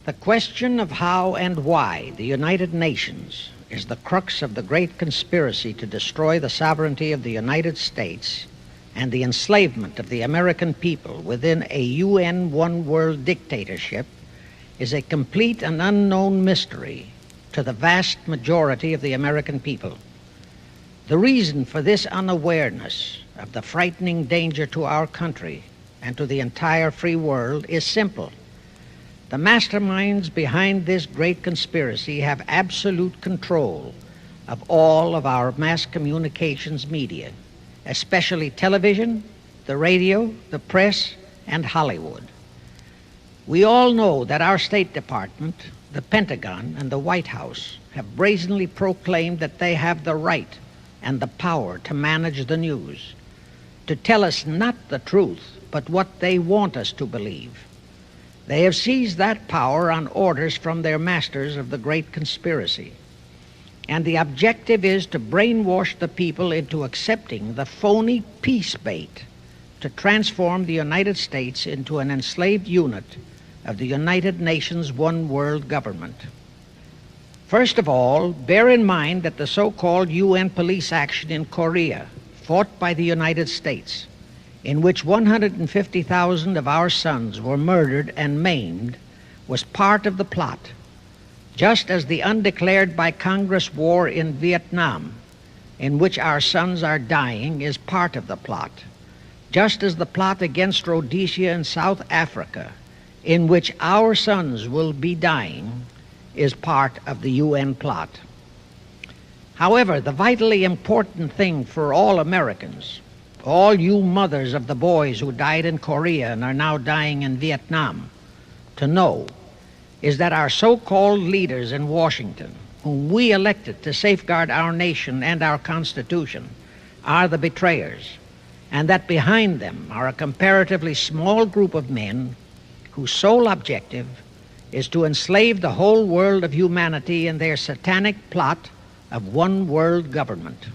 The question of how and why the United Nations is the crux of the great conspiracy to destroy the sovereignty of the United States and the enslavement of the American people within a UN one-world dictatorship is a complete and unknown mystery to the vast majority of the American people. The reason for this unawareness of the frightening danger to our country and to the entire free world is simple. The masterminds behind this great conspiracy have absolute control of all of our mass communications media, especially television, the radio, the press, and Hollywood. We all know that our State Department, the Pentagon, and the White House have brazenly proclaimed that they have the right and the power to manage the news, to tell us not the truth, but what they want us to believe. They have seized that power on orders from their masters of the great conspiracy. And the objective is to brainwash the people into accepting the phony peace bait to transform the United States into an enslaved unit of the United Nations one world government. First of all, bear in mind that the so-called UN police action in Korea, fought by the United States, in which 150,000 of our sons were murdered and maimed, was part of the plot, just as the undeclared by Congress war in Vietnam, in which our sons are dying, is part of the plot, just as the plot against Rhodesia and South Africa, in which our sons will be dying, is part of the UN plot. However, the vitally important thing for all Americans, all you mothers of the boys who died in Korea and are now dying in Vietnam, to know is that our so-called leaders in Washington, whom we elected to safeguard our nation and our Constitution, are the betrayers, and that behind them are a comparatively small group of men whose sole objective is to enslave the whole world of humanity in their satanic plot of one world government.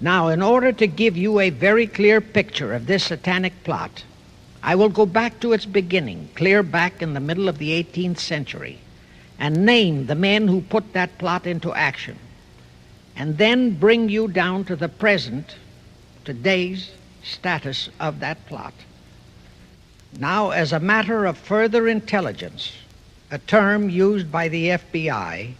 Now, in order to give you a very clear picture of this satanic plot, I will go back to its beginning, clear back in the middle of the 18th century, and name the men who put that plot into action, and then bring you down to the present, today's status of that plot. Now, as a matter of further intelligence, a term used by the FBI,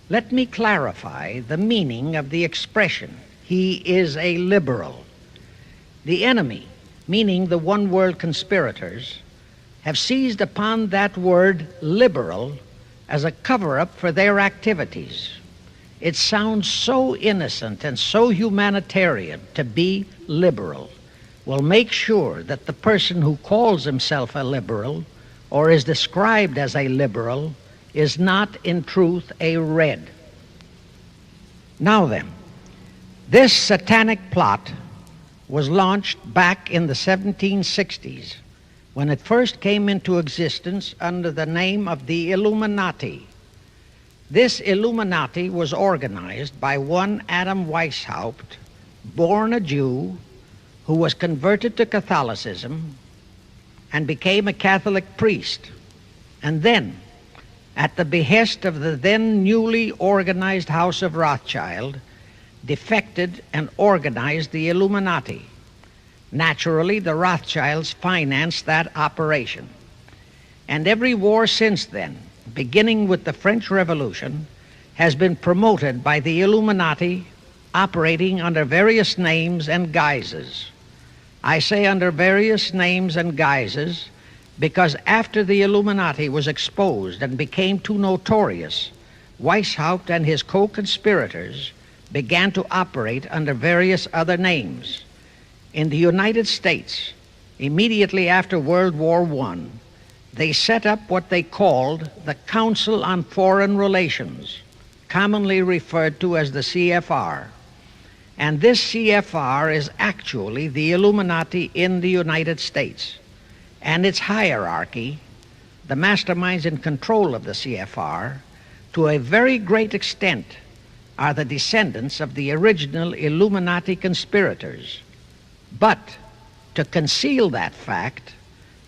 let me clarify the meaning of the expression, "He is a liberal." The enemy, meaning the one world conspirators, have seized upon that word liberal as a cover-up for their activities. It sounds so innocent and so humanitarian to be liberal. We'll make sure that the person who calls himself a liberal or is described as a liberal is not in truth a red. Now then, this satanic plot was launched back in the 1760s when it first came into existence under the name of the Illuminati. This Illuminati was organized by one Adam Weishaupt, born a Jew, who was converted to Catholicism and became a Catholic priest, and then, at the behest of the then newly organized House of Rothschild, defected and organized the Illuminati. Naturally, the Rothschilds financed that operation. And every war since then, beginning with the French Revolution, has been promoted by the Illuminati, operating under various names and guises. I say under various names and guises because after the Illuminati was exposed and became too notorious, Weishaupt and his co-conspirators began to operate under various other names. In the United States, immediately after World War I, they set up what they called the Council on Foreign Relations, commonly referred to as the CFR. And this CFR is actually the Illuminati in the United States. And its hierarchy, the masterminds in control of the CFR, to a very great extent are the descendants of the original Illuminati conspirators. But to conceal that fact,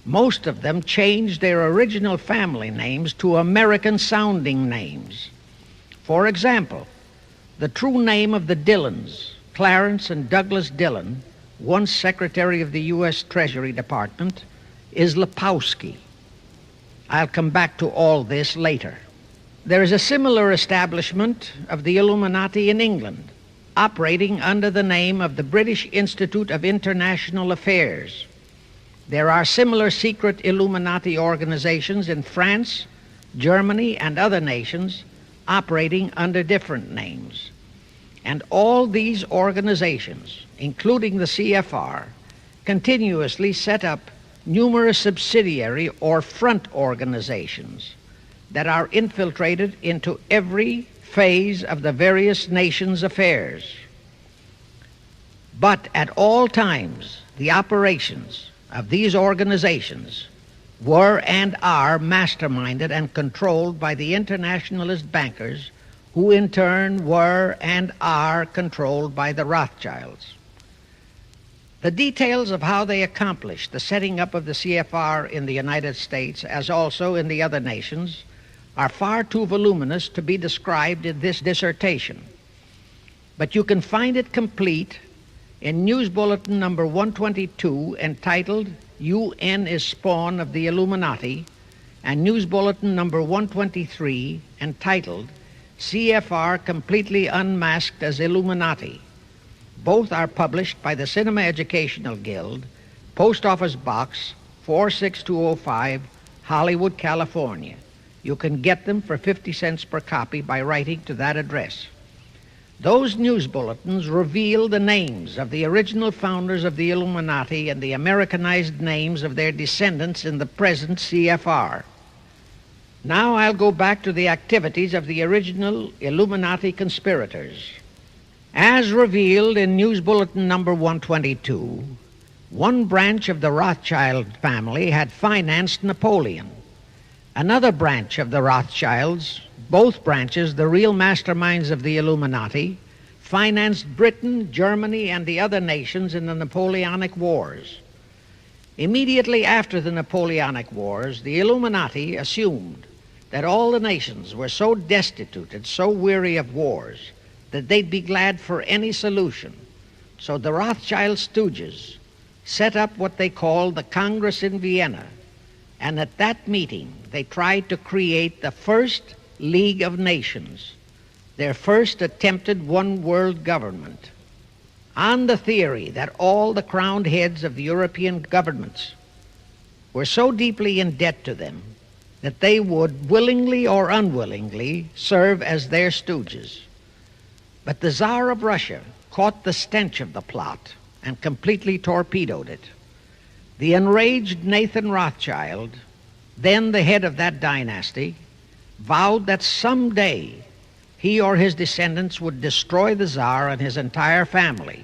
Most of them changed their original family names to American-sounding names. For example, the true name of the Dillons, Clarence and Douglas Dillon, once Secretary of the U.S. Treasury Department, is Lepowski. I'll come back to all this later. There is a similar establishment of the Illuminati in England, operating under the name of the British Institute of International Affairs. There are similar secret Illuminati organizations in France, Germany, and other nations operating under different names. And all these organizations, including the CFR, continuously set up numerous subsidiary or front organizations that are infiltrated into every phase of the various nations' affairs. But at all times, the operations of these organizations were and are masterminded and controlled by the internationalist bankers, who in turn were and are controlled by the Rothschilds. The details of how they accomplished the setting up of the CFR in the United States, as also in the other nations, are far too voluminous to be described in this dissertation. But you can find it complete in News Bulletin number 122, entitled UN is Spawn of the Illuminati, and News Bulletin number 123, entitled CFR Completely Unmasked as Illuminati. Both are published by the Cinema Educational Guild, Post Office Box 46205, Hollywood, California. You can get them for 50 cents per copy by writing to that address. Those news bulletins reveal the names of the original founders of the Illuminati and the Americanized names of their descendants in the present CFR. Now I'll go back to the activities of the original Illuminati conspirators. As revealed in News Bulletin number 122, one branch of the Rothschild family had financed Napoleon. Another branch of the Rothschilds, both branches the real masterminds of the Illuminati, financed Britain, Germany, and the other nations in the Napoleonic Wars. Immediately after the Napoleonic Wars, the Illuminati assumed that all the nations were so destitute and so weary of wars that they'd be glad for any solution. So the Rothschild stooges set up what they called the Congress in Vienna, and at that meeting they tried to create the first League of Nations, their first attempted one world government, on the theory that all the crowned heads of the European governments were so deeply in debt to them that they would willingly or unwillingly serve as their stooges. But the Tsar of Russia caught the stench of the plot and completely torpedoed it. The enraged Nathan Rothschild, then the head of that dynasty, vowed that someday he or his descendants would destroy the Tsar and his entire family.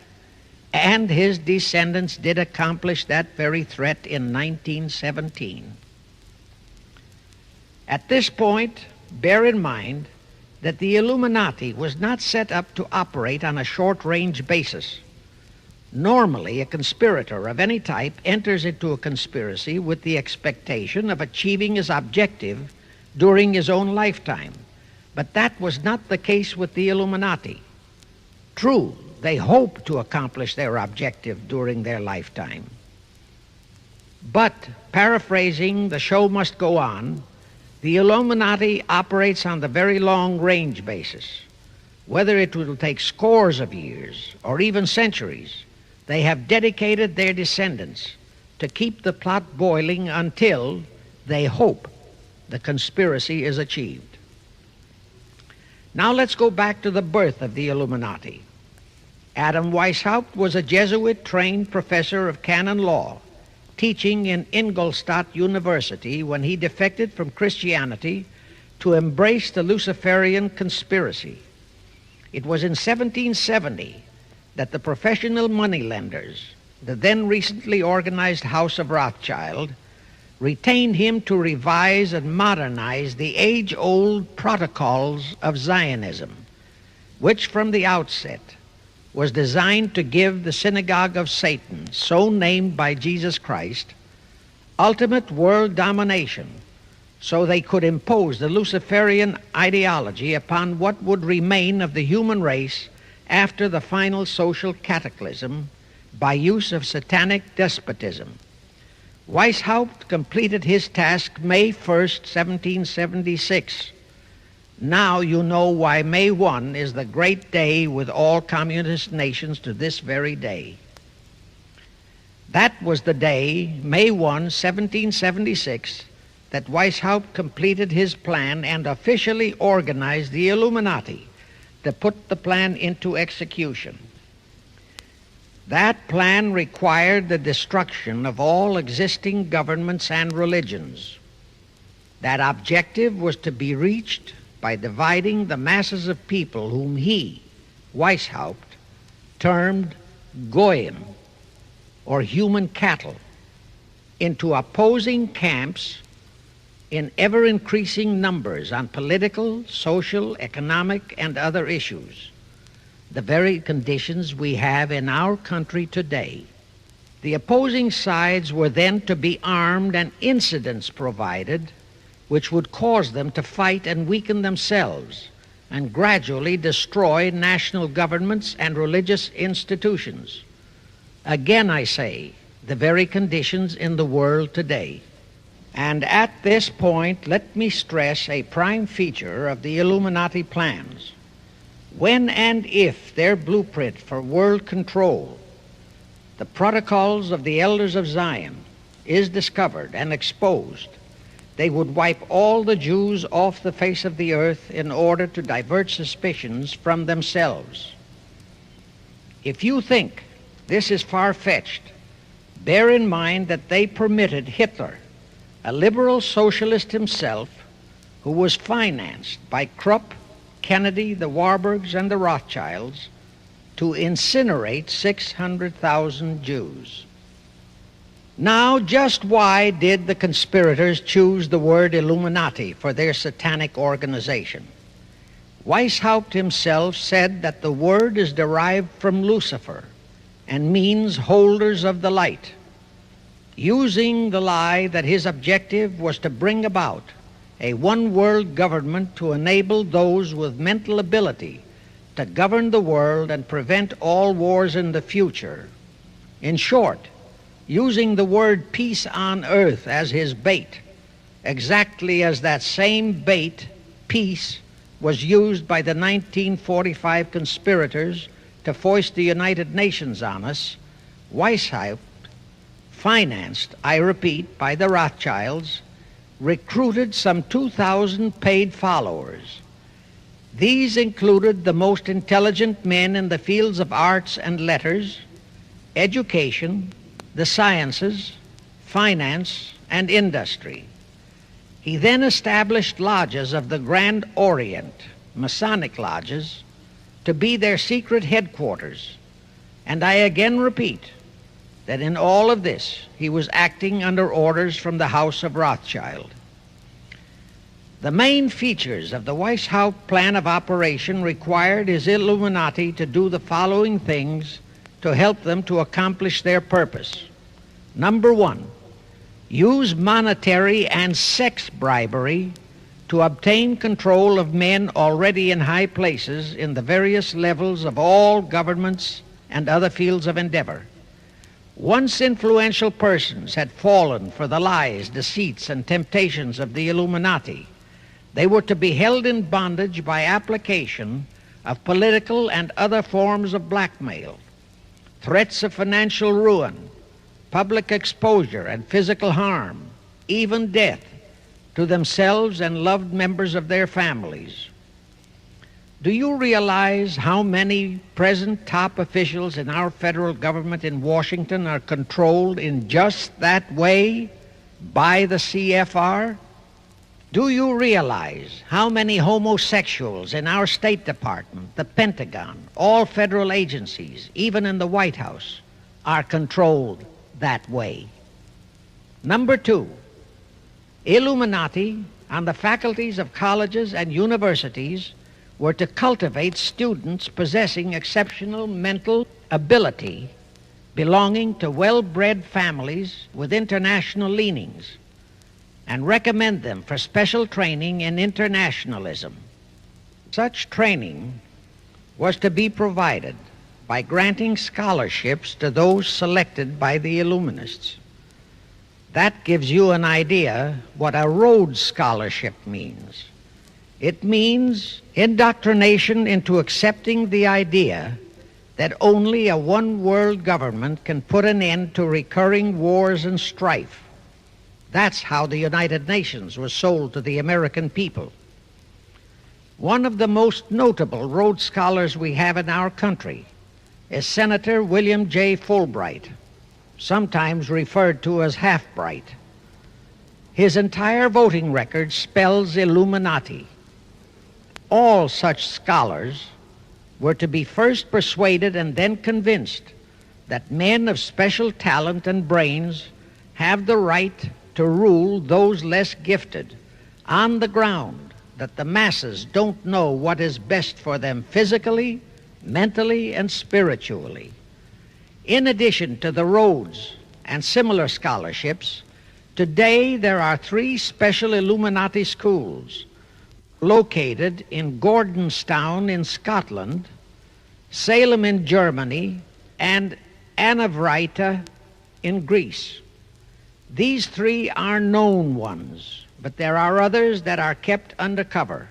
And his descendants did accomplish that very threat in 1917. At this point, bear in mind that the Illuminati was not set up to operate on a short-range basis. Normally, a conspirator of any type enters into a conspiracy with the expectation of achieving his objective during his own lifetime. But that was not the case with the Illuminati. True, they hoped to accomplish their objective during their lifetime. But, paraphrasing The Show Must Go On, the Illuminati operates on the very long-range basis. Whether it will take scores of years or even centuries, they have dedicated their descendants to keep the plot boiling until they hope the conspiracy is achieved. Now let's go back to the birth of the Illuminati. Adam Weishaupt was a Jesuit-trained professor of canon law, teaching in Ingolstadt University when he defected from Christianity to embrace the Luciferian conspiracy. It was in 1770 that the professional moneylenders, the then recently organized House of Rothschild, retained him to revise and modernize the age-old protocols of Zionism, which from the outset was designed to give the synagogue of Satan, so named by Jesus Christ, ultimate world domination, so they could impose the Luciferian ideology upon what would remain of the human race after the final social cataclysm by use of satanic despotism. Weishaupt completed his task May 1st, 1776. Now you know why May 1 is the great day with all communist nations to this very day. That was the day, May 1, 1776, that Weishaupt completed his plan and officially organized the Illuminati to put the plan into execution. That plan required the destruction of all existing governments and religions. That objective was to be reached by dividing the masses of people whom he, Weishaupt, termed Goyim, or human cattle, into opposing camps in ever-increasing numbers on political, social, economic, and other issues, the very conditions we have in our country today. The opposing sides were then to be armed and incidents provided which would cause them to fight and weaken themselves and gradually destroy national governments and religious institutions. Again, I say, the very conditions in the world today. And at this point, let me stress a prime feature of the Illuminati plans. When and if their blueprint for world control, the protocols of the elders of Zion, is discovered and exposed, they would wipe all the Jews off the face of the earth in order to divert suspicions from themselves. If you think this is far-fetched, bear in mind that they permitted Hitler, a liberal socialist himself, who was financed by Krupp, Kennedy, the Warburgs, and the Rothschilds, to incinerate 600,000 Jews. Now, just why did the conspirators choose the word Illuminati for their satanic organization? Weishaupt himself said that the word is derived from Lucifer and means holders of the light, using the lie that his objective was to bring about a one-world government to enable those with mental ability to govern the world and prevent all wars in the future. In short, using the word peace on earth as his bait, exactly as that same bait, peace, was used by the 1945 conspirators to foist the United Nations on us. Weishaupt, financed, I repeat, by the Rothschilds, recruited some 2,000 paid followers. These included the most intelligent men in the fields of arts and letters, education, the sciences, finance, and industry. He then established lodges of the Grand Orient, Masonic lodges, to be their secret headquarters. And I again repeat that in all of this he was acting under orders from the House of Rothschild. The main features of the Weishaupt plan of operation required his Illuminati to do the following things to help them to accomplish their purpose. Number one, use monetary and sex bribery to obtain control of men already in high places in the various levels of all governments and other fields of endeavor. Once influential persons had fallen for the lies, deceits, and temptations of the Illuminati, they were to be held in bondage by application of political and other forms of blackmail, threats of financial ruin, public exposure and physical harm, even death, to themselves and loved members of their families. Do you realize how many present top officials in our federal government in Washington are controlled in just that way by the CFR? Do you realize how many homosexuals in our State Department, the Pentagon, all federal agencies, even in the White House, are controlled that way? Number two, Illuminati on the faculties of colleges and universities were to cultivate students possessing exceptional mental ability belonging to well-bred families with international leanings and recommend them for special training in internationalism. Such training was to be provided by granting scholarships to those selected by the Illuminists. That gives you an idea what a Rhodes Scholarship means. It means indoctrination into accepting the idea that only a one-world government can put an end to recurring wars and strife. That's how the United Nations was sold to the American people. One of the most notable Rhodes Scholars we have in our country is Senator William J. Fulbright, sometimes referred to as Half-Bright. His entire voting record spells Illuminati. All such scholars were to be first persuaded and then convinced that men of special talent and brains have the right to rule those less gifted on the ground that the masses don't know what is best for them physically, mentally, and spiritually. In addition to the Rhodes and similar scholarships, today there are 3 special Illuminati schools located in Gordonstown in Scotland, Salem in Germany, and Anavrita in Greece. These 3 are known ones, but there are others that are kept undercover.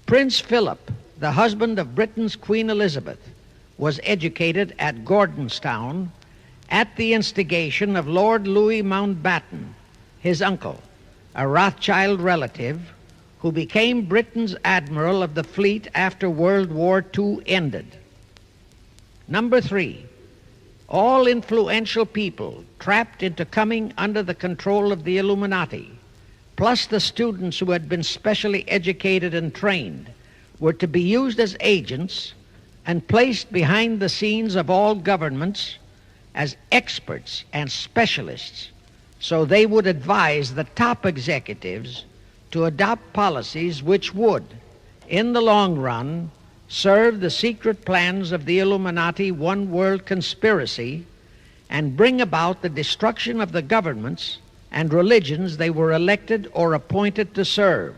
Prince Philip, the husband of Britain's Queen Elizabeth, was educated at Gordonstown at the instigation of Lord Louis Mountbatten, his uncle, a Rothschild relative who became Britain's admiral of the fleet after World War II ended. Number 3, all influential people trapped into coming under the control of the Illuminati, plus the students who had been specially educated and trained, were to be used as agents and placed behind the scenes of all governments as experts and specialists, so they would advise the top executives to adopt policies which would, in the long run, serve the secret plans of the Illuminati one-world conspiracy and bring about the destruction of the governments and religions they were elected or appointed to serve.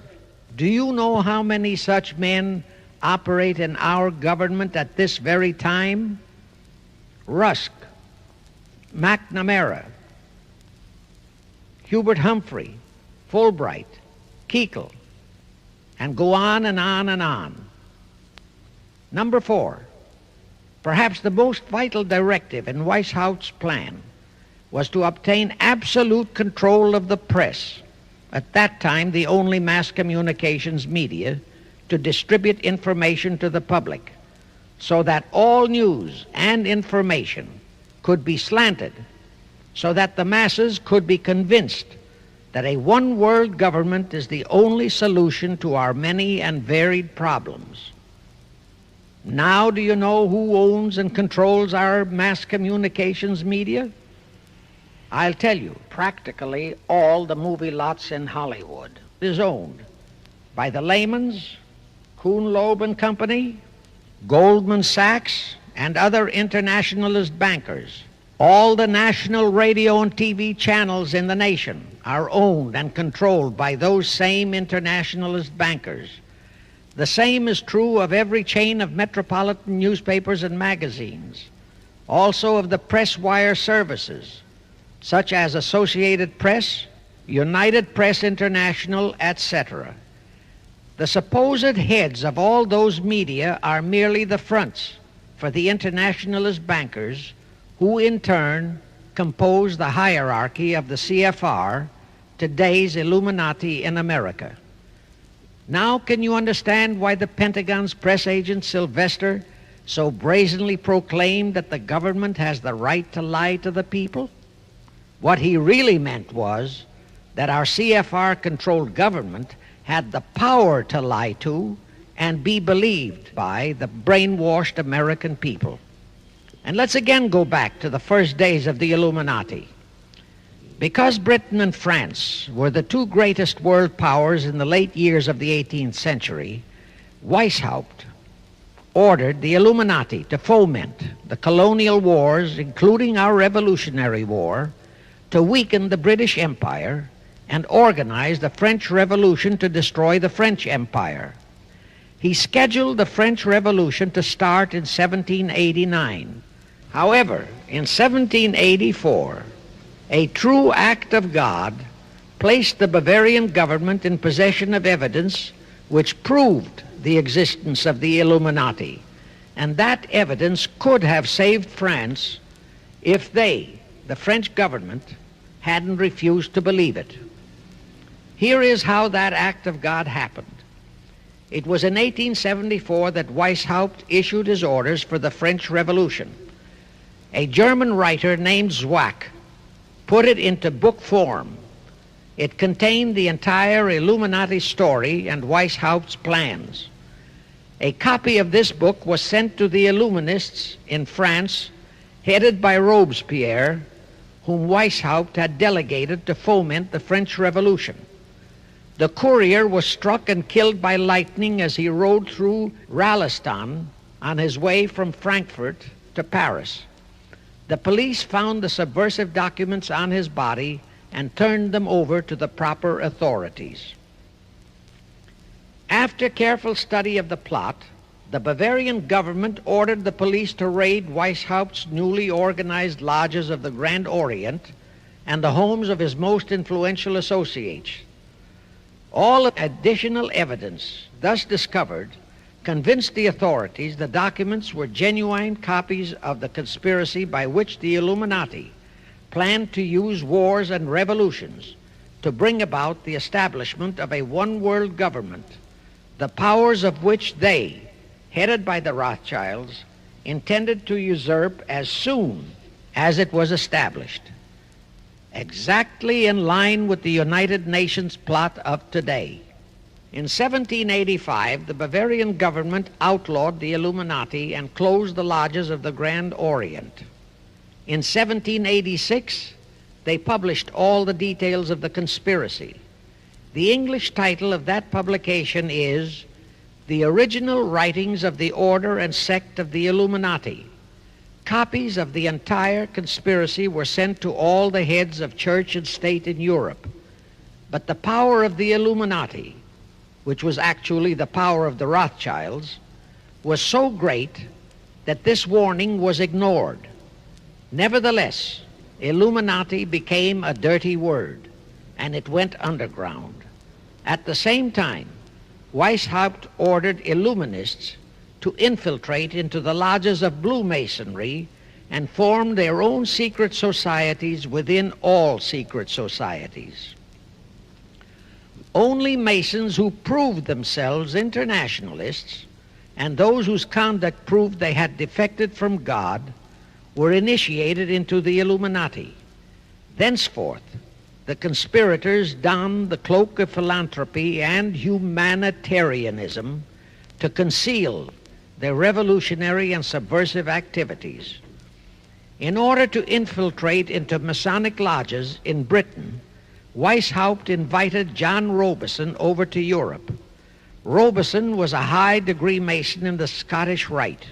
Do you know how many such men operate in our government at this very time? Rusk, McNamara, Hubert Humphrey, Fulbright, Kuchel, and go on and on and on. Number 4, perhaps the most vital directive in Weishaupt's plan was to obtain absolute control of the press, at that time the only mass communications media, to distribute information to the public, so that all news and information could be slanted, so that the masses could be convinced that a one-world government is the only solution to our many and varied problems. Now do you know who owns and controls our mass communications media? I'll tell you, practically all the movie lots in Hollywood is owned by the Lehmans, Kuhn Loeb and Company, Goldman Sachs, and other internationalist bankers. All the national radio and TV channels in the nation are owned and controlled by those same internationalist bankers. The same is true of every chain of metropolitan newspapers and magazines, also of the press wire services, such as Associated Press, United Press International, etc. The supposed heads of all those media are merely the fronts for the internationalist bankers, who in turn compose the hierarchy of the CFR, today's Illuminati in America. Now can you understand why the Pentagon's press agent Sylvester so brazenly proclaimed that the government has the right to lie to the people? What he really meant was that our CFR-controlled government had the power to lie to and be believed by the brainwashed American people. And let's again go back to the first days of the Illuminati. Because Britain and France were the 2 greatest world powers in the late years of the 18th century, Weishaupt ordered the Illuminati to foment the colonial wars, including our Revolutionary War, to weaken the British Empire and organize the French Revolution to destroy the French Empire. He scheduled the French Revolution to start in 1789. However, in 1784, a true act of God placed the Bavarian government in possession of evidence which proved the existence of the Illuminati, and that evidence could have saved France if they, the French government, hadn't refused to believe it. Here is how that act of God happened. It was in 1874 that Weishaupt issued his orders for the French Revolution. A German writer named Zwack put it into book form. It contained the entire Illuminati story and Weishaupt's plans. A copy of this book was sent to the Illuminists in France, headed by Robespierre, whom Weishaupt had delegated to foment the French Revolution. The courier was struck and killed by lightning as he rode through Ralston on his way from Frankfurt to Paris. The police found the subversive documents on his body and turned them over to the proper authorities. After careful study of the plot, the Bavarian government ordered the police to raid Weishaupt's newly organized lodges of the Grand Orient and the homes of his most influential associates. All additional evidence thus discovered convinced the authorities the documents were genuine copies of the conspiracy by which the Illuminati planned to use wars and revolutions to bring about the establishment of a one-world government, the powers of which they, headed by the Rothschilds, intended to usurp as soon as it was established, exactly in line with the United Nations plot of today. In 1785, the Bavarian government outlawed the Illuminati and closed the lodges of the Grand Orient. In 1786, they published all the details of the conspiracy. The English title of that publication is The Original Writings of the Order and Sect of the Illuminati. Copies of the entire conspiracy were sent to all the heads of church and state in Europe. But the power of the Illuminati, which was actually the power of the Rothschilds, was so great that this warning was ignored. Nevertheless, Illuminati became a dirty word, and it went underground. At the same time, Weishaupt ordered Illuminists to infiltrate into the lodges of Blue Masonry and form their own secret societies within all secret societies. Only Masons who proved themselves internationalists and those whose conduct proved they had defected from God were initiated into the Illuminati. Thenceforth, the conspirators donned the cloak of philanthropy and humanitarianism to conceal their revolutionary and subversive activities. In order to infiltrate into Masonic lodges in Britain, Weishaupt invited John Robison over to Europe. Robison was a high-degree Mason in the Scottish Rite.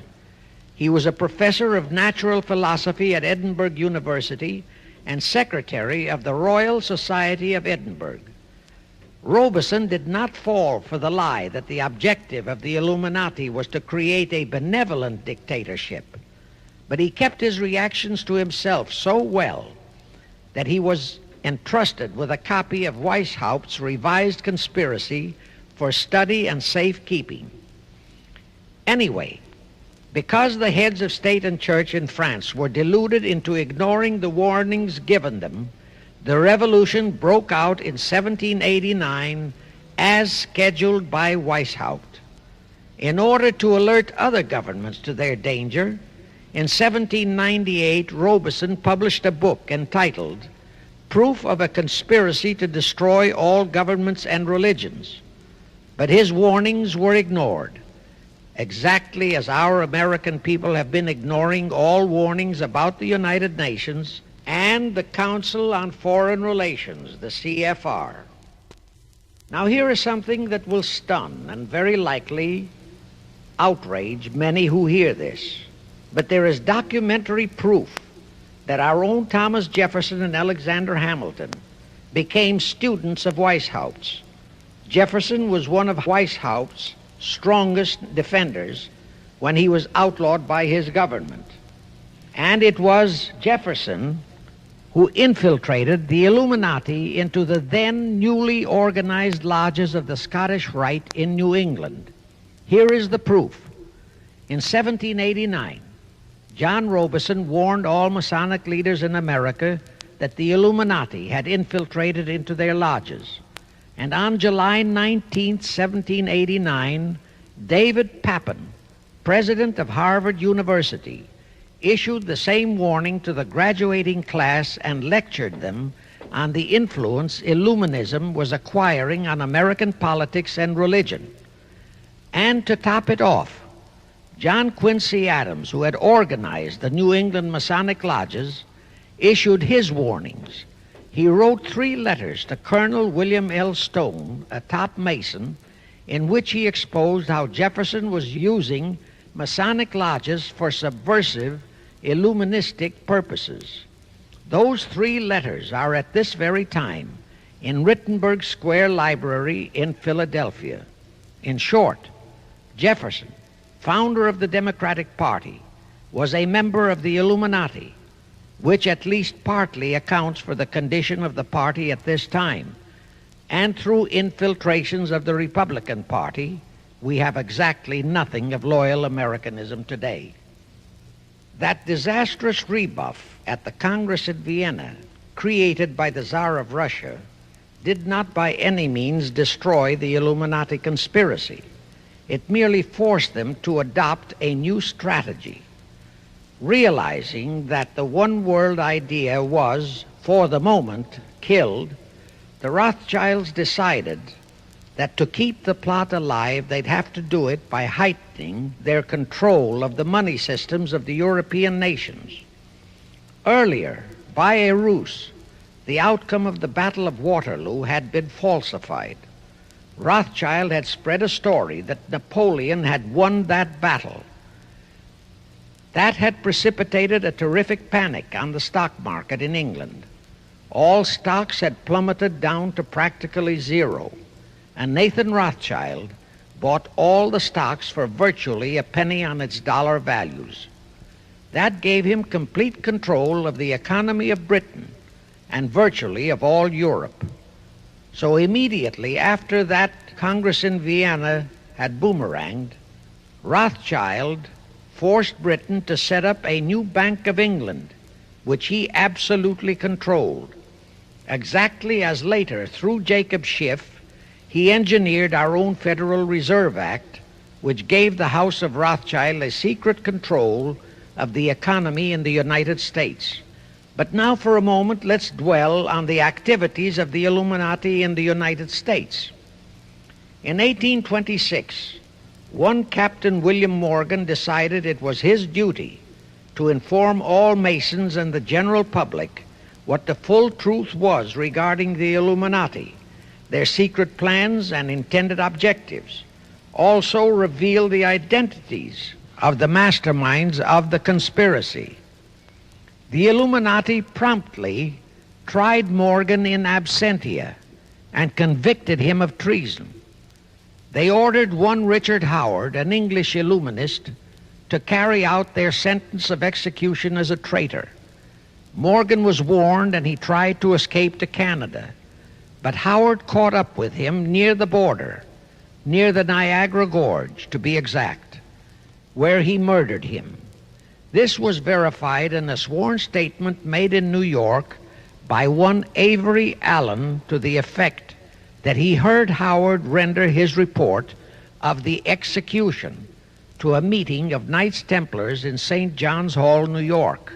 He was a professor of natural philosophy at Edinburgh University and secretary of the Royal Society of Edinburgh. Robison did not fall for the lie that the objective of the Illuminati was to create a benevolent dictatorship, but he kept his reactions to himself so well that he was entrusted with a copy of Weishaupt's revised conspiracy for study and safekeeping. Anyway, because the heads of state and church in France were deluded into ignoring the warnings given them, the revolution broke out in 1789 as scheduled by Weishaupt. In order to alert other governments to their danger, in 1798 Robison published a book entitled Proof of a Conspiracy to Destroy All Governments and Religions. But his warnings were ignored, exactly as our American people have been ignoring all warnings about the United Nations and the Council on Foreign Relations, the CFR. Now here is something that will stun and very likely outrage many who hear this, but there is documentary proof that our own Thomas Jefferson and Alexander Hamilton became students of Weishaupt. Jefferson was one of Weishaupt's strongest defenders when he was outlawed by his government. And it was Jefferson who infiltrated the Illuminati into the then newly organized lodges of the Scottish Rite in New England. Here is the proof. In 1789, John Robeson warned all Masonic leaders in America that the Illuminati had infiltrated into their lodges. And on July 19, 1789, David Papin, president of Harvard University, issued the same warning to the graduating class and lectured them on the influence Illuminism was acquiring on American politics and religion. And to top it off, John Quincy Adams, who had organized the New England Masonic lodges, issued his warnings. He wrote 3 letters to Colonel William L. Stone, a top Mason, in which he exposed how Jefferson was using Masonic lodges for subversive, Illuministic purposes. Those 3 letters are at this very time in Rittenberg Square Library in Philadelphia. In short, Jefferson, founder of the Democratic Party, was a member of the Illuminati, which at least partly accounts for the condition of the party at this time. And through infiltrations of the Republican Party, we have exactly nothing of loyal Americanism today. That disastrous rebuff at the Congress at Vienna, created by the Tsar of Russia, did not by any means destroy the Illuminati conspiracy. It merely forced them to adopt a new strategy. Realizing that the one world idea was, for the moment, killed, the Rothschilds decided that to keep the plot alive, they'd have to do it by heightening their control of the money systems of the European nations. Earlier, by a ruse, the outcome of the Battle of Waterloo had been falsified. Rothschild had spread a story that Napoleon had won that battle. That had precipitated a terrific panic on the stock market in England. All stocks had plummeted down to practically zero, and Nathan Rothschild bought all the stocks for virtually a penny on its dollar values. That gave him complete control of the economy of Britain and virtually of all Europe. So immediately after that Congress in Vienna had boomeranged, Rothschild forced Britain to set up a new Bank of England, which he absolutely controlled, exactly as later, through Jacob Schiff, he engineered our own Federal Reserve Act, which gave the House of Rothschild a secret control of the economy in the United States. But now for a moment, let's dwell on the activities of the Illuminati in the United States. In 1826, one Captain William Morgan decided it was his duty to inform all Masons and the general public what the full truth was regarding the Illuminati, their secret plans and intended objectives, also reveal the identities of the masterminds of the conspiracy. The Illuminati promptly tried Morgan in absentia and convicted him of treason. They ordered one Richard Howard, an English Illuminist, to carry out their sentence of execution as a traitor. Morgan was warned and he tried to escape to Canada, but Howard caught up with him near the border, near the Niagara Gorge to be exact, where he murdered him. This was verified in a sworn statement made in New York by one Avery Allen to the effect that he heard Howard render his report of the execution to a meeting of Knights Templars in St. John's Hall, New York.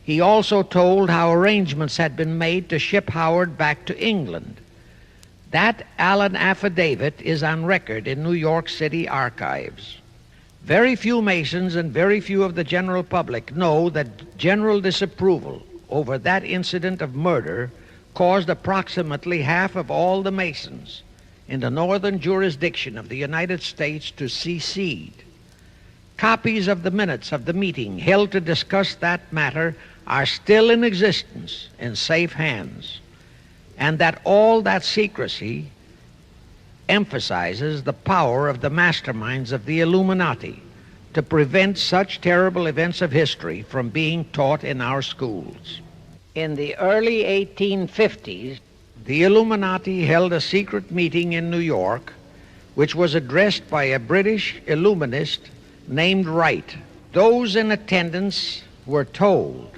He also told how arrangements had been made to ship Howard back to England. That Allen affidavit is on record in New York City archives. Very few Masons and very few of the general public know that general disapproval over that incident of murder caused approximately half of all the Masons in the northern jurisdiction of the United States to secede. Copies of the minutes of the meeting held to discuss that matter are still in existence in safe hands, and that all that secrecy emphasizes the power of the masterminds of the Illuminati to prevent such terrible events of history from being taught in our schools. In the early 1850s, the Illuminati held a secret meeting in New York, which was addressed by a British Illuminist named Wright. Those in attendance were told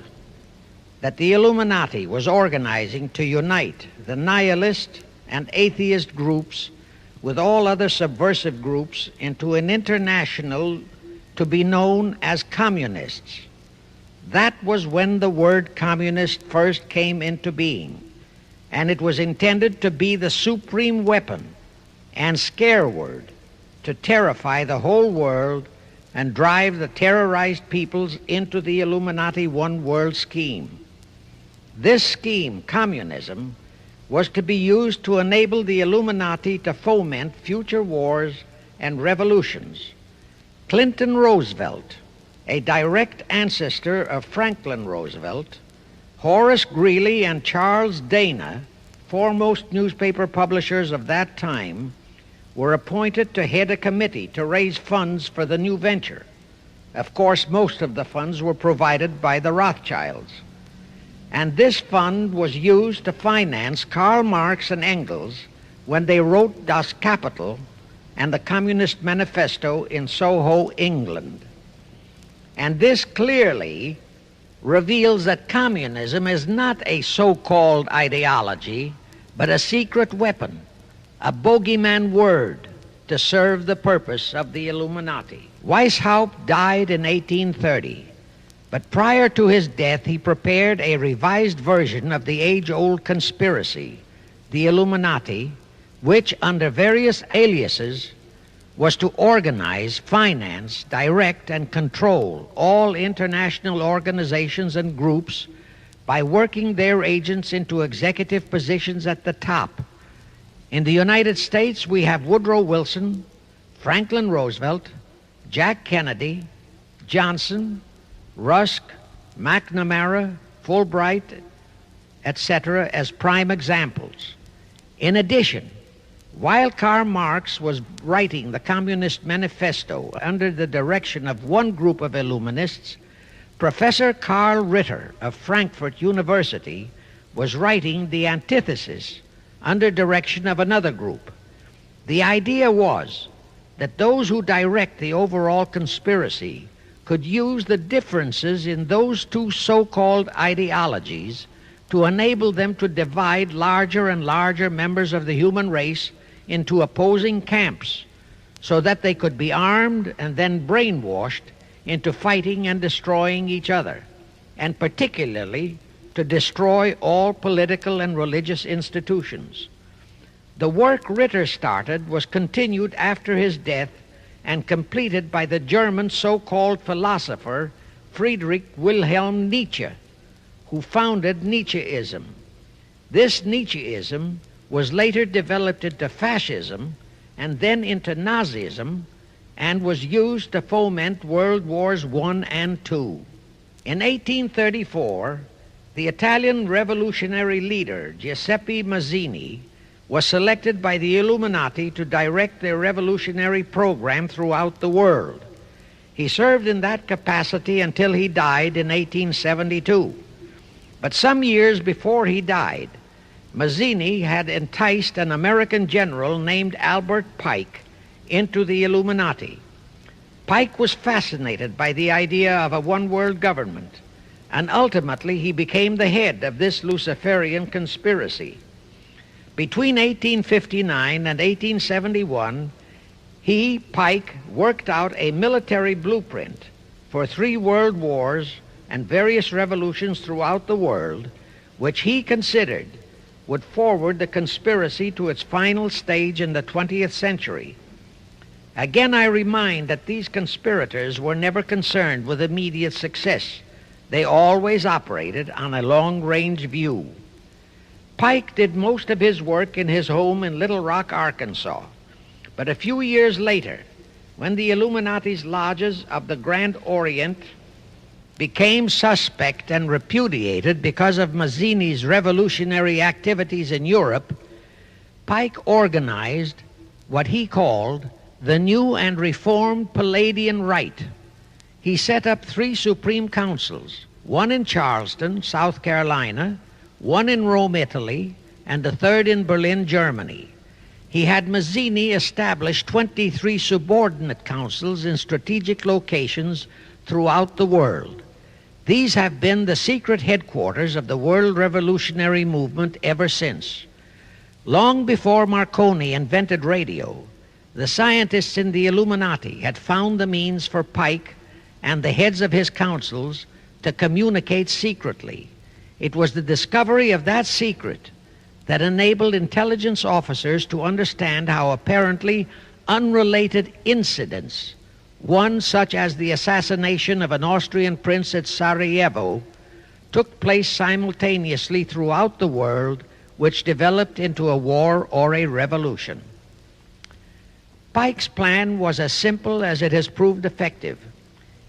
that the Illuminati was organizing to unite the nihilist and atheist groups with all other subversive groups into an international to be known as communists. That was when the word communist first came into being, and it was intended to be the supreme weapon and scare word to terrify the whole world and drive the terrorized peoples into the Illuminati one world scheme. This scheme, communism, was to be used to enable the Illuminati to foment future wars and revolutions. Clinton Roosevelt, a direct ancestor of Franklin Roosevelt, Horace Greeley and Charles Dana, foremost newspaper publishers of that time, were appointed to head a committee to raise funds for the new venture. Of course, most of the funds were provided by the Rothschilds. And this fund was used to finance Karl Marx and Engels when they wrote Das Kapital and the Communist Manifesto in Soho, England. And this clearly reveals that communism is not a so-called ideology, but a secret weapon, a bogeyman word to serve the purpose of the Illuminati. Weishaupt died in 1830, but prior to his death he prepared a revised version of the age-old conspiracy, the Illuminati, which under various aliases was to organize, finance, direct, and control all international organizations and groups by working their agents into executive positions at the top. In the United States, we have Woodrow Wilson, Franklin Roosevelt, Jack Kennedy, Johnson, Rusk, McNamara, Fulbright, etc. as prime examples. In addition, while Karl Marx was writing the Communist Manifesto under the direction of one group of Illuminists, Professor Karl Ritter of Frankfurt University was writing the antithesis under direction of another group. The idea was that those who direct the overall conspiracy could use the differences in those two so-called ideologies to enable them to divide larger and larger members of the human race into opposing camps so that they could be armed and then brainwashed into fighting and destroying each other, and particularly to destroy all political and religious institutions. The work Ritter started was continued after his death and completed by the German so-called philosopher Friedrich Wilhelm Nietzsche, who founded Nietzscheism. This Nietzscheism was later developed into fascism and then into Nazism and was used to foment World Wars I and II. In 1834, the Italian revolutionary leader Giuseppe Mazzini was selected by the Illuminati to direct their revolutionary program throughout the world. He served in that capacity until he died in 1872. But some years before he died, Mazzini had enticed an American general named Albert Pike into the Illuminati. Pike was fascinated by the idea of a one-world government, and ultimately he became the head of this Luciferian conspiracy. Between 1859 and 1871, he, Pike, worked out a military blueprint for 3 world wars and various revolutions throughout the world, which he considered would forward the conspiracy to its final stage in the 20th century. Again, I remind that these conspirators were never concerned with immediate success. They always operated on a long-range view. Pike did most of his work in his home in Little Rock, Arkansas, but a few years later, when the Illuminati's lodges of the Grand Orient became suspect and repudiated because of Mazzini's revolutionary activities in Europe, Pike organized what he called the New and Reformed Palladian Rite. He set up 3 Supreme Councils, one in Charleston, South Carolina, one in Rome, Italy, and the 3rd in Berlin, Germany. He had Mazzini establish 23 subordinate councils in strategic locations throughout the world. These have been the secret headquarters of the world revolutionary movement ever since. Long before Marconi invented radio, the scientists in the Illuminati had found the means for Pike and the heads of his councils to communicate secretly. It was the discovery of that secret that enabled intelligence officers to understand how apparently unrelated incidents, one such as the assassination of an Austrian prince at Sarajevo, took place simultaneously throughout the world, which developed into a war or a revolution. Pike's plan was as simple as it has proved effective.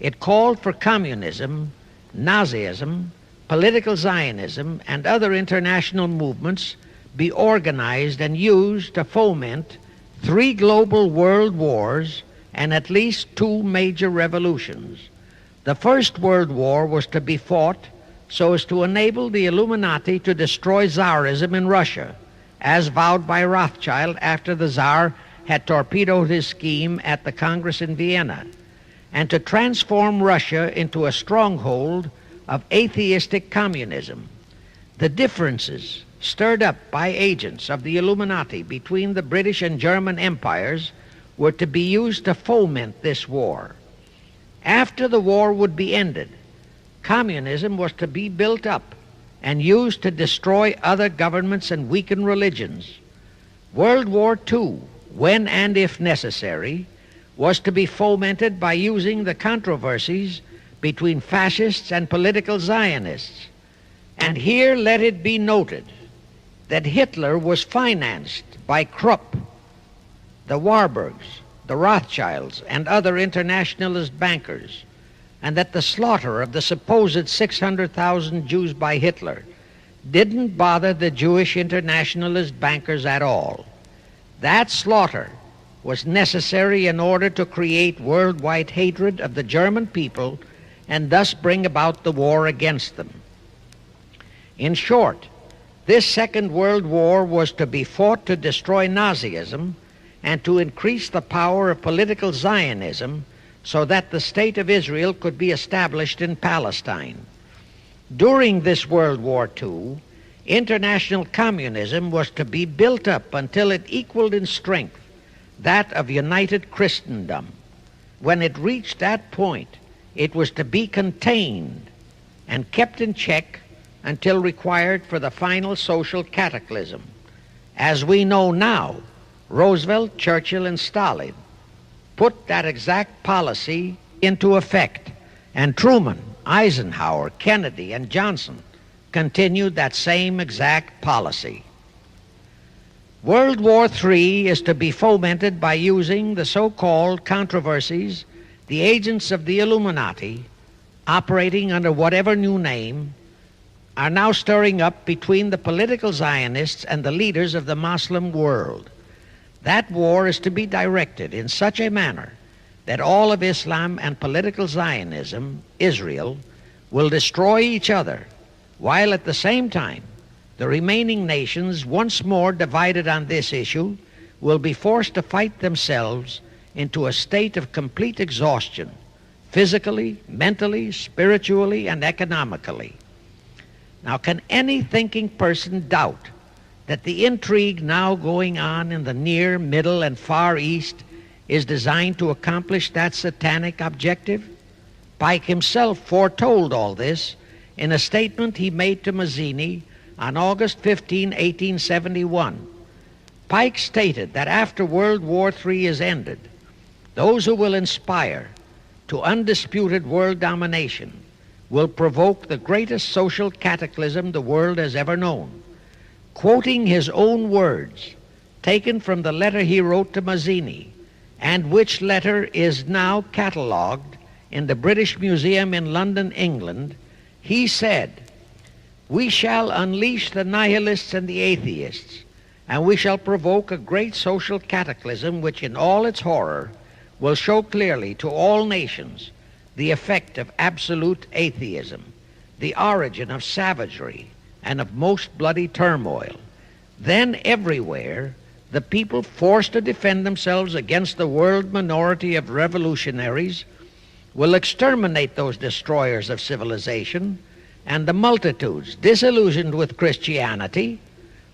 It called for communism, Nazism, political Zionism, and other international movements be organized and used to foment 3 global world wars and at least 2 major revolutions. The First World War was to be fought so as to enable the Illuminati to destroy Tsarism in Russia, as vowed by Rothschild after the Tsar had torpedoed his scheme at the Congress in Vienna, and to transform Russia into a stronghold of atheistic communism. The differences stirred up by agents of the Illuminati between the British and German empires were to be used to foment this war. After the war would be ended, communism was to be built up and used to destroy other governments and weaken religions. World War II, when and if necessary, was to be fomented by using the controversies between fascists and political Zionists. And here let it be noted that Hitler was financed by Krupp, the Warburgs, the Rothschilds, and other internationalist bankers, and that the slaughter of the supposed 600,000 Jews by Hitler didn't bother the Jewish internationalist bankers at all. That slaughter was necessary in order to create worldwide hatred of the German people and thus bring about the war against them. In short, this Second World War was to be fought to destroy Nazism and to increase the power of political Zionism so that the State of Israel could be established in Palestine. During this World War II, international communism was to be built up until it equaled in strength that of united Christendom. When it reached that point, it was to be contained and kept in check until required for the final social cataclysm. As we know now, Roosevelt, Churchill, and Stalin put that exact policy into effect, and Truman, Eisenhower, Kennedy, and Johnson continued that same exact policy. World War III is to be fomented by using the so-called controversies the agents of the Illuminati, operating under whatever new name, are now stirring up between the political Zionists and the leaders of the Muslim world. That war is to be directed in such a manner that all of Islam and political Zionism, Israel, will destroy each other, while at the same time the remaining nations, once more divided on this issue, will be forced to fight themselves into a state of complete exhaustion, physically, mentally, spiritually, and economically. Now, can any thinking person doubt that the intrigue now going on in the Near, Middle, and Far East is designed to accomplish that satanic objective? Pike himself foretold all this in a statement he made to Mazzini on August 15, 1871. Pike stated that after World War III is ended, those who will inspire to undisputed world domination will provoke the greatest social cataclysm the world has ever known. Quoting his own words, taken from the letter he wrote to Mazzini, and which letter is now catalogued in the British Museum in London, England, he said, "We shall unleash the nihilists and the atheists, and we shall provoke a great social cataclysm which in all its horror will show clearly to all nations the effect of absolute atheism, the origin of savagery and of most bloody turmoil. Then everywhere the people forced to defend themselves against the world minority of revolutionaries will exterminate those destroyers of civilization, and the multitudes disillusioned with Christianity,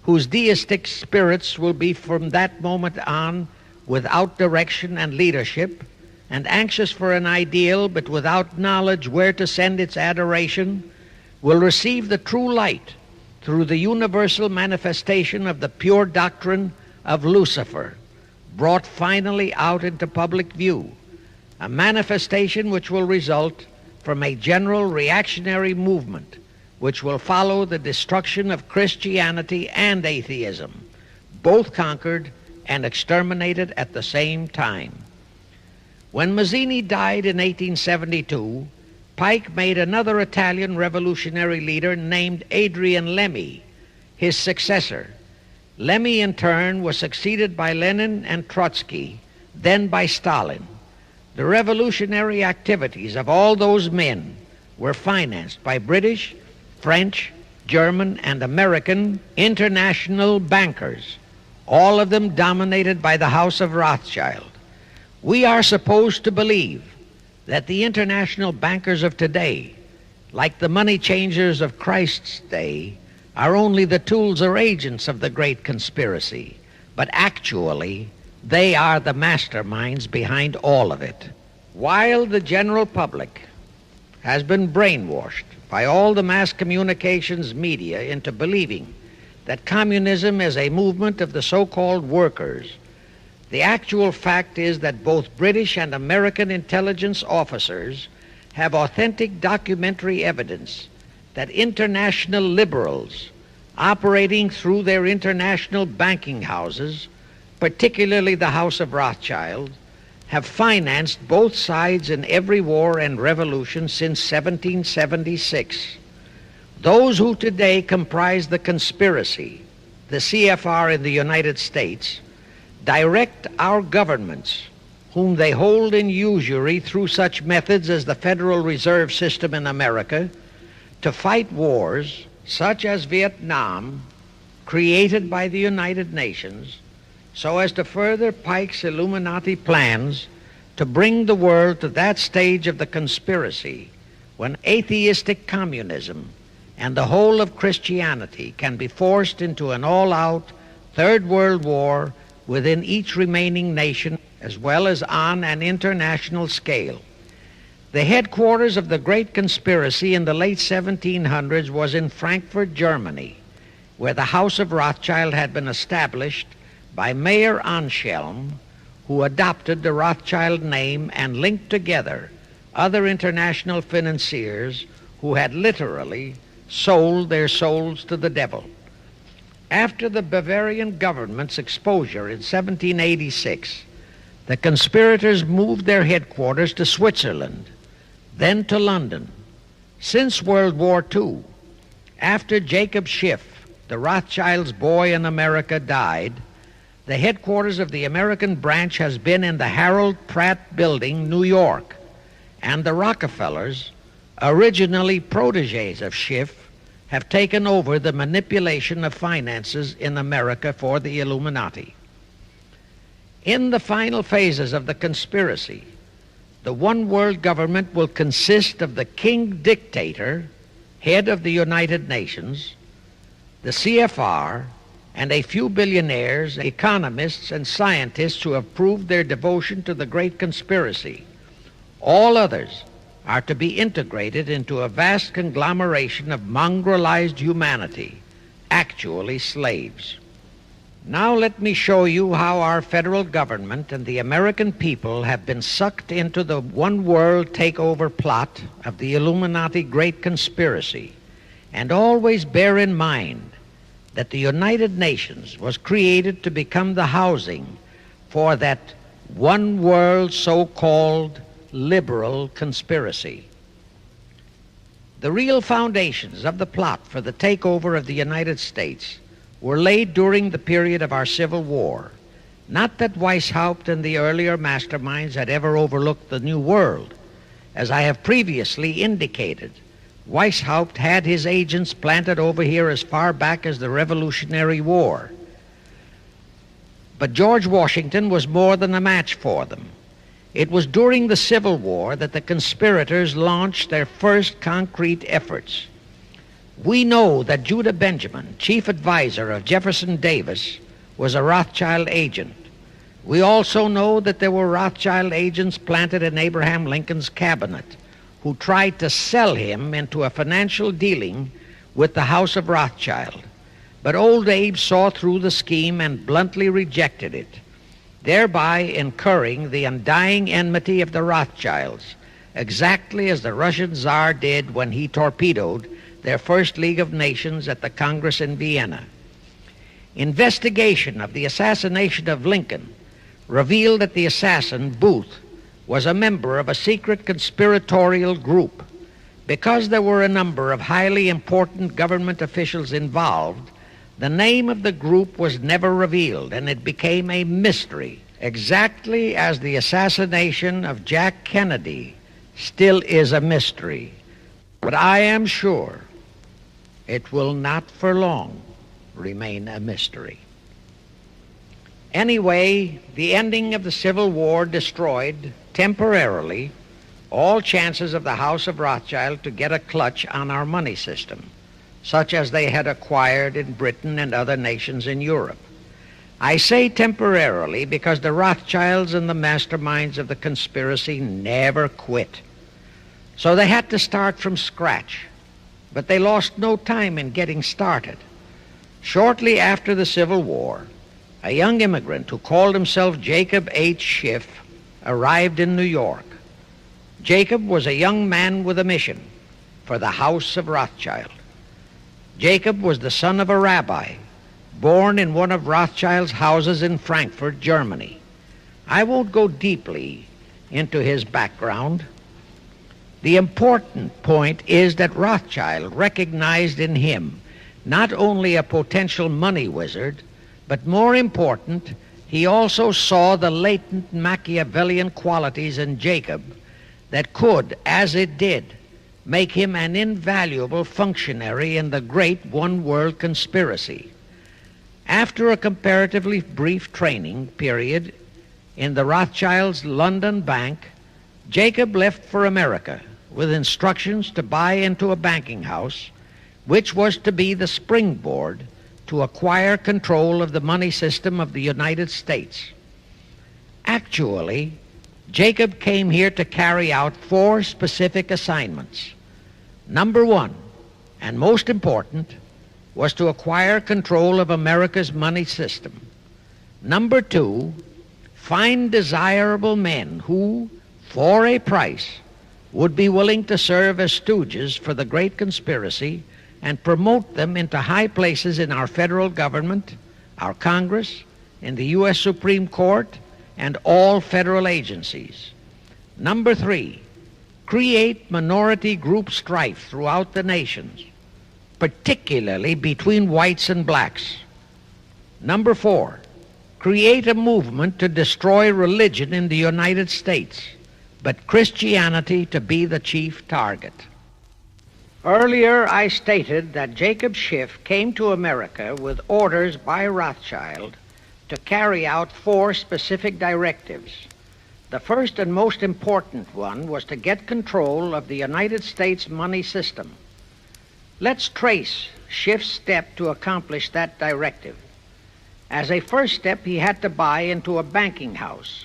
whose deistic spirits will be from that moment on without direction and leadership, and anxious for an ideal but without knowledge where to send its adoration, will receive the true light through the universal manifestation of the pure doctrine of Lucifer, brought finally out into public view, a manifestation which will result from a general reactionary movement which will follow the destruction of Christianity and atheism, both conquered and exterminated at the same time." When Mazzini died in 1872, Pike made another Italian revolutionary leader named Adrian Lemmy his successor. Lemmy, in turn, was succeeded by Lenin and Trotsky, then by Stalin. The revolutionary activities of all those men were financed by British, French, German, and American international bankers, all of them dominated by the House of Rothschild. We are supposed to believe that the international bankers of today, like the money changers of Christ's day, are only the tools or agents of the great conspiracy, but actually they are the masterminds behind all of it. While the general public has been brainwashed by all the mass communications media into believing that communism is a movement of the so-called workers, the actual fact is that both British and American intelligence officers have authentic documentary evidence that international liberals operating through their international banking houses, particularly the House of Rothschild, have financed both sides in every war and revolution since 1776. Those who today comprise the conspiracy, the CFR in the United States, direct our governments, whom they hold in usury through such methods as the Federal Reserve System in America, to fight wars such as Vietnam, created by the United Nations, so as to further Pike's Illuminati plans to bring the world to that stage of the conspiracy when atheistic communism and the whole of Christianity can be forced into an all-out Third World War within each remaining nation, as well as on an international scale. The headquarters of the great conspiracy in the late 1700s was in Frankfurt, Germany, where the House of Rothschild had been established by Mayer Anschelm, who adopted the Rothschild name and linked together other international financiers who had literally sold their souls to the devil. After the Bavarian government's exposure in 1786, the conspirators moved their headquarters to Switzerland, then to London. Since World War II, after Jacob Schiff, the Rothschild's boy in America, died, the headquarters of the American branch has been in the Harold Pratt Building, New York, and the Rockefellers, originally protégés of Schiff, have taken over the manipulation of finances in America for the Illuminati. In the final phases of the conspiracy, the one world government will consist of the king dictator, head of the United Nations, the CFR, and a few billionaires, economists, and scientists who have proved their devotion to the great conspiracy. All others are to be integrated into a vast conglomeration of mongrelized humanity, actually slaves. Now let me show you how our federal government and the American people have been sucked into the one world takeover plot of the Illuminati great conspiracy. And always bear in mind that the United Nations was created to become the housing for that one world so-called liberal conspiracy. The real foundations of the plot for the takeover of the United States were laid during the period of our Civil War. Not that Weishaupt and the earlier masterminds had ever overlooked the New World. As I have previously indicated, Weishaupt had his agents planted over here as far back as the Revolutionary War. But George Washington was more than a match for them. It was during the Civil War that the conspirators launched their first concrete efforts. We know that Judah Benjamin, chief advisor of Jefferson Davis, was a Rothschild agent. We also know that there were Rothschild agents planted in Abraham Lincoln's cabinet who tried to sell him into a financial dealing with the House of Rothschild. But old Abe saw through the scheme and bluntly rejected it, thereby incurring the undying enmity of the Rothschilds, exactly as the Russian Tsar did when he torpedoed their first League of Nations at the Congress in Vienna. Investigation of the assassination of Lincoln revealed that the assassin, Booth, was a member of a secret conspiratorial group. Because there were a number of highly important government officials involved, the name of the group was never revealed, and it became a mystery, exactly as the assassination of Jack Kennedy still is a mystery. But I am sure it will not for long remain a mystery. Anyway, the ending of the Civil War destroyed, temporarily, all chances of the House of Rothschild to get a clutch on our money system, such as they had acquired in Britain and other nations in Europe. I say temporarily because the Rothschilds and the masterminds of the conspiracy never quit. So they had to start from scratch, but they lost no time in getting started. Shortly after the Civil War, a young immigrant who called himself Jacob H. Schiff arrived in New York. Jacob was a young man with a mission for the House of Rothschild. Jacob was the son of a rabbi, born in one of Rothschild's houses in Frankfurt, Germany. I won't go deeply into his background. The important point is that Rothschild recognized in him not only a potential money wizard, but more important, he also saw the latent Machiavellian qualities in Jacob that could, as it did, make him an invaluable functionary in the great one-world conspiracy. After a comparatively brief training period in the Rothschilds' London bank, Jacob left for America with instructions to buy into a banking house, which was to be the springboard to acquire control of the money system of the United States. Actually, Jacob came here to carry out 4 specific assignments. Number 1, and most important, was to acquire control of America's money system. Number 2, find desirable men who, for a price, would be willing to serve as stooges for the great conspiracy and promote them into high places in our federal government, our Congress, in the U.S. Supreme Court, and all federal agencies. Number 3, create minority group strife throughout the nations, particularly between whites and blacks. Number 4, create a movement to destroy religion in the United States, but Christianity to be the chief target. Earlier, I stated that Jacob Schiff came to America with orders by Rothschild to carry out 4 specific directives. The first and most important one was to get control of the United States money system. Let's trace Schiff's step to accomplish that directive. As a first step, he had to buy into a banking house,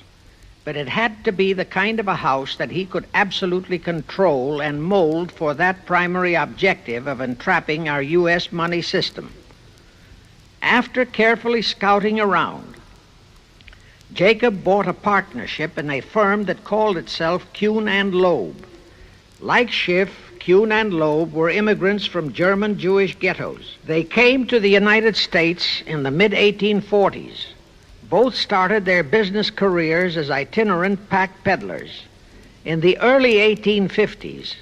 but it had to be the kind of a house that he could absolutely control and mold for that primary objective of entrapping our U.S. money system. After carefully scouting around, Jacob bought a partnership in a firm that called itself Kuhn and Loeb. Like Schiff, Kuhn and Loeb were immigrants from German Jewish ghettos. They came to the United States in the mid-1840s. Both started their business careers as itinerant pack peddlers. In the early 1850s,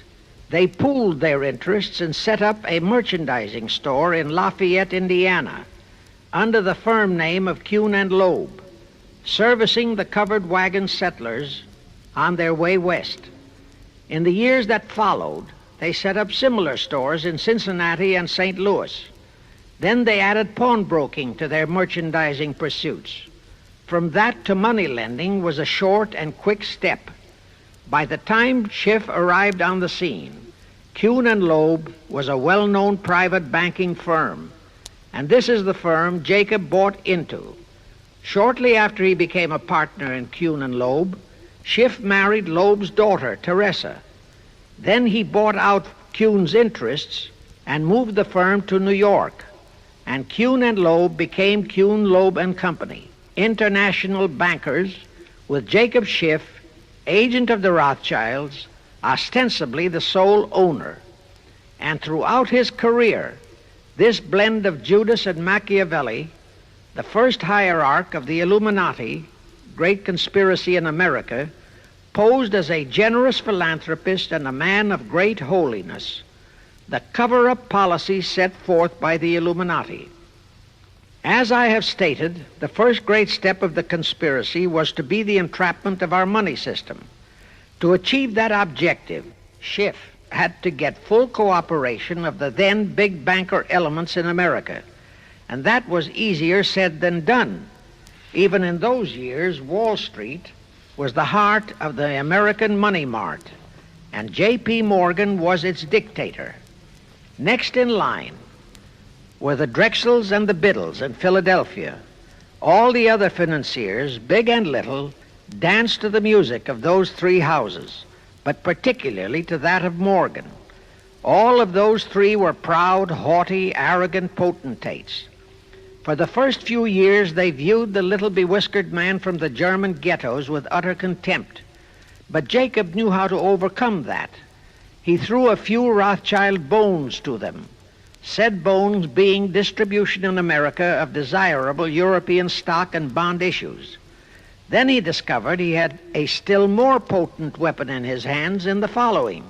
they pooled their interests and set up a merchandising store in Lafayette, Indiana, under the firm name of Kuhn and Loeb, servicing the covered wagon settlers on their way west. In the years that followed, they set up similar stores in Cincinnati and St. Louis. Then they added pawnbroking to their merchandising pursuits. From that to money lending was a short and quick step. By the time Schiff arrived on the scene, Kuhn and Loeb was a well-known private banking firm, and this is the firm Jacob bought into. Shortly after he became a partner in Kuhn and Loeb, Schiff married Loeb's daughter, Teresa. Then he bought out Kuhn's interests and moved the firm to New York, and Kuhn and Loeb became Kuhn, Loeb and Company, international bankers, with Jacob Schiff, agent of the Rothschilds, ostensibly the sole owner. And throughout his career, this blend of Judas and Machiavelli, the first hierarch of the Illuminati, great conspiracy in America, posed as a generous philanthropist and a man of great holiness, the cover-up policy set forth by the Illuminati. As I have stated, the first great step of the conspiracy was to be the entrapment of our money system. To achieve that objective, Schiff had to get full cooperation of the then big banker elements in America, and that was easier said than done. Even in those years, Wall Street was the heart of the American money mart, and J.P. Morgan was its dictator. Next in line were the Drexels and the Biddles in Philadelphia. All the other financiers, big and little, danced to the music of those three houses, but particularly to that of Morgan. All of those three were proud, haughty, arrogant potentates. For the first few years, they viewed the little bewhiskered man from the German ghettos with utter contempt. But Jacob knew how to overcome that. He threw a few Rothschild bones to them, said bones being distribution in America of desirable European stock and bond issues. Then he discovered he had a still more potent weapon in his hands in the following.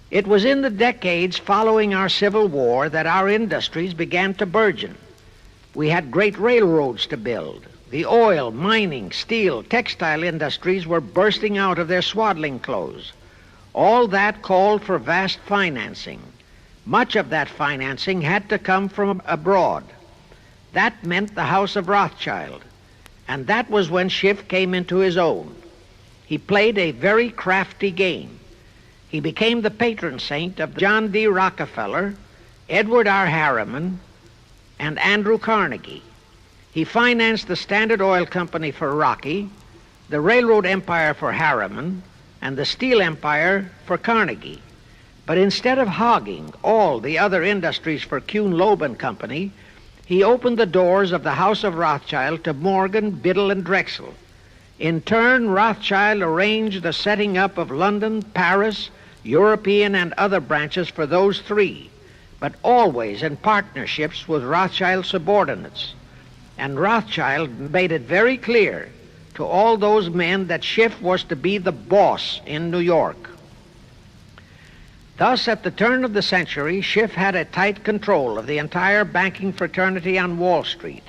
It was in the decades following our Civil War that our industries began to burgeon. We had great railroads to build. The oil, mining, steel, textile industries were bursting out of their swaddling clothes. All that called for vast financing. Much of that financing had to come from abroad. That meant the House of Rothschild, and that was when Schiff came into his own. He played a very crafty game. He became the patron saint of John D. Rockefeller, Edward R. Harriman, and Andrew Carnegie. He financed the Standard Oil Company for Rocky, the railroad empire for Harriman, and the steel empire for Carnegie. But instead of hogging all the other industries for Kuhn, Loeb and Company, he opened the doors of the House of Rothschild to Morgan, Biddle, and Drexel. In turn, Rothschild arranged the setting up of London, Paris, European, and other branches for those three, but always in partnerships with Rothschild subordinates. And Rothschild made it very clear to all those men that Schiff was to be the boss in New York. Thus, at the turn of the century, Schiff had a tight control of the entire banking fraternity on Wall Street,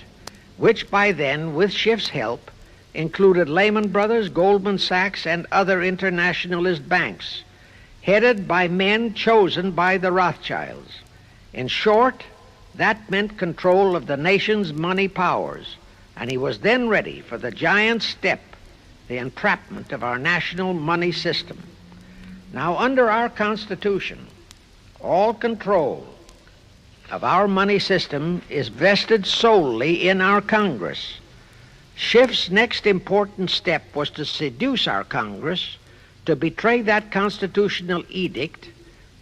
which by then, with Schiff's help, included Lehman Brothers, Goldman Sachs, and other internationalist banks, headed by men chosen by the Rothschilds. In short, that meant control of the nation's money powers, and he was then ready for the giant step, the entrapment of our national money system. Now, under our Constitution, all control of our money system is vested solely in our Congress. Schiff's next important step was to seduce our Congress to betray that constitutional edict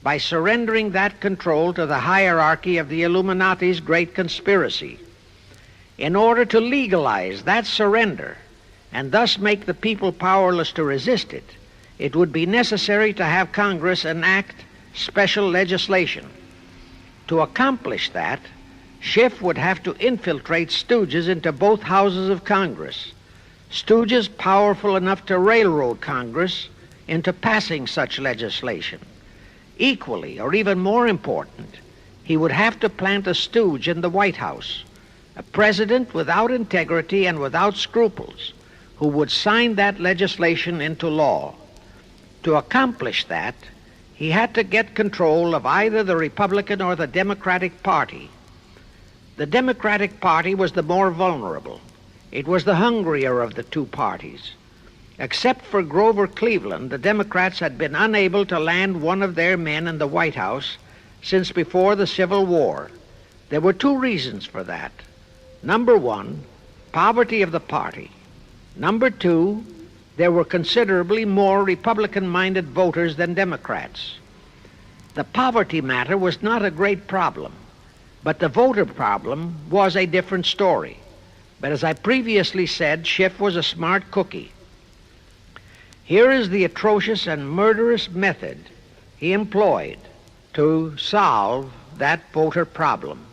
by surrendering that control to the hierarchy of the Illuminati's great conspiracy. In order to legalize that surrender and thus make the people powerless to resist it, it would be necessary to have Congress enact special legislation. To accomplish that, Schiff would have to infiltrate stooges into both houses of Congress, stooges powerful enough to railroad Congress into passing such legislation. Equally, or even more important, he would have to plant a stooge in the White House, a president without integrity and without scruples, who would sign that legislation into law. To accomplish that, he had to get control of either the Republican or the Democratic Party. The Democratic Party was the more vulnerable. It was the hungrier of the two parties. Except for Grover Cleveland, the Democrats had been unable to land one of their men in the White House since before the Civil War. There were two reasons for that. Number one, poverty of the party. Number two, there were considerably more Republican-minded voters than Democrats. The poverty matter was not a great problem, but the voter problem was a different story. But as I previously said, Schiff was a smart cookie. Here is the atrocious and murderous method he employed to solve that voter problem.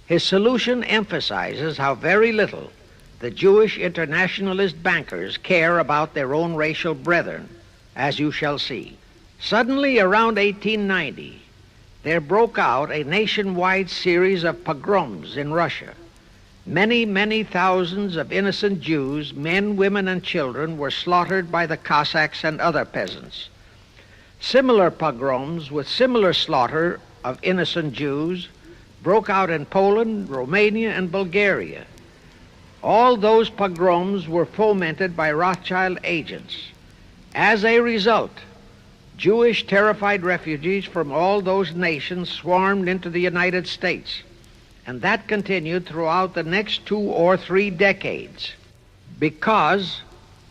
His solution emphasizes how very little the Jewish internationalist bankers care about their own racial brethren, as you shall see. Suddenly, around 1890, there broke out a nationwide series of pogroms in Russia. Many, many thousands of innocent Jews, men, women, and children, were slaughtered by the Cossacks and other peasants. Similar pogroms with similar slaughter of innocent Jews broke out in Poland, Romania, and Bulgaria. All those pogroms were fomented by Rothschild agents. As a result, Jewish terrified refugees from all those nations swarmed into the United States, and that continued throughout the next 2 or 3 decades because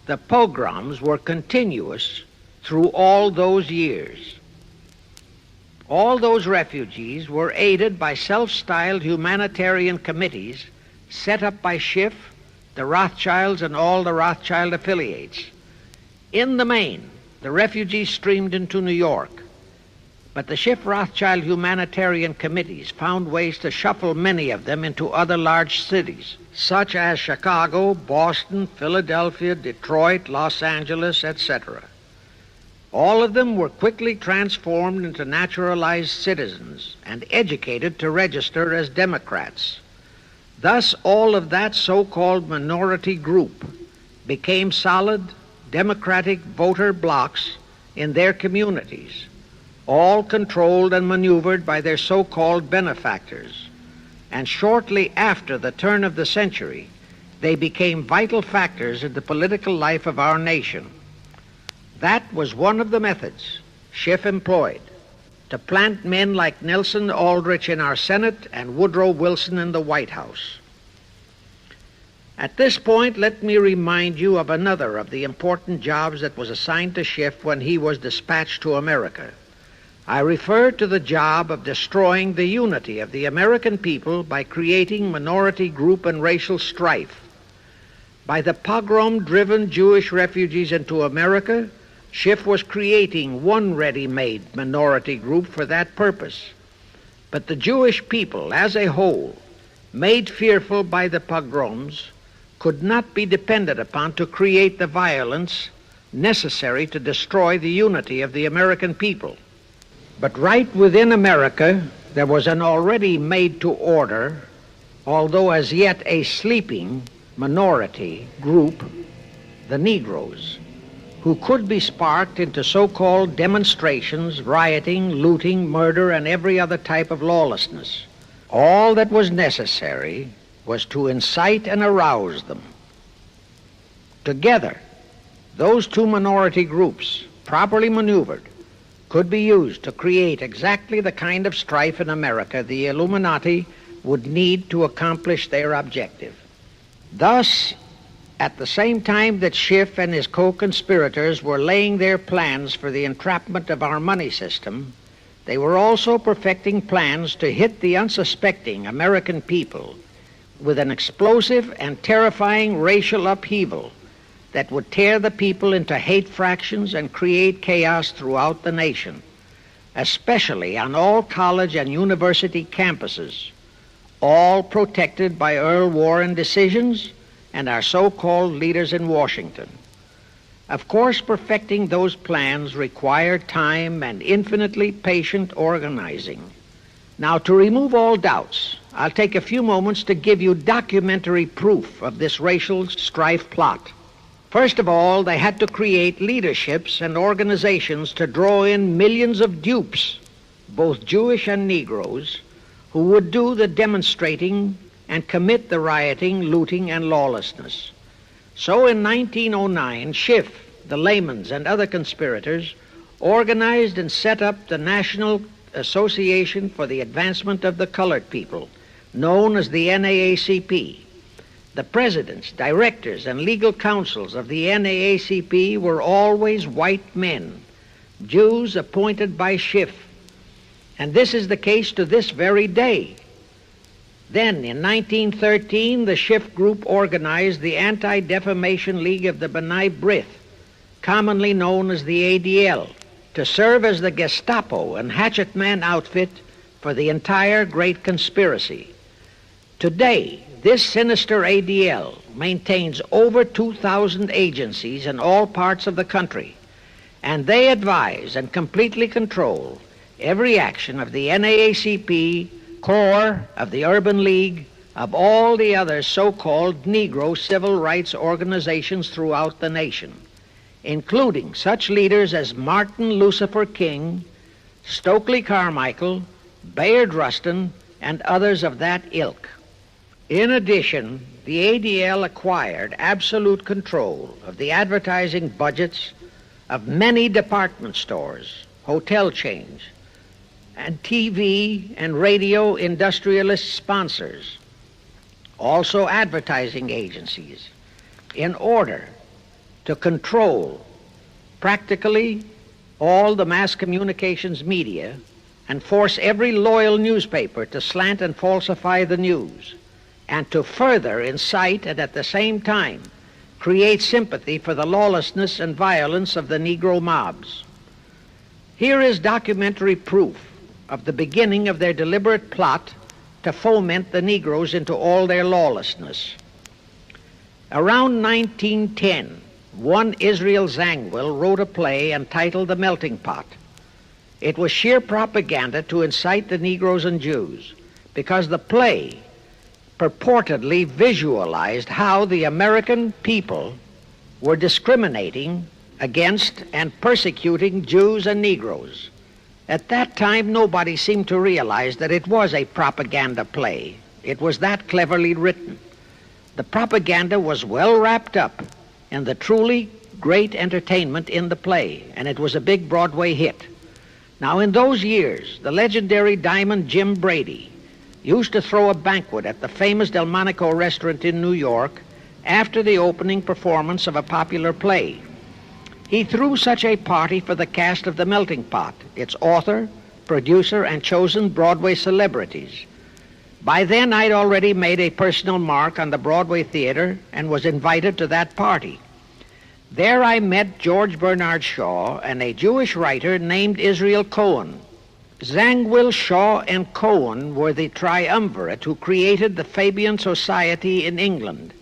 the pogroms were continuous through all those years. All those refugees were aided by self-styled humanitarian committees set up by Schiff, the Rothschilds, and all the Rothschild affiliates. In the main, the refugees streamed into New York, but the Schiff-Rothschild humanitarian committees found ways to shuffle many of them into other large cities, such as Chicago, Boston, Philadelphia, Detroit, Los Angeles, etc. All of them were quickly transformed into naturalized citizens and educated to register as Democrats. Thus, all of that so-called minority group became solid Democratic voter blocs in their communities, all controlled and maneuvered by their so-called benefactors. And shortly after the turn of the century, they became vital factors in the political life of our nation. That was one of the methods Schiff employed to plant men like Nelson Aldrich in our Senate and Woodrow Wilson in the White House. At this point, let me remind you of another of the important jobs that was assigned to Schiff when he was dispatched to America. I refer to the job of destroying the unity of the American people by creating minority group and racial strife. By the pogrom-driven Jewish refugees into America, Schiff was creating one ready-made minority group for that purpose. But the Jewish people as a whole, made fearful by the pogroms, could not be depended upon to create the violence necessary to destroy the unity of the American people. But right within America, there was an already made-to-order, although as yet a sleeping minority group, the Negroes, who could be sparked into so-called demonstrations, rioting, looting, murder, and every other type of lawlessness. All that was necessary was to incite and arouse them. Together, those two minority groups, properly maneuvered, could be used to create exactly the kind of strife in America the Illuminati would need to accomplish their objective. Thus, at the same time that Schiff and his co-conspirators were laying their plans for the entrapment of our money system, they were also perfecting plans to hit the unsuspecting American people with an explosive and terrifying racial upheaval that would tear the people into hate fractions and create chaos throughout the nation, especially on all college and university campuses. all protected by Earl Warren decisions and our so-called leaders in Washington. Of course, perfecting those plans required time and infinitely patient organizing. Now, to remove all doubts, I'll take a few moments to give you documentary proof of this racial strife plot. First of all, they had to create leaderships and organizations to draw in millions of dupes, both Jewish and Negroes, who would do the demonstrating and commit the rioting, looting, and lawlessness. So in 1909, Schiff, the Laymans, and other conspirators organized and set up the National Association for the Advancement of the Colored People, known as the NAACP. The presidents, directors, and legal counsels of the NAACP were always white men, Jews appointed by Schiff. And this is the case to this very day. Then, in 1913, the Schiff Group organized the Anti-Defamation League of the B'nai B'rith, commonly known as the ADL, to serve as the Gestapo and hatchet man outfit for the entire great conspiracy. Today, this sinister ADL maintains over 2,000 agencies in all parts of the country, and they advise and completely control every action of the NAACP, core of the Urban League, of all the other so-called Negro civil rights organizations throughout the nation, including such leaders as Martin Lucifer King, Stokely Carmichael, Bayard Rustin, and others of that ilk. In addition, the ADL acquired absolute control of the advertising budgets of many department stores, hotel chains, and TV and radio industrialist sponsors, also advertising agencies, in order to control practically all the mass communications media and force every loyal newspaper to slant and falsify the news, and to further incite and at the same time create sympathy for the lawlessness and violence of the Negro mobs. Here is documentary proof of the beginning of their deliberate plot to foment the Negroes into all their lawlessness. Around 1910, one Israel Zangwill wrote a play entitled The Melting Pot. It was sheer propaganda to incite the Negroes and Jews, because the play purportedly visualized how the American people were discriminating against and persecuting Jews and Negroes. At that time, nobody seemed to realize that it was a propaganda play. It was that cleverly written. The propaganda was well wrapped up in the truly great entertainment in the play, and it was a big Broadway hit. Now, in those years, the legendary Diamond Jim Brady used to throw a banquet at the famous Delmonico restaurant in New York after the opening performance of a popular play. He threw such a party for the cast of The Melting Pot, its author, producer, and chosen Broadway celebrities. By then, I'd already made a personal mark on the Broadway theater and was invited to that party. There I met George Bernard Shaw and a Jewish writer named Israel Cohen. Zangwill, Shaw, and Cohen were the triumvirate who created the Fabian Society in England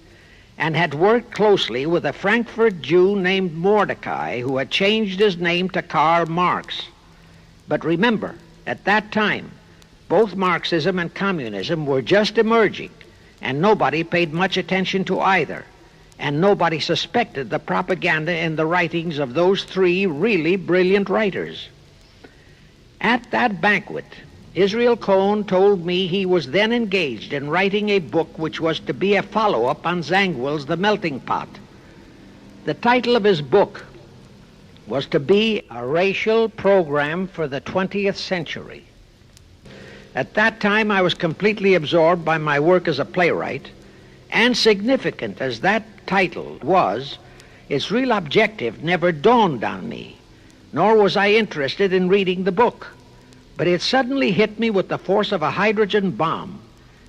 and had worked closely with a Frankfurt Jew named Mordecai, who had changed his name to Karl Marx. But remember, at that time, both Marxism and communism were just emerging, and nobody paid much attention to either, and nobody suspected the propaganda in the writings of those three really brilliant writers. At that banquet, Israel Cohen told me he was then engaged in writing a book which was to be a follow-up on Zangwill's The Melting Pot. The title of his book was to be A Racial Program for the 20th Century. At that time, I was completely absorbed by my work as a playwright, and significant as that title was, its real objective never dawned on me, nor was I interested in reading the book. But it suddenly hit me with the force of a hydrogen bomb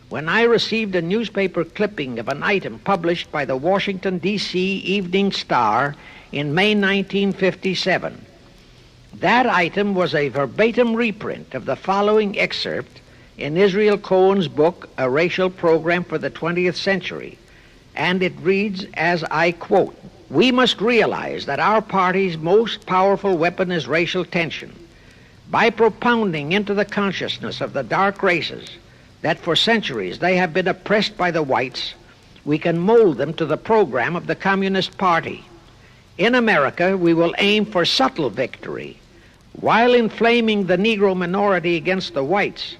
when I received a newspaper clipping of an item published by the Washington, D.C. Evening Star in May 1957. That item was a verbatim reprint of the following excerpt in Israel Cohen's book, A Racial Program for the 20th Century, and it reads, as I quote, "We must realize that our party's most powerful weapon is racial tension. By propounding into the consciousness of the dark races that for centuries they have been oppressed by the whites, we can mold them to the program of the Communist Party. In America, we will aim for subtle victory. While inflaming the Negro minority against the whites,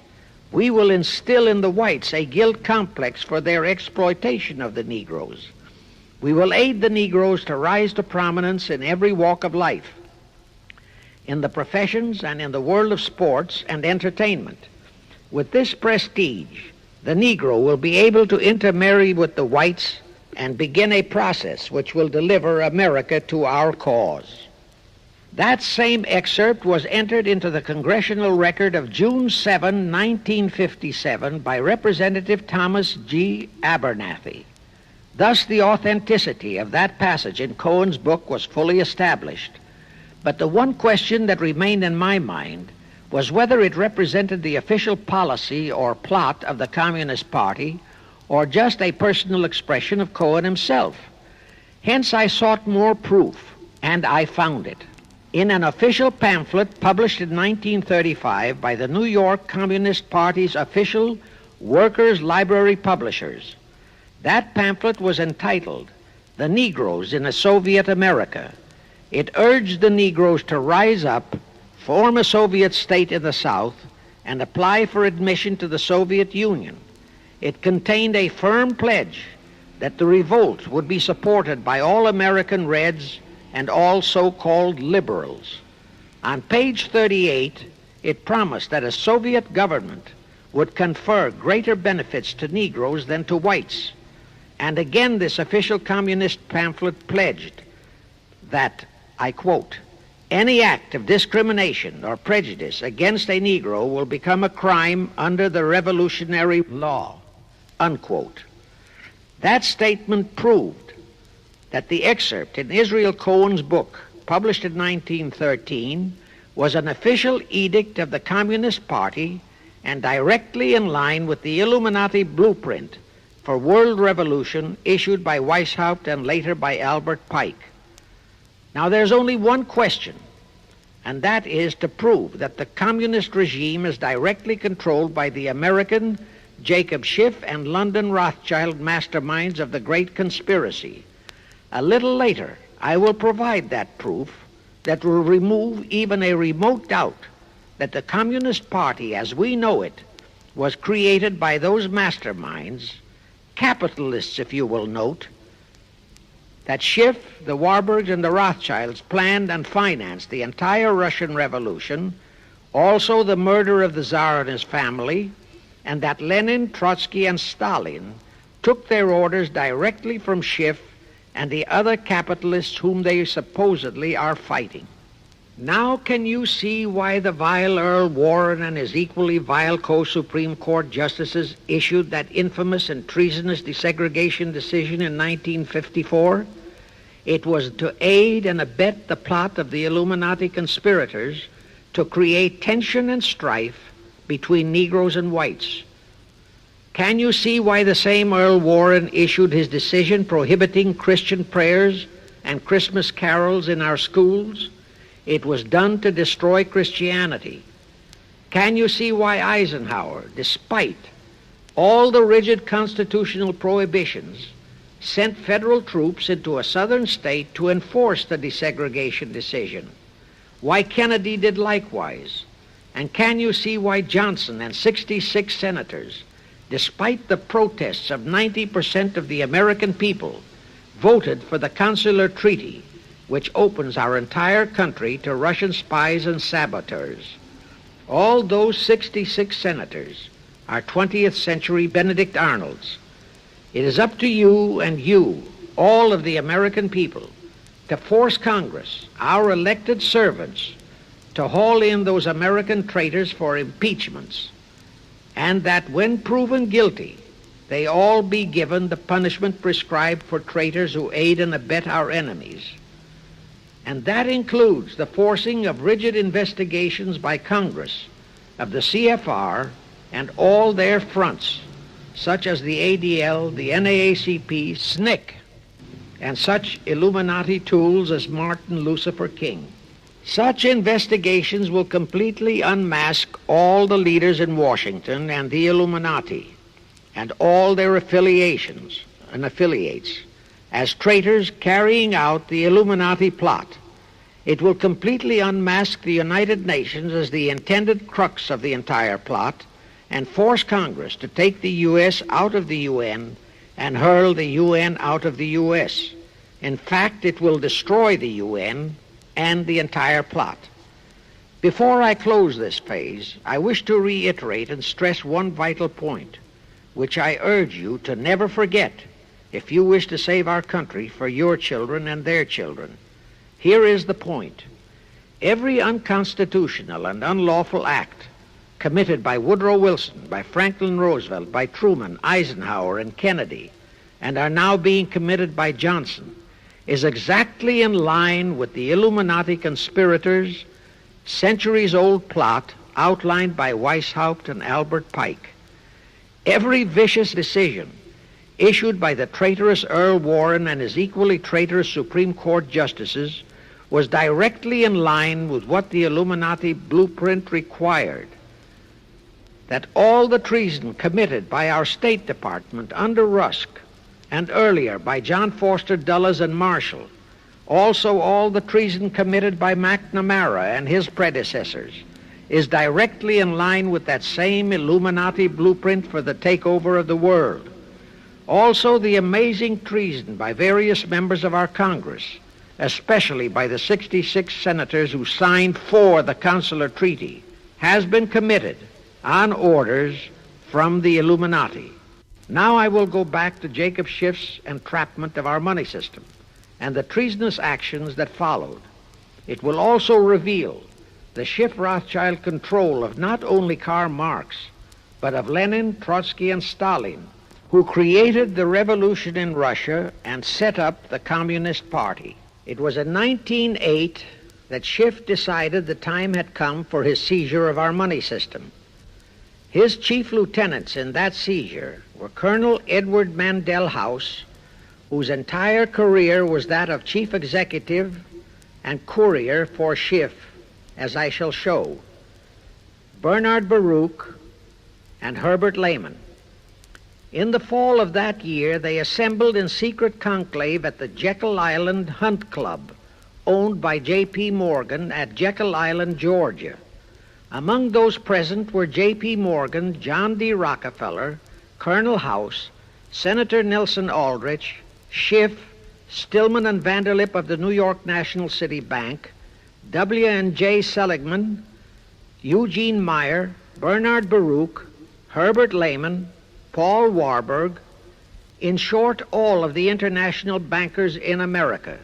we will instill in the whites a guilt complex for their exploitation of the Negroes. We will aid the Negroes to rise to prominence in every walk of life, in the professions and in the world of sports and entertainment. With this prestige, the Negro will be able to intermarry with the whites and begin a process which will deliver America to our cause." That same excerpt was entered into the congressional record of June 7, 1957 by Representative Thomas G. Abernathy. Thus the authenticity of that passage in Cohen's book was fully established. But the one question that remained in my mind was whether it represented the official policy or plot of the Communist Party or just a personal expression of Cohen himself. Hence I sought more proof, and I found it. In an official pamphlet published in 1935 by the New York Communist Party's official Workers' Library Publishers. That pamphlet was entitled, "The Negroes in a Soviet America." It urged the Negroes to rise up, form a Soviet state in the South, and apply for admission to the Soviet Union. It contained a firm pledge that the revolt would be supported by all American Reds and all so-called liberals. On page 38, it promised that a Soviet government would confer greater benefits to Negroes than to whites. And again, this official communist pamphlet pledged that, I quote, "Any act of discrimination or prejudice against a Negro will become a crime under the revolutionary law," unquote. That statement proved that the excerpt in Israel Cohen's book, published in 1913, was an official edict of the Communist Party and directly in line with the Illuminati blueprint for world revolution issued by Weishaupt and later by Albert Pike. Now there's only one question, and that is to prove that the communist regime is directly controlled by the American Jacob Schiff and London Rothschild masterminds of the Great Conspiracy. A little later, I will provide that proof that will remove even a remote doubt that the Communist Party as we know it was created by those masterminds, capitalists if you will note, that Schiff, the Warburgs, and the Rothschilds planned and financed the entire Russian Revolution, also the murder of the Tsar and his family, and that Lenin, Trotsky, and Stalin took their orders directly from Schiff and the other capitalists whom they supposedly are fighting. Now can you see why the vile Earl Warren and his equally vile co-Supreme Court justices issued that infamous and treasonous desegregation decision in 1954? It was to aid and abet the plot of the Illuminati conspirators to create tension and strife between Negroes and whites. Can you see why the same Earl Warren issued his decision prohibiting Christian prayers and Christmas carols in our schools? It was done to destroy Christianity. Can you see why Eisenhower, despite all the rigid constitutional prohibitions, sent federal troops into a southern state to enforce the desegregation decision? Why Kennedy did likewise? And can you see why Johnson and 66 senators, despite the protests of 90% of the American people, voted for the Consular Treaty, which opens our entire country to Russian spies and saboteurs? All those 66 senators are 20th century Benedict Arnolds. It is up to you and you, all of the American people, to force Congress, our elected servants, to haul in those American traitors for impeachments, and that when proven guilty, they all be given the punishment prescribed for traitors who aid and abet our enemies. And that includes the forcing of rigid investigations by Congress of the CFR and all their fronts, such as the ADL, the NAACP, SNCC, and such Illuminati tools as Martin Lucifer King. Such investigations will completely unmask all the leaders in Washington and the Illuminati and all their affiliations and affiliates as traitors carrying out the Illuminati plot. It will completely unmask the United Nations as the intended crux of the entire plot and force Congress to take the U.S. out of the UN and hurl the UN out of the U.S. In fact, it will destroy the UN and the entire plot. Before I close this phase, I wish to reiterate and stress one vital point, which I urge you to never forget if you wish to save our country for your children and their children. Here is the point. Every unconstitutional and unlawful act committed by Woodrow Wilson, by Franklin Roosevelt, by Truman, Eisenhower, and Kennedy, and are now being committed by Johnson, is exactly in line with the Illuminati conspirators' centuries-old plot outlined by Weishaupt and Albert Pike. Every vicious decision issued by the traitorous Earl Warren and his equally traitorous Supreme Court justices was directly in line with what the Illuminati blueprint required. That all the treason committed by our State Department under Rusk and earlier by John Foster Dulles and Marshall, also all the treason committed by McNamara and his predecessors, is directly in line with that same Illuminati blueprint for the takeover of the world. Also the amazing treason by various members of our Congress, especially by the 66 senators who signed for the Consular Treaty, has been committed on orders from the Illuminati. Now I will go back to Jacob Schiff's entrapment of our money system and the treasonous actions that followed. It will also reveal the Schiff-Rothschild control of not only Karl Marx, but of Lenin, Trotsky, and Stalin, who created the revolution in Russia and set up the Communist Party. It was in 1908 that Schiff decided the time had come for his seizure of our money system. His chief lieutenants in that seizure were Colonel Edward Mandel House, whose entire career was that of chief executive and courier for Schiff, as I shall show, Bernard Baruch, and Herbert Lehman. In the fall of that year, they assembled in secret conclave at the Jekyll Island Hunt Club, owned by J.P. Morgan at Jekyll Island, Georgia. Among those present were J.P. Morgan, John D. Rockefeller, Colonel House, Senator Nelson Aldrich, Schiff, Stillman and Vanderlip of the New York National City Bank, W. and J. Seligman, Eugene Meyer, Bernard Baruch, Herbert Lehman, Paul Warburg, in short, all of the international bankers in America,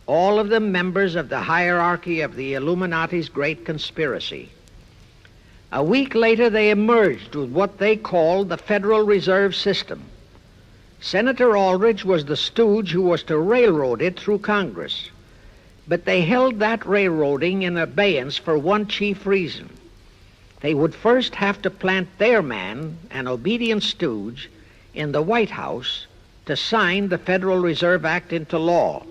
all of them members of the hierarchy of the Illuminati's great conspiracy. A week later, they emerged with what they called the Federal Reserve System. Senator Aldrich was the stooge who was to railroad it through Congress. But they held that railroading in abeyance for one chief reason. They would first have to plant their man, an obedient stooge, in the White House to sign the Federal Reserve Act into law.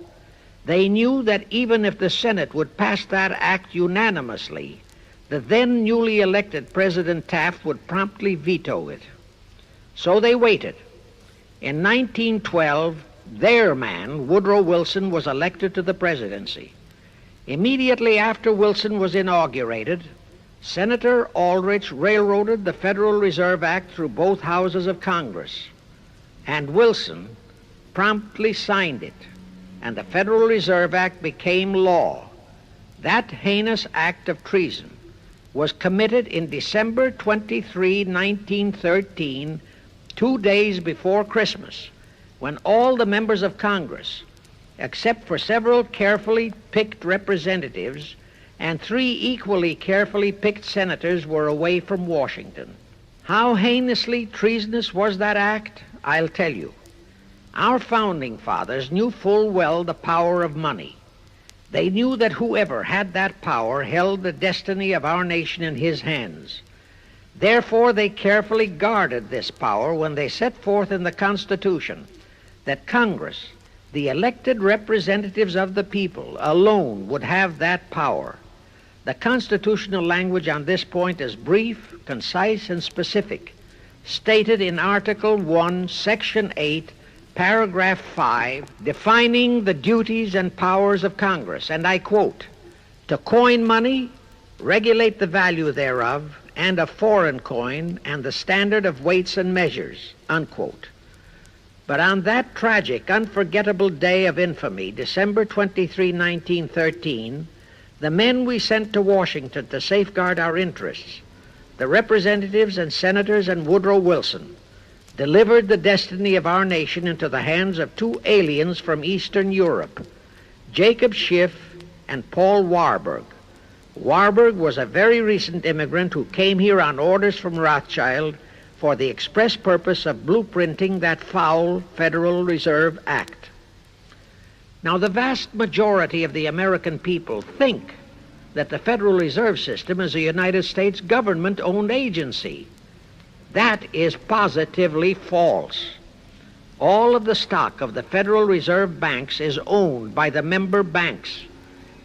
They knew that even if the Senate would pass that act unanimously, the then newly elected President Taft would promptly veto it. So they waited. In 1912, their man, Woodrow Wilson, was elected to the presidency. Immediately after Wilson was inaugurated, Senator Aldrich railroaded the Federal Reserve Act through both houses of Congress, and Wilson promptly signed it, and the Federal Reserve Act became law. That heinous act of treason was committed in December 23, 1913, 2 days before Christmas, when all the members of Congress, except for several carefully picked representatives and 3 equally carefully picked senators, were away from Washington. How heinously treasonous was that act? I'll tell you. Our founding fathers knew full well the power of money. They knew that whoever had that power held the destiny of our nation in his hands. Therefore, they carefully guarded this power when they set forth in the Constitution that Congress, the elected representatives of the people, alone would have that power. The constitutional language on this point is brief, concise, and specific, stated in Article 1, Section 8, Paragraph 5, defining the duties and powers of Congress, and I quote, "To coin money, regulate the value thereof, and of foreign coin, and the standard of weights and measures," unquote. But on that tragic, unforgettable day of infamy, December 23, 1913, the men we sent to Washington to safeguard our interests, the representatives and senators and Woodrow Wilson, delivered the destiny of our nation into the hands of two aliens from Eastern Europe, Jacob Schiff and Paul Warburg. Warburg was a very recent immigrant who came here on orders from Rothschild for the express purpose of blueprinting that foul Federal Reserve Act. Now, the vast majority of the American people think that the Federal Reserve System is a United States government-owned agency. That is positively false. All of the stock of the Federal Reserve banks is owned by the member banks,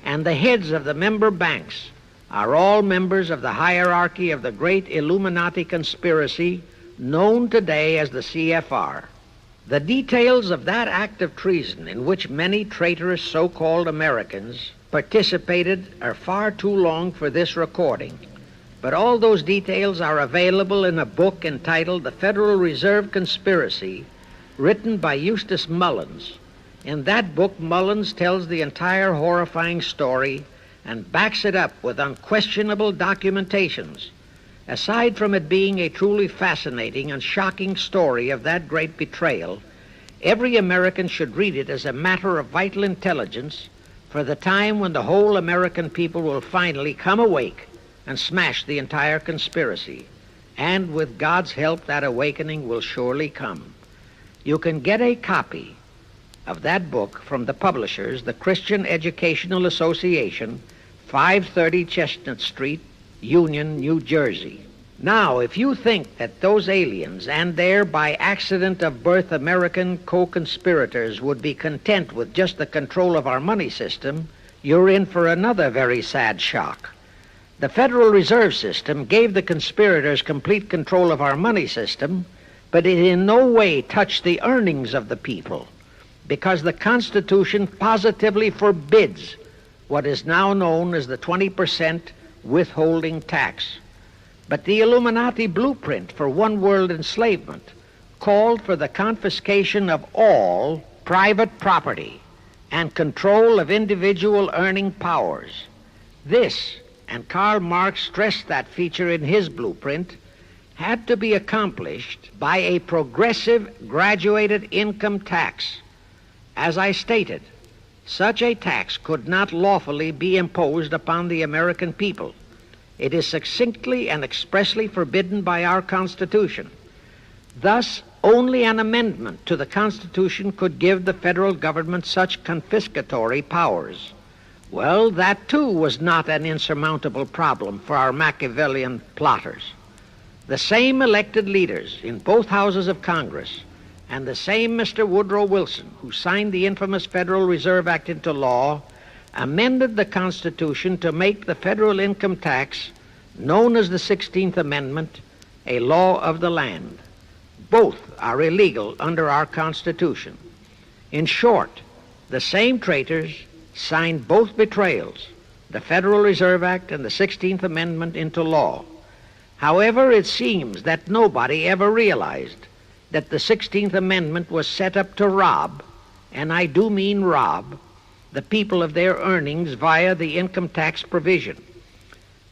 and the heads of the member banks are all members of the hierarchy of the great Illuminati conspiracy known today as the CFR. The details of that act of treason in which many traitorous so-called Americans participated are far too long for this recording, but all those details are available in a book entitled The Federal Reserve Conspiracy, written by Eustace Mullins. In that book, Mullins tells the entire horrifying story and backs it up with unquestionable documentations. Aside from it being a truly fascinating and shocking story of that great betrayal, every American should read it as a matter of vital intelligence for the time when the whole American people will finally come awake and smash the entire conspiracy. And with God's help, that awakening will surely come. You can get a copy of that book from the publishers, the Christian Educational Association, 530 Chestnut Street, Union, New Jersey. Now, if you think that those aliens and their by accident of birth American co-conspirators would be content with just the control of our money system, you're in for another very sad shock. The Federal Reserve System gave the conspirators complete control of our money system, but it in no way touched the earnings of the people, because the Constitution positively forbids what is now known as the 20% withholding tax. But the Illuminati blueprint for one-world enslavement called for the confiscation of all private property and control of individual earning powers. This, and Karl Marx stressed that feature in his blueprint, had to be accomplished by a progressive graduated income tax. As I stated, such a tax could not lawfully be imposed upon the American people. It is succinctly and expressly forbidden by our Constitution. Thus, only an amendment to the Constitution could give the federal government such confiscatory powers. Well, that too was not an insurmountable problem for our Machiavellian plotters. The same elected leaders in both houses of Congress and the same Mr. Woodrow Wilson, who signed the infamous Federal Reserve Act into law, amended the Constitution to make the federal income tax, known as the 16th Amendment, a law of the land. Both are illegal under our Constitution. In short, the same traitors signed both betrayals, the Federal Reserve Act and the 16th Amendment, into law. However, it seems that nobody ever realized that the 16th Amendment was set up to rob, and I do mean rob, the people of their earnings via the income tax provision.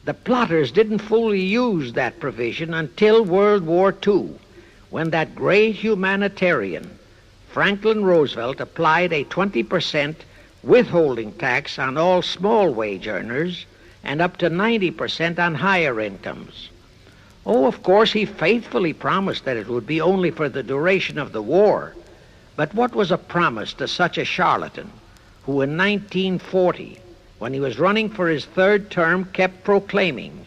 The plotters didn't fully use that provision until World War II, when that great humanitarian, Franklin Roosevelt, applied a 20% withholding tax on all small wage earners and up to 90% on higher incomes. Oh, of course, he faithfully promised that it would be only for the duration of the war. But what was a promise to such a charlatan who in 1940, when he was running for his third term, kept proclaiming,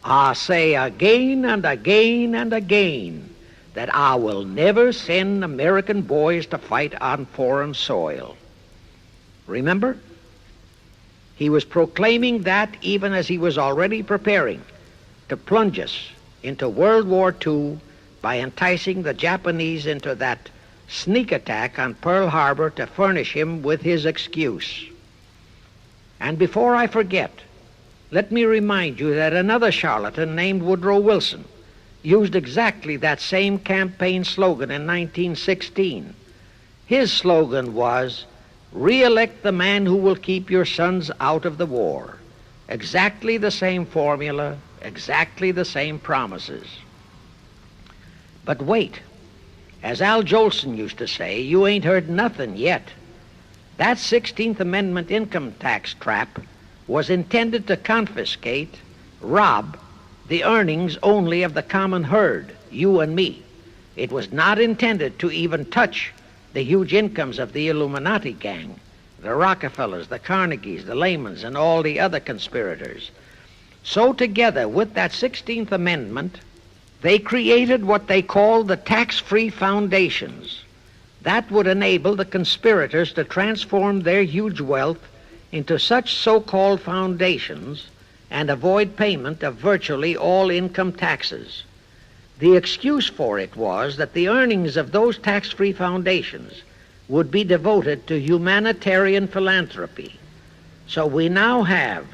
I say again and again and again that I will never send American boys to fight on foreign soil. Remember? He was proclaiming that even as he was already preparing to plunge us into World War II by enticing the Japanese into that sneak attack on Pearl Harbor to furnish him with his excuse. And before I forget, let me remind you that another charlatan named Woodrow Wilson used exactly that same campaign slogan in 1916. His slogan was, "Re-elect the man who will keep your sons out of the war." Exactly the same formula, exactly the same promises. But wait, as Al Jolson used to say, you ain't heard nothing yet. That 16th Amendment income tax trap was intended to confiscate, rob, the earnings only of the common herd, you and me. It was not intended to even touch the huge incomes of the Illuminati gang, the Rockefellers, the Carnegies, the Lehmans, and all the other conspirators. So together with that 16th Amendment, they created what they called the tax-free foundations. That would enable the conspirators to transform their huge wealth into such so-called foundations and avoid payment of virtually all income taxes. The excuse for it was that the earnings of those tax-free foundations would be devoted to humanitarian philanthropy. So we now have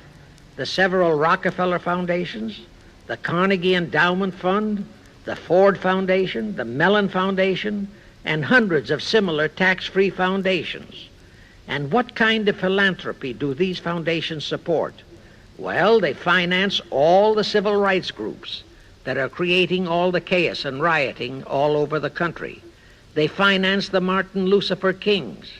the several Rockefeller foundations, the Carnegie Endowment Fund, the Ford Foundation, the Mellon Foundation, and hundreds of similar tax-free foundations. And what kind of philanthropy do these foundations support? Well, they finance all the civil rights groups that are creating all the chaos and rioting all over the country. They finance the Martin Lucifer Kings.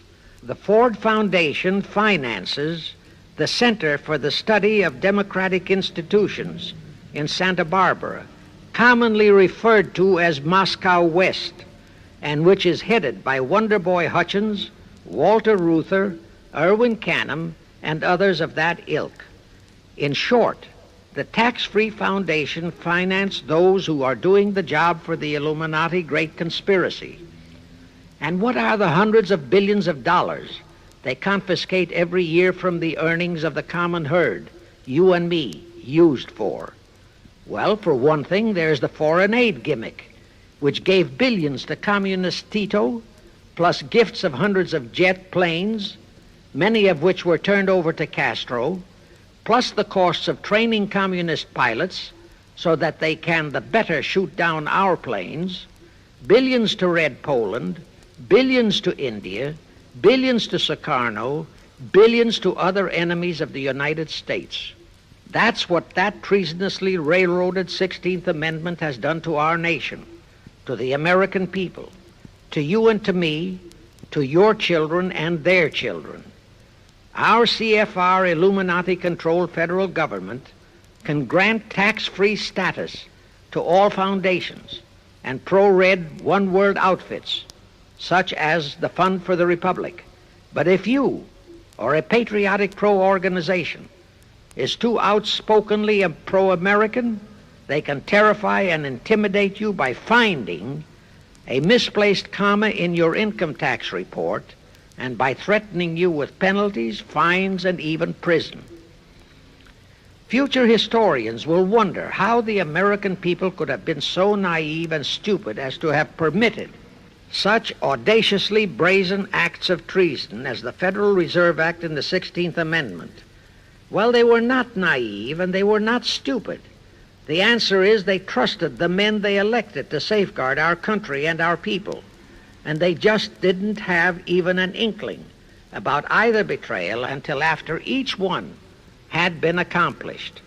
The Ford Foundation finances the Center for the Study of Democratic Institutions in Santa Barbara, commonly referred to as Moscow West, and which is headed by Wonderboy Hutchins, Walter Reuther, Irwin Canham, and others of that ilk. In short, the tax-free foundation financed those who are doing the job for the Illuminati great conspiracy. And what are the hundreds of billions of dollars they confiscate every year from the earnings of the common herd, you and me, used for? Well, for one thing, there's the foreign aid gimmick, which gave billions to communist Tito, plus gifts of hundreds of jet planes, many of which were turned over to Castro, plus the costs of training communist pilots so that they can the better shoot down our planes, billions to Red Poland, billions to India, billions to Sukarno, billions to other enemies of the United States. That's what that treasonously railroaded 16th Amendment has done to our nation, to the American people, to you and to me, to your children and their children. Our CFR Illuminati-controlled federal government can grant tax-free status to all foundations and pro-red one-world outfits, such as the Fund for the Republic. But if you, or a patriotic pro-organization, is too outspokenly pro-American, they can terrify and intimidate you by finding a misplaced comma in your income tax report and by threatening you with penalties, fines, and even prison. Future historians will wonder how the American people could have been so naive and stupid as to have permitted such audaciously brazen acts of treason as the Federal Reserve Act and the 16th Amendment. Well, they were not naive and they were not stupid. The answer is they trusted the men they elected to safeguard our country and our people, and they just didn't have even an inkling about either betrayal until after each one had been accomplished.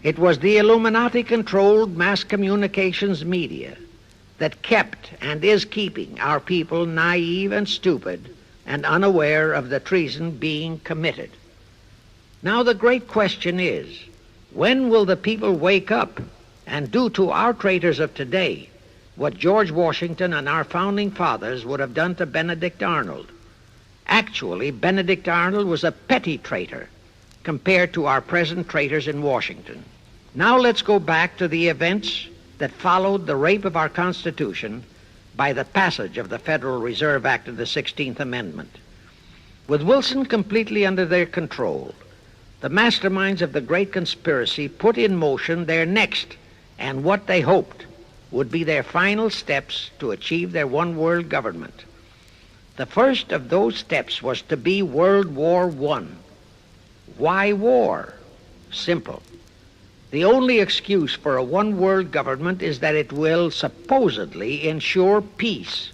It was the Illuminati-controlled mass communications media that kept and is keeping our people naive and stupid and unaware of the treason being committed. Now the great question is, when will the people wake up and do to our traitors of today what George Washington and our founding fathers would have done to Benedict Arnold? Actually, Benedict Arnold was a petty traitor compared to our present traitors in Washington. Now let's go back to the events that followed the rape of our Constitution by the passage of the Federal Reserve Act of the 16th Amendment. With Wilson completely under their control, the masterminds of the great conspiracy put in motion their next and what they hoped would be their final steps to achieve their one-world government. The first of those steps was to be World War I. Why war? Simple. The only excuse for a one-world government is that it will supposedly ensure peace.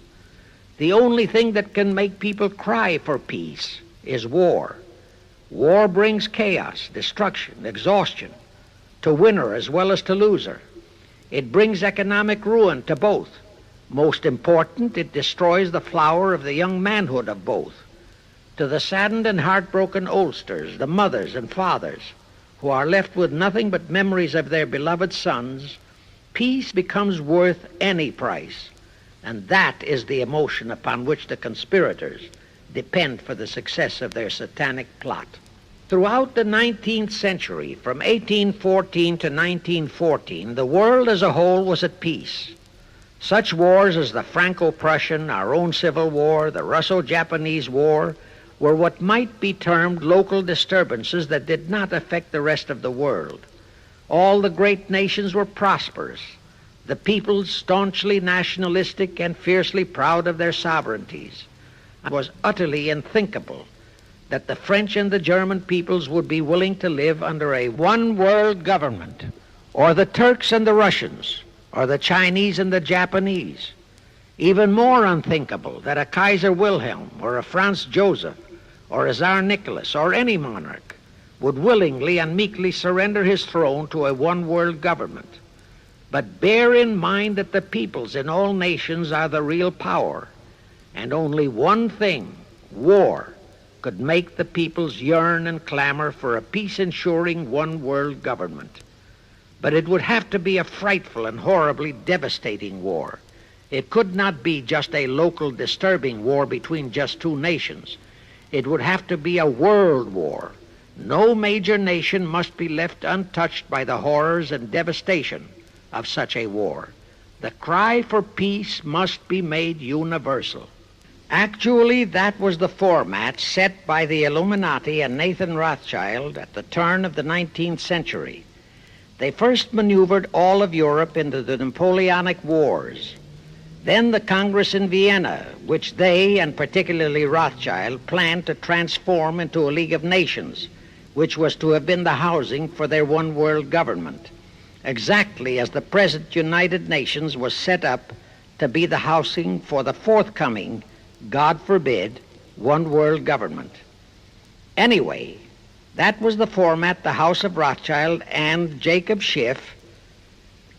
The only thing that can make people cry for peace is war. War brings chaos, destruction, exhaustion, to winner as well as to loser. It brings economic ruin to both. Most important, it destroys the flower of the young manhood of both. To the saddened and heartbroken oldsters, the mothers and fathers, who are left with nothing but memories of their beloved sons, peace becomes worth any price. And that is the emotion upon which the conspirators depend for the success of their satanic plot. Throughout the 19th century, from 1814 to 1914, the world as a whole was at peace. Such wars as the Franco-Prussian, our own Civil War, the Russo-Japanese War, were what might be termed local disturbances that did not affect the rest of the world. All the great nations were prosperous, the peoples staunchly nationalistic and fiercely proud of their sovereignties. It was utterly unthinkable that the French and the German peoples would be willing to live under a one-world government, or the Turks and the Russians, or the Chinese and the Japanese. Even more unthinkable that a Kaiser Wilhelm or a Franz Joseph or a Tsar Nicholas or any monarch would willingly and meekly surrender his throne to a one-world government. But bear in mind that the peoples in all nations are the real power, and only one thing, war, could make the peoples yearn and clamor for a peace-ensuring one-world government. But it would have to be a frightful and horribly devastating war. It could not be just a local disturbing war between just two nations. It would have to be a world war. No major nation must be left untouched by the horrors and devastation of such a war. The cry for peace must be made universal. Actually, that was the format set by the Illuminati and Nathan Rothschild at the turn of the 19th century. They first maneuvered all of Europe into the Napoleonic Wars. Then the Congress in Vienna, which they, and particularly Rothschild, planned to transform into a League of Nations, which was to have been the housing for their one-world government, exactly as the present United Nations was set up to be the housing for the forthcoming, God forbid, one-world government. Anyway, that was the format the House of Rothschild and Jacob Schiff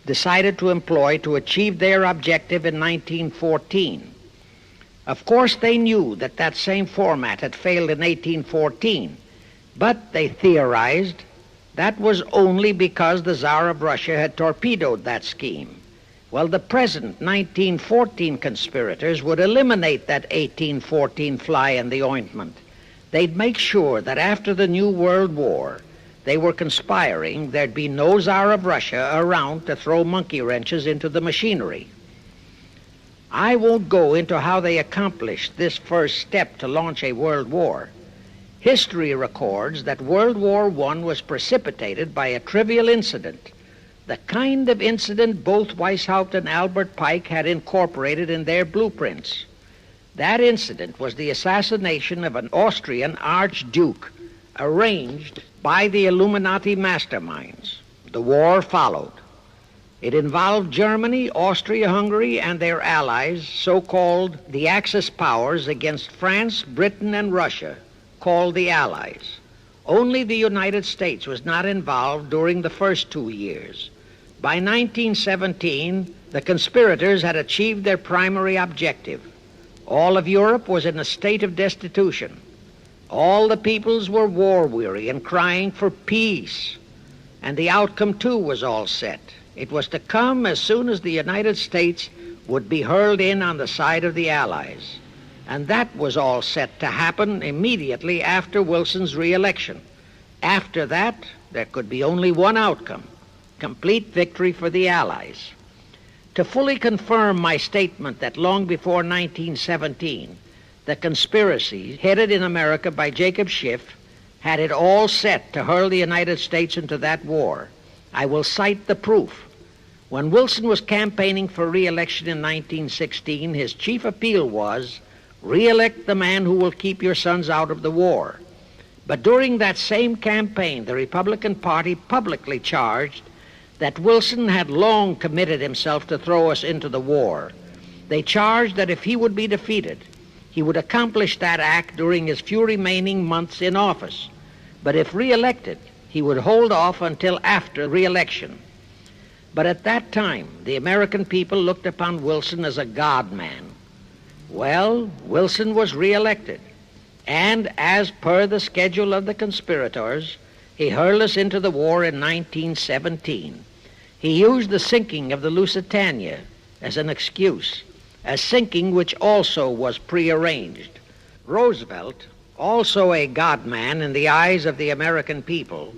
decided to employ to achieve their objective in 1914. Of course, they knew that that same format had failed in 1814, but they theorized that was only because the Tsar of Russia had torpedoed that scheme. Well, the present 1914 conspirators would eliminate that 1814 fly in the ointment. They'd make sure that after the New World War, they were conspiring, there'd be no Tsar of Russia around to throw monkey wrenches into the machinery. I won't go into how they accomplished this first step to launch a world war. History records that World War I was precipitated by a trivial incident, the kind of incident both Weishaupt and Albert Pike had incorporated in their blueprints. That incident was the assassination of an Austrian archduke, arranged by the Illuminati masterminds. The war followed. It involved Germany, Austria-Hungary, and their allies, so-called the Axis powers, against France, Britain, and Russia, called the Allies. Only the United States was not involved during the first 2 years. By 1917, the conspirators had achieved their primary objective. All of Europe was in a state of destitution. All the peoples were war-weary and crying for peace. And the outcome, too, was all set. It was to come as soon as the United States would be hurled in on the side of the Allies. And that was all set to happen immediately after Wilson's re-election. After that, there could be only one outcome: complete victory for the Allies. To fully confirm my statement that long before 1917, the conspiracy headed in America by Jacob Schiff had it all set to hurl the United States into that war, I will cite the proof. When Wilson was campaigning for re-election in 1916, his chief appeal was, "Re-elect the man who will keep your sons out of the war." But during that same campaign, the Republican Party publicly charged that Wilson had long committed himself to throw us into the war. They charged that if he would be defeated, he would accomplish that act during his few remaining months in office. But if re-elected, he would hold off until after re-election. But at that time, the American people looked upon Wilson as a God-man. Well, Wilson was re-elected, and as per the schedule of the conspirators, he hurled us into the war in 1917. He used the sinking of the Lusitania as an excuse, a sinking which also was prearranged. Roosevelt, also a God-man in the eyes of the American people,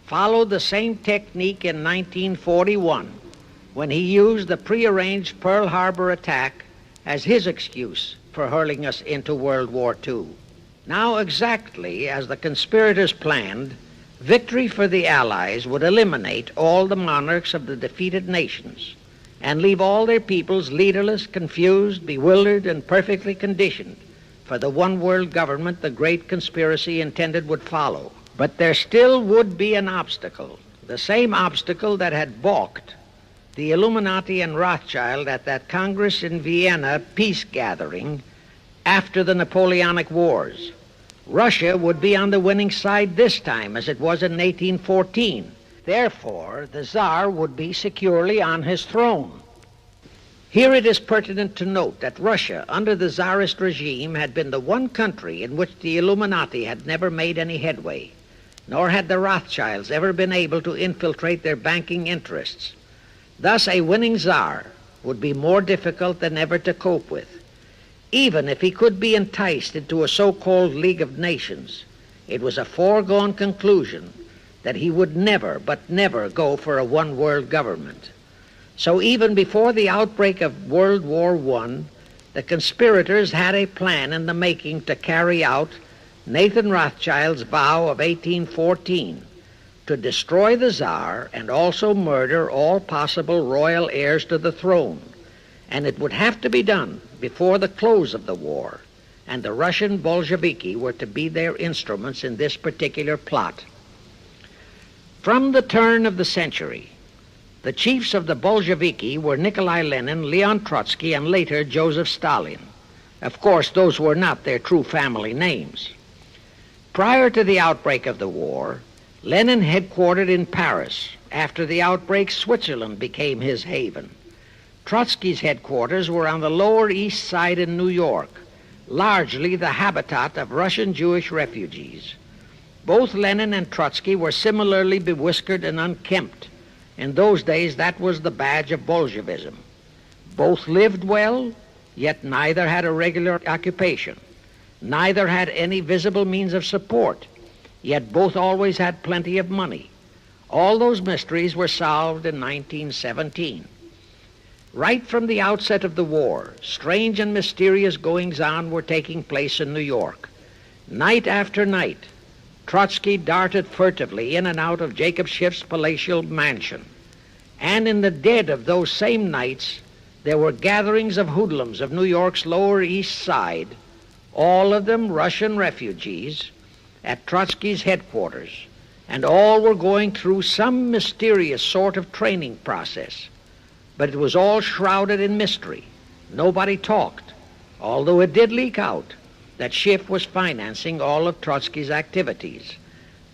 followed the same technique in 1941 when he used the prearranged Pearl Harbor attack as his excuse for hurling us into World War II. Now, exactly as the conspirators planned, victory for the Allies would eliminate all the monarchs of the defeated nations and leave all their peoples leaderless, confused, bewildered, and perfectly conditioned for the one world government the great conspiracy intended would follow. But there still would be an obstacle, the same obstacle that had balked the Illuminati and Rothschild at that Congress in Vienna peace gathering after the Napoleonic Wars. Russia would be on the winning side this time, as it was in 1814. Therefore, the Tsar would be securely on his throne. Here it is pertinent to note that Russia, under the Tsarist regime, had been the one country in which the Illuminati had never made any headway, nor had the Rothschilds ever been able to infiltrate their banking interests. Thus, a winning Tsar would be more difficult than ever to cope with. Even if he could be enticed into a so-called League of Nations, it was a foregone conclusion that he would never, but never go for a one-world government. So even before the outbreak of World War I, the conspirators had a plan in the making to carry out Nathan Rothschild's vow of 1814 to destroy the Tsar and also murder all possible royal heirs to the throne. And it would have to be done before the close of the war, and the Russian Bolsheviki were to be their instruments in this particular plot. From the turn of the century, the chiefs of the Bolsheviki were Nikolai Lenin, Leon Trotsky, and later Joseph Stalin. Of course, those were not their true family names. Prior to the outbreak of the war, Lenin headquartered in Paris. After the outbreak, Switzerland became his haven. Trotsky's headquarters were on the Lower East Side in New York, largely the habitat of Russian Jewish refugees. Both Lenin and Trotsky were similarly bewhiskered and unkempt. In those days, that was the badge of Bolshevism. Both lived well, yet neither had a regular occupation. Neither had any visible means of support, yet both always had plenty of money. All those mysteries were solved in 1917. Right from the outset of the war, strange and mysterious goings-on were taking place in New York. Night after night, Trotsky darted furtively in and out of Jacob Schiff's palatial mansion. And in the dead of those same nights, there were gatherings of hoodlums of New York's Lower East Side, all of them Russian refugees, at Trotsky's headquarters, and all were going through some mysterious sort of training process. But it was all shrouded in mystery. Nobody talked, although it did leak out that Schiff was financing all of Trotsky's activities.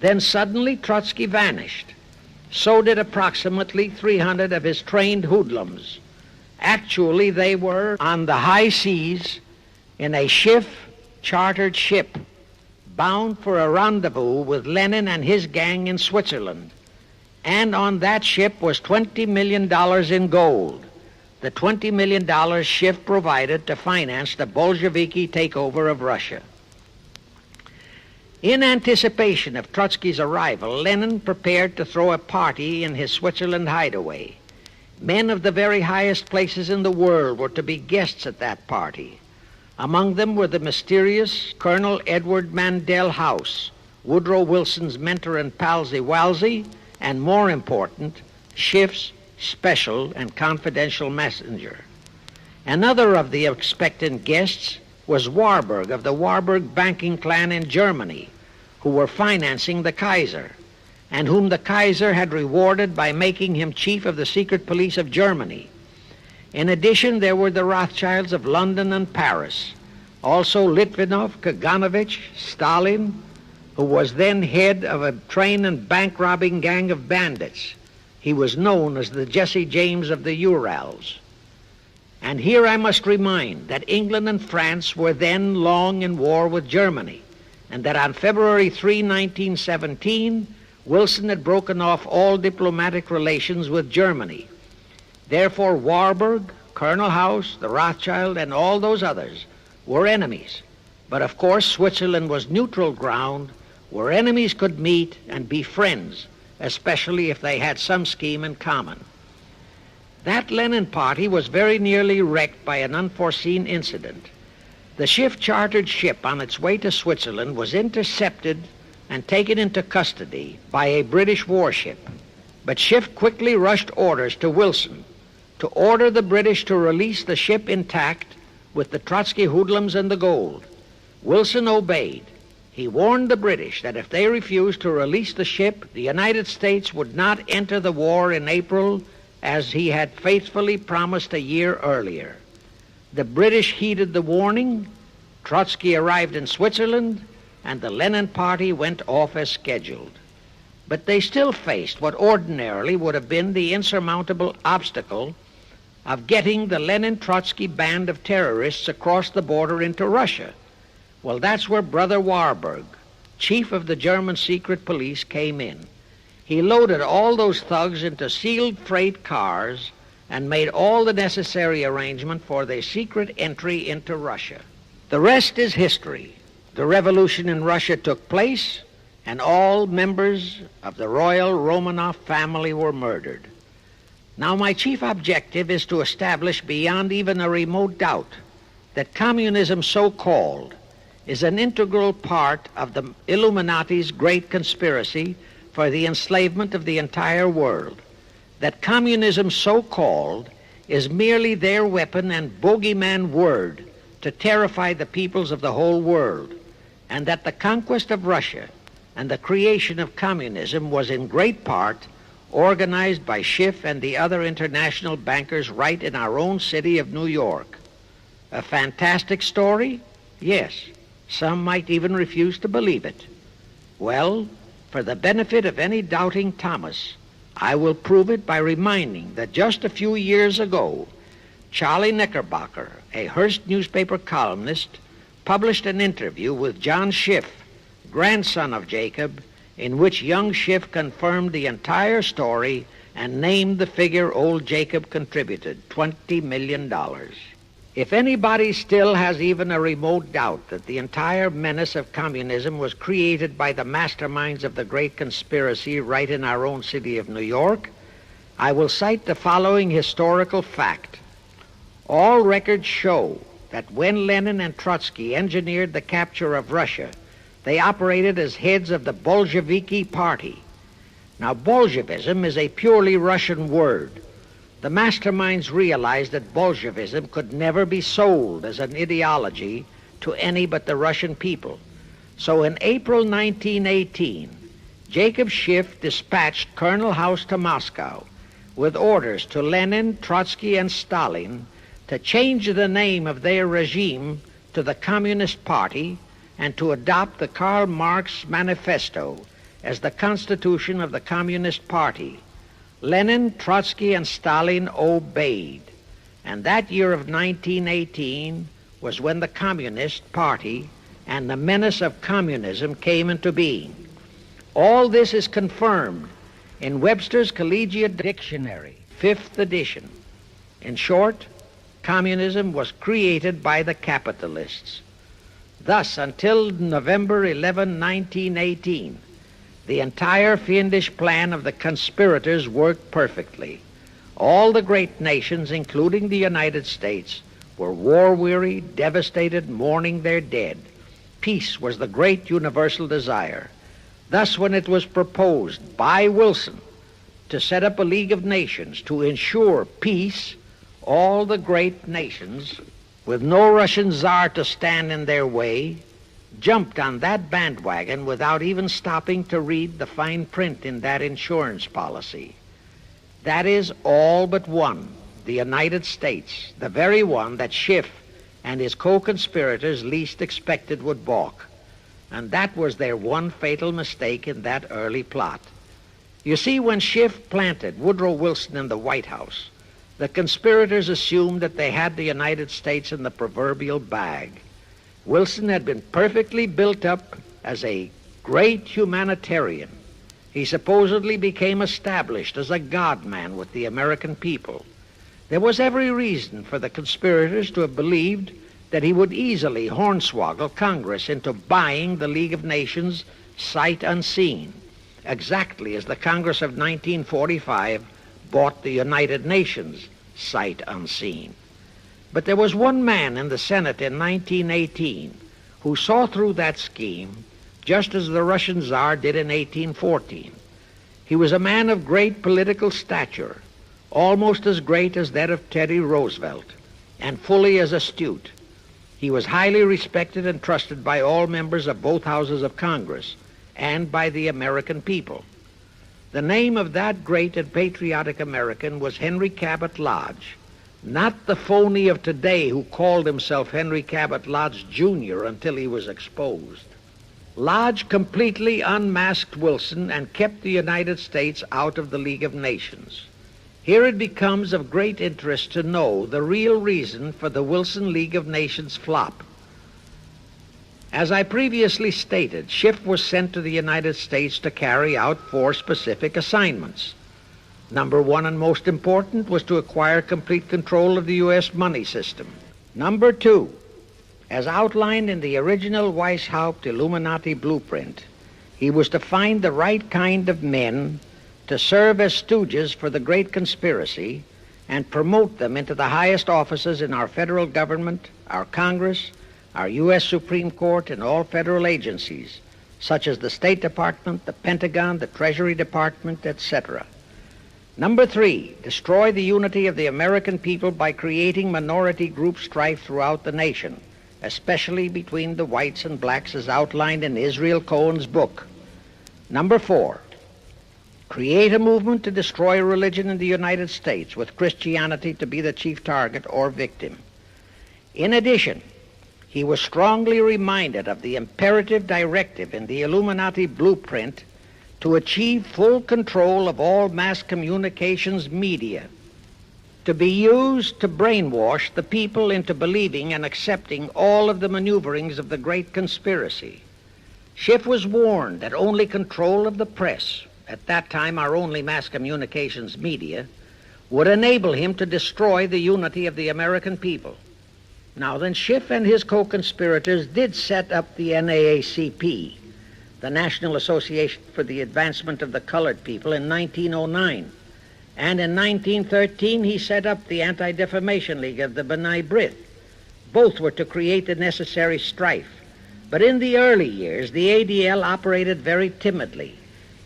Then suddenly Trotsky vanished. So did approximately 300 of his trained hoodlums. Actually, they were on the high seas in a Schiff-chartered ship bound for a rendezvous with Lenin and his gang in Switzerland. And on that ship was $20 million in gold, the $20 million Schiff provided to finance the Bolsheviki takeover of Russia. In anticipation of Trotsky's arrival, Lenin prepared to throw a party in his Switzerland hideaway. Men of the very highest places in the world were to be guests at that party. Among them were the mysterious Colonel Edward Mandel House, Woodrow Wilson's mentor and palsy-walsy, and more important, Schiff's special and confidential messenger. Another of the expectant guests was Warburg of the Warburg banking clan in Germany, who were financing the Kaiser, and whom the Kaiser had rewarded by making him chief of the secret police of Germany. In addition, there were the Rothschilds of London and Paris, also Litvinov, Kaganovich, Stalin, who was then head of a train and bank-robbing gang of bandits. He was known as the Jesse James of the Urals. And here I must remind that England and France were then long in war with Germany, and that on February 3, 1917, Wilson had broken off all diplomatic relations with Germany. Therefore, Warburg, Colonel House, the Rothschild, and all those others were enemies. But of course, Switzerland was neutral ground where enemies could meet and be friends, especially if they had some scheme in common. That Lenin party was very nearly wrecked by an unforeseen incident. The Schiff-chartered ship on its way to Switzerland was intercepted and taken into custody by a British warship. But Schiff quickly rushed orders to Wilson to order the British to release the ship intact with the Trotsky hoodlums and the gold. Wilson obeyed. He warned the British that if they refused to release the ship, the United States would not enter the war in April as he had faithfully promised a year earlier. The British heeded the warning. Trotsky arrived in Switzerland, and the Lenin party went off as scheduled. But they still faced what ordinarily would have been the insurmountable obstacle of getting the Lenin-Trotsky band of terrorists across the border into Russia. Well, that's where Brother Warburg, chief of the German secret police, came in. He loaded all those thugs into sealed freight cars and made all the necessary arrangement for their secret entry into Russia. The rest is history. The revolution in Russia took place, and all members of the royal Romanov family were murdered. Now, my chief objective is to establish beyond even a remote doubt that communism, so-called, is an integral part of the Illuminati's great conspiracy for the enslavement of the entire world, that communism, so-called, is merely their weapon and bogeyman word to terrify the peoples of the whole world, and that the conquest of Russia and the creation of communism was in great part organized by Schiff and the other international bankers right in our own city of New York. A fantastic story? Yes. Some might even refuse to believe it. Well, for the benefit of any doubting Thomas, I will prove it by reminding that just a few years ago, Charlie Knickerbocker, a Hearst newspaper columnist, published an interview with John Schiff, grandson of Jacob, in which young Schiff confirmed the entire story and named the figure old Jacob contributed, $20 million. If anybody still has even a remote doubt that the entire menace of communism was created by the masterminds of the great conspiracy right in our own city of New York, I will cite the following historical fact. All records show that when Lenin and Trotsky engineered the capture of Russia, they operated as heads of the Bolsheviki party. Now, Bolshevism is a purely Russian word. The masterminds realized that Bolshevism could never be sold as an ideology to any but the Russian people. So in April 1918, Jacob Schiff dispatched Colonel House to Moscow with orders to Lenin, Trotsky, and Stalin to change the name of their regime to the Communist Party and to adopt the Karl Marx Manifesto as the constitution of the Communist Party. Lenin, Trotsky, and Stalin obeyed. And that year of 1918 was when the Communist Party and the menace of communism came into being. All this is confirmed in Webster's Collegiate Dictionary, 5th edition. In short, communism was created by the capitalists. Thus, until November 11, 1918, the entire fiendish plan of the conspirators worked perfectly. All the great nations, including the United States, were war-weary, devastated, mourning their dead. Peace was the great universal desire. Thus, when it was proposed by Wilson to set up a League of Nations to ensure peace, all the great nations, with no Russian Tsar to stand in their way, jumped on that bandwagon without even stopping to read the fine print in that insurance policy. That is, all but one, the United States, the very one that Schiff and his co-conspirators least expected would balk. And that was their one fatal mistake in that early plot. You see, when Schiff planted Woodrow Wilson in the White House, the conspirators assumed that they had the United States in the proverbial bag. Wilson had been perfectly built up as a great humanitarian. He supposedly became established as a God-man with the American people. There was every reason for the conspirators to have believed that he would easily hornswoggle Congress into buying the League of Nations sight unseen, exactly as the Congress of 1945 bought the United Nations sight unseen. But there was one man in the Senate in 1918 who saw through that scheme just as the Russian Tsar did in 1814. He was a man of great political stature, almost as great as that of Teddy Roosevelt, and fully as astute. He was highly respected and trusted by all members of both houses of Congress and by the American people. The name of that great and patriotic American was Henry Cabot Lodge, not the phony of today who called himself Henry Cabot Lodge Jr. until he was exposed. Lodge completely unmasked Wilson and kept the United States out of the League of Nations. Here it becomes of great interest to know the real reason for the Wilson League of Nations flop. As I previously stated, Schiff was sent to the United States to carry out 4 specific assignments. Number 1 and most important was to acquire complete control of the U.S. money system. Number 2, as outlined in the original Weishaupt Illuminati blueprint, he was to find the right kind of men to serve as stooges for the great conspiracy and promote them into the highest offices in our federal government, our Congress, our U.S. Supreme Court, and all federal agencies, such as the State Department, the Pentagon, the Treasury Department, etc. Number 3, destroy the unity of the American people by creating minority group strife throughout the nation, especially between the whites and blacks as outlined in Israel Cohen's book. Number 4, create a movement to destroy religion in the United States, with Christianity to be the chief target or victim. In addition, he was strongly reminded of the imperative directive in the Illuminati blueprint to achieve full control of all mass communications media, to be used to brainwash the people into believing and accepting all of the maneuverings of the great conspiracy. Schiff was warned that only control of the press, at that time our only mass communications media, would enable him to destroy the unity of the American people. Now then, Schiff and his co-conspirators did set up the NAACP, the National Association for the Advancement of the Colored People, in 1909. And in 1913, he set up the Anti-Defamation League of the B'nai B'rith. Both were to create the necessary strife. But in the early years, the ADL operated very timidly,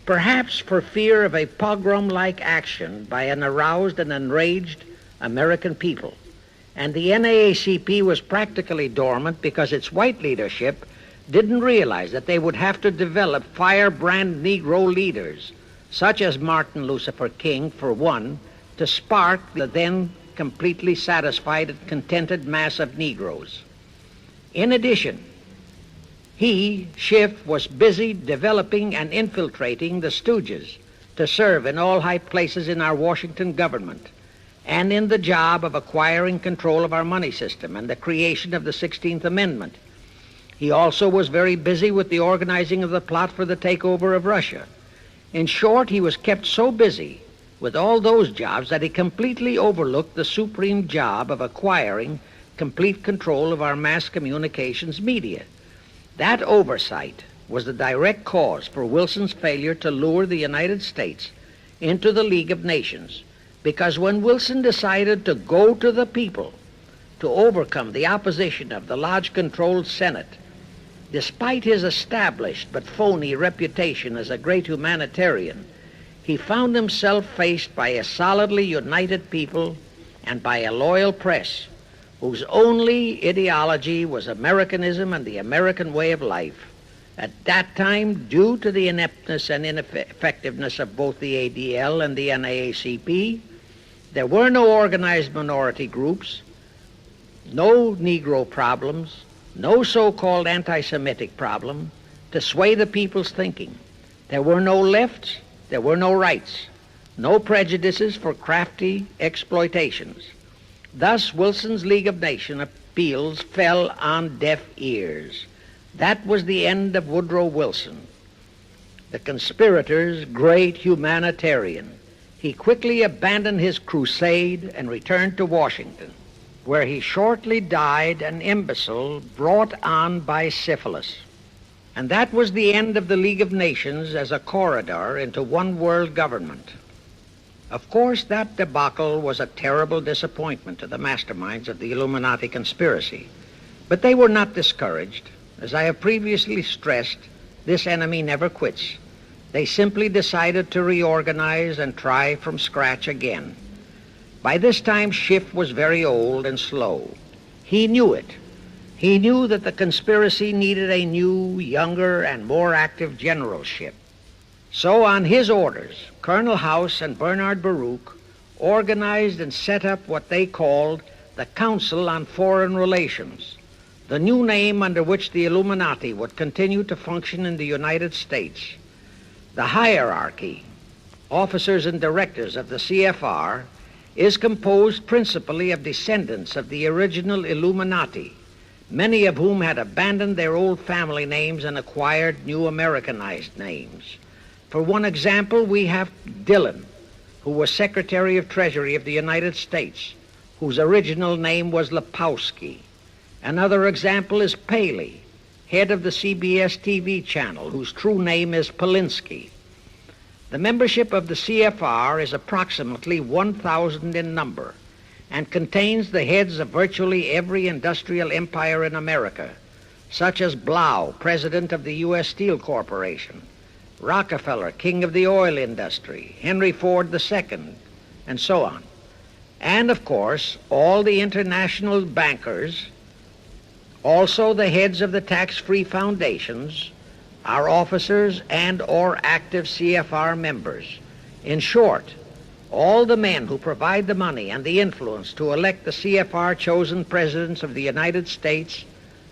perhaps for fear of a pogrom-like action by an aroused and enraged American people. And the NAACP was practically dormant because its white leadership didn't realize that they would have to develop firebrand Negro leaders, such as Martin Lucifer King, for one, to spark the then completely satisfied and contented mass of Negroes. In addition, he, Schiff, was busy developing and infiltrating the stooges to serve in all high places in our Washington government and in the job of acquiring control of our money system and the creation of the 16th Amendment. He also was very busy with the organizing of the plot for the takeover of Russia. In short, he was kept so busy with all those jobs that he completely overlooked the supreme job of acquiring complete control of our mass communications media, That oversight was the direct cause for Wilson's failure to lure the United States into the League of Nations, because when Wilson decided to go to the people to overcome the opposition of the Lodge-controlled Senate, despite his established but phony reputation as a great humanitarian, he found himself faced by a solidly united people and by a loyal press whose only ideology was Americanism and the American way of life. At that time, due to the ineptness and ineffectiveness of both the ADL and the NAACP, there were no organized minority groups, no Negro problems, no so-called anti-Semitic problem to sway the people's thinking. There were no lefts, there were no rights, no prejudices for crafty exploitations. Thus, Wilson's League of Nations appeals fell on deaf ears. That was the end of Woodrow Wilson, the conspirator's great humanitarian. He quickly abandoned his crusade and returned to Washington, where he shortly died an imbecile brought on by syphilis. And that was the end of the League of Nations as a corridor into one world government. Of course, that debacle was a terrible disappointment to the masterminds of the Illuminati conspiracy. But they were not discouraged. As I have previously stressed, this enemy never quits. They simply decided to reorganize and try from scratch again. By this time, Schiff was very old and slow. He knew it. He knew that the conspiracy needed a new, younger, and more active generalship. So on his orders, Colonel House and Bernard Baruch organized and set up what they called the Council on Foreign Relations, the new name under which the Illuminati would continue to function in the United States. The hierarchy, officers and directors of the CFR, is composed principally of descendants of the original Illuminati, many of whom had abandoned their old family names and acquired new Americanized names. For one example, we have Dillon, who was Secretary of Treasury of the United States, whose original name was Lepowski. Another example is Paley, head of the CBS TV channel, whose true name is Polinsky. The membership of the CFR is approximately 1,000 in number and contains the heads of virtually every industrial empire in America, such as Blau, president of the U.S. Steel Corporation, Rockefeller, king of the oil industry, Henry Ford II, and so on. And, of course, all the international bankers, also the heads of the tax-free foundations, are officers and or active CFR members. In short, all the men who provide the money and the influence to elect the CFR chosen presidents of the United States,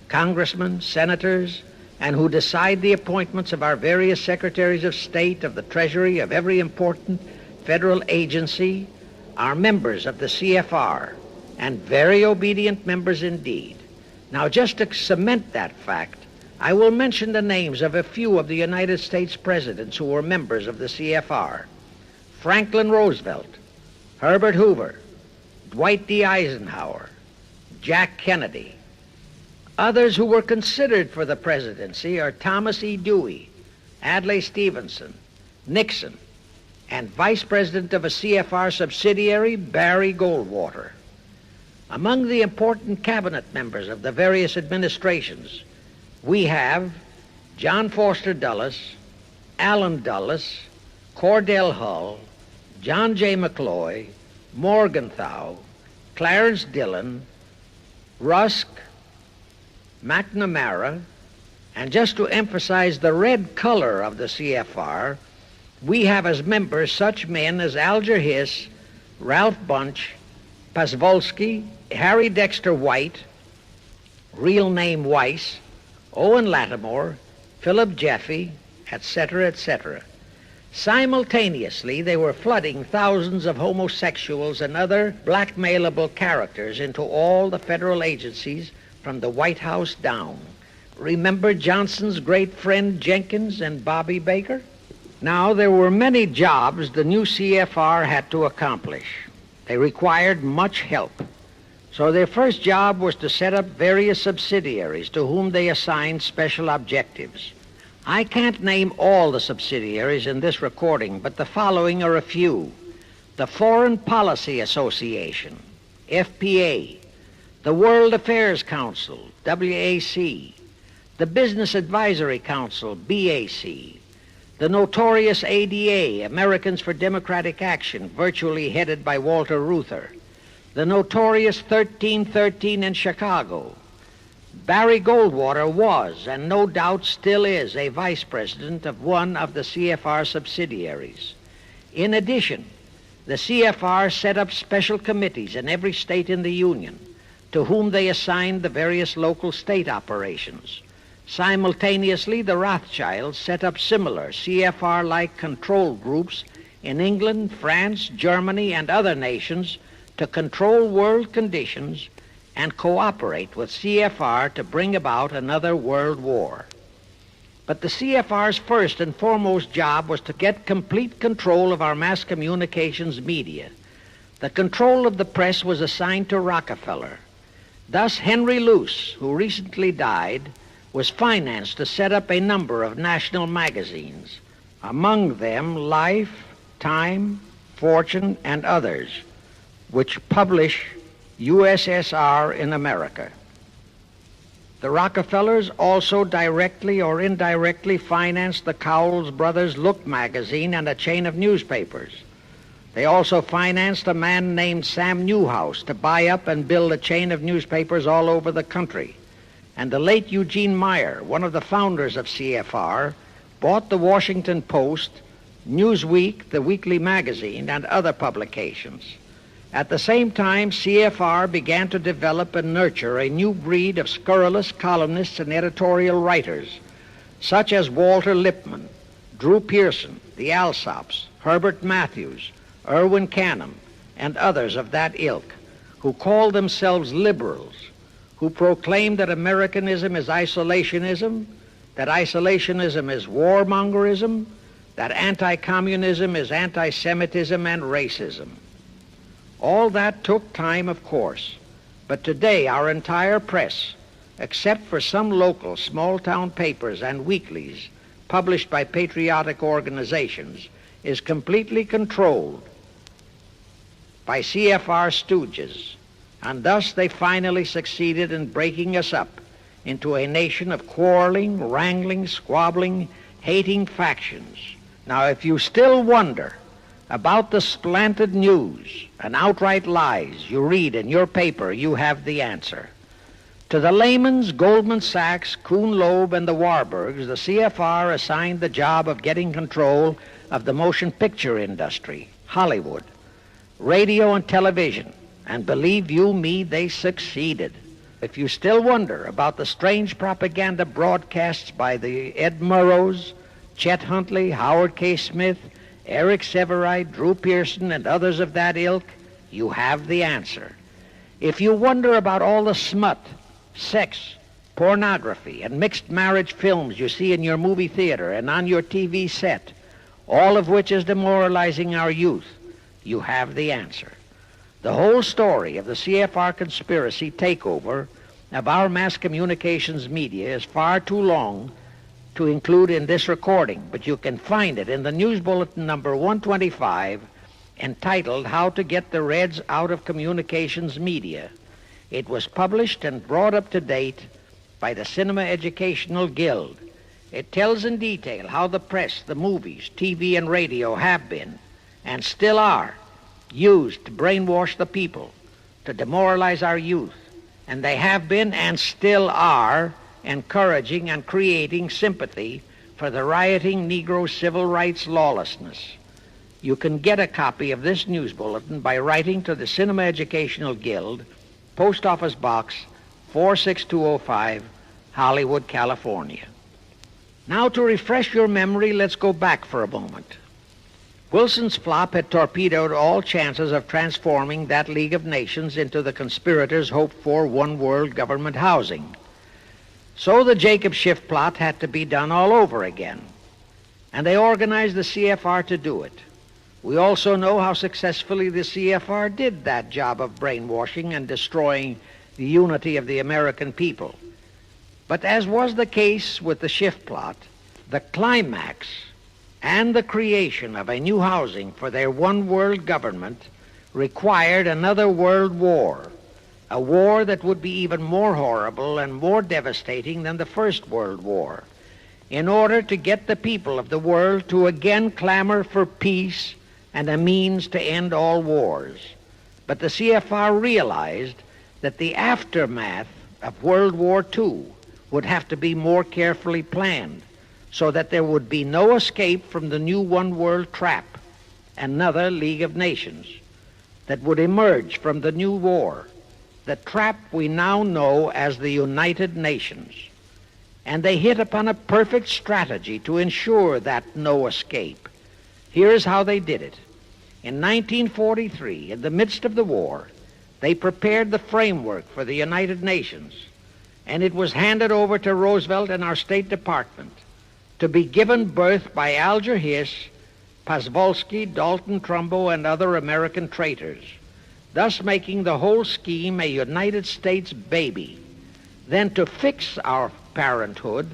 congressmen, senators, and who decide the appointments of our various secretaries of state, of the Treasury, of every important federal agency, are members of the CFR, and very obedient members indeed. Now, just to cement that fact, I will mention the names of a few of the United States presidents who were members of the CFR. Franklin Roosevelt, Herbert Hoover, Dwight D. Eisenhower, Jack Kennedy. Others who were considered for the presidency are Thomas E. Dewey, Adlai Stevenson, Nixon, and Vice President of a CFR subsidiary, Barry Goldwater. Among the important cabinet members of the various administrations, we have John Foster Dulles, Allen Dulles, Cordell Hull, John J. McCloy, Morgenthau, Clarence Dillon, Rusk, McNamara, and just to emphasize the red color of the CFR, we have as members such men as Alger Hiss, Ralph Bunch, Pasvolsky, Harry Dexter White, real name Weiss, Owen Lattimore, Philip Jeffy, etc., etc. Simultaneously, they were flooding thousands of homosexuals and other blackmailable characters into all the federal agencies from the White House down. Remember Johnson's great friend Jenkins and Bobby Baker? Now, there were many jobs the new CFR had to accomplish. They required much help. So their first job was to set up various subsidiaries to whom they assigned special objectives. I can't name all the subsidiaries in this recording, but the following are a few. The Foreign Policy Association, FPA, the World Affairs Council, WAC, the Business Advisory Council, BAC, the notorious ADA, Americans for Democratic Action, virtually headed by Walter Reuther, the notorious 1313 in Chicago. Barry Goldwater was, and no doubt still is, a vice president of one of the CFR subsidiaries. In addition, the CFR set up special committees in every state in the Union, to whom they assigned the various local state operations. Simultaneously, the Rothschilds set up similar CFR-like control groups in England, France, Germany, and other nations to control world conditions and cooperate with CFR to bring about another world war. But the CFR's first and foremost job was to get complete control of our mass communications media. The control of the press was assigned to Rockefeller. Thus, Henry Luce, who recently died, was financed to set up a number of national magazines, among them Life, Time, Fortune, and others, which publish USSR in America. The Rockefellers also directly or indirectly financed the Cowles Brothers Look magazine and a chain of newspapers. They also financed a man named Sam Newhouse to buy up and build a chain of newspapers all over the country. And the late Eugene Meyer, one of the founders of CFR, bought the Washington Post, Newsweek, the weekly magazine, and other publications. At the same time, CFR began to develop and nurture a new breed of scurrilous columnists and editorial writers, such as Walter Lippmann, Drew Pearson, the Alsops, Herbert Matthews, Irwin Canham, and others of that ilk, who called themselves liberals, who proclaimed that Americanism is isolationism, that isolationism is warmongerism, that anti-communism is anti-Semitism and racism. All that took time, of course, but today our entire press, except for some local small-town papers and weeklies published by patriotic organizations, is completely controlled by CFR stooges, and thus they finally succeeded in breaking us up into a nation of quarreling, wrangling, squabbling, hating factions. Now, if you still wonder about the slanted news and outright lies you read in your paper, you have the answer. To the Lehmans, Goldman Sachs, Kuhn Loeb, and the Warburgs, the CFR assigned the job of getting control of the motion picture industry, Hollywood, radio and television, and believe you me, they succeeded. If you still wonder about the strange propaganda broadcasts by the Ed Murrows, Chet Huntley, Howard K. Smith, Eric Severide, Drew Pearson, and others of that ilk, you have the answer. If you wonder about all the smut, sex, pornography, and mixed marriage films you see in your movie theater and on your TV set, all of which is demoralizing our youth, you have the answer. The whole story of the CFR conspiracy takeover of our mass communications media is far too long to include in this recording, but you can find it in the News Bulletin number 125, entitled How to Get the Reds Out of Communications Media. It was published and brought up to date by the Cinema Educational Guild. It tells in detail how the press, the movies, TV, and radio have been, and still are, used to brainwash the people, to demoralize our youth, and they have been and still are encouraging and creating sympathy for the rioting Negro civil rights lawlessness. You can get a copy of this news bulletin by writing to the Cinema Educational Guild, Post Office Box 46205, Hollywood, California. Now, to refresh your memory, let's go back for a moment. Wilson's flop had torpedoed all chances of transforming that League of Nations into the conspirators' hoped-for one-world government housing. So the Jacob Schiff plot had to be done all over again, and they organized the CFR to do it. We also know how successfully the CFR did that job of brainwashing and destroying the unity of the American people. But as was the case with the shift plot, the climax and the creation of a new housing for their one world government required another world war, a war that would be even more horrible and more devastating than the First World War, in order to get the people of the world to again clamor for peace and a means to end all wars. But the CFR realized that the aftermath of World War II would have to be more carefully planned so that there would be no escape from the new one world trap, another League of Nations that would emerge from the new war, the trap we now know as the United Nations. And they hit upon a perfect strategy to ensure that no escape. Here is how they did it. In 1943, in the midst of the war, they prepared the framework for the United Nations, and it was handed over to Roosevelt and our State Department to be given birth by Alger Hiss, Pasvolsky, Dalton Trumbo, and other American traitors, thus making the whole scheme a United States baby. Then to fix our parenthood,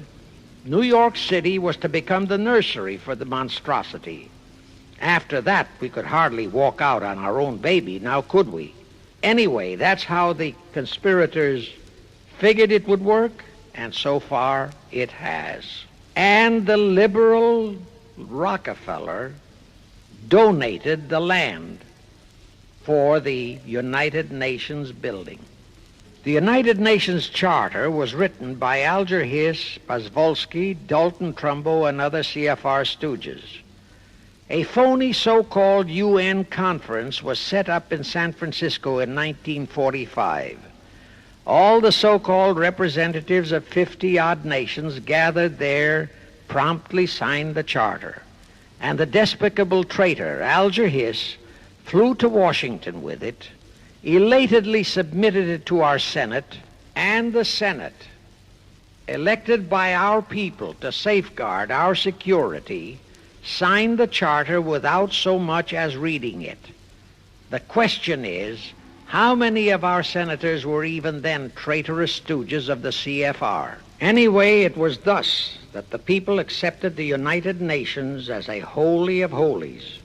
New York City was to become the nursery for the monstrosity. After that, we could hardly walk out on our own baby, now could we? Anyway, that's how the conspirators figured it would work, and so far it has. And the liberal Rockefeller donated the land for the United Nations building. The United Nations Charter was written by Alger Hiss, Pasvolsky, Dalton Trumbo, and other CFR stooges. A phony so-called UN conference was set up in San Francisco in 1945. All the so-called representatives of 50-odd nations gathered there, promptly signed the charter, and the despicable traitor Alger Hiss flew to Washington with it, elatedly submitted it to our Senate, and the Senate, elected by our people to safeguard our security, signed the charter without so much as reading it. The question is, how many of our senators were even then traitorous stooges of the CFR? Anyway, it was thus that the people accepted the United Nations as a holy of holies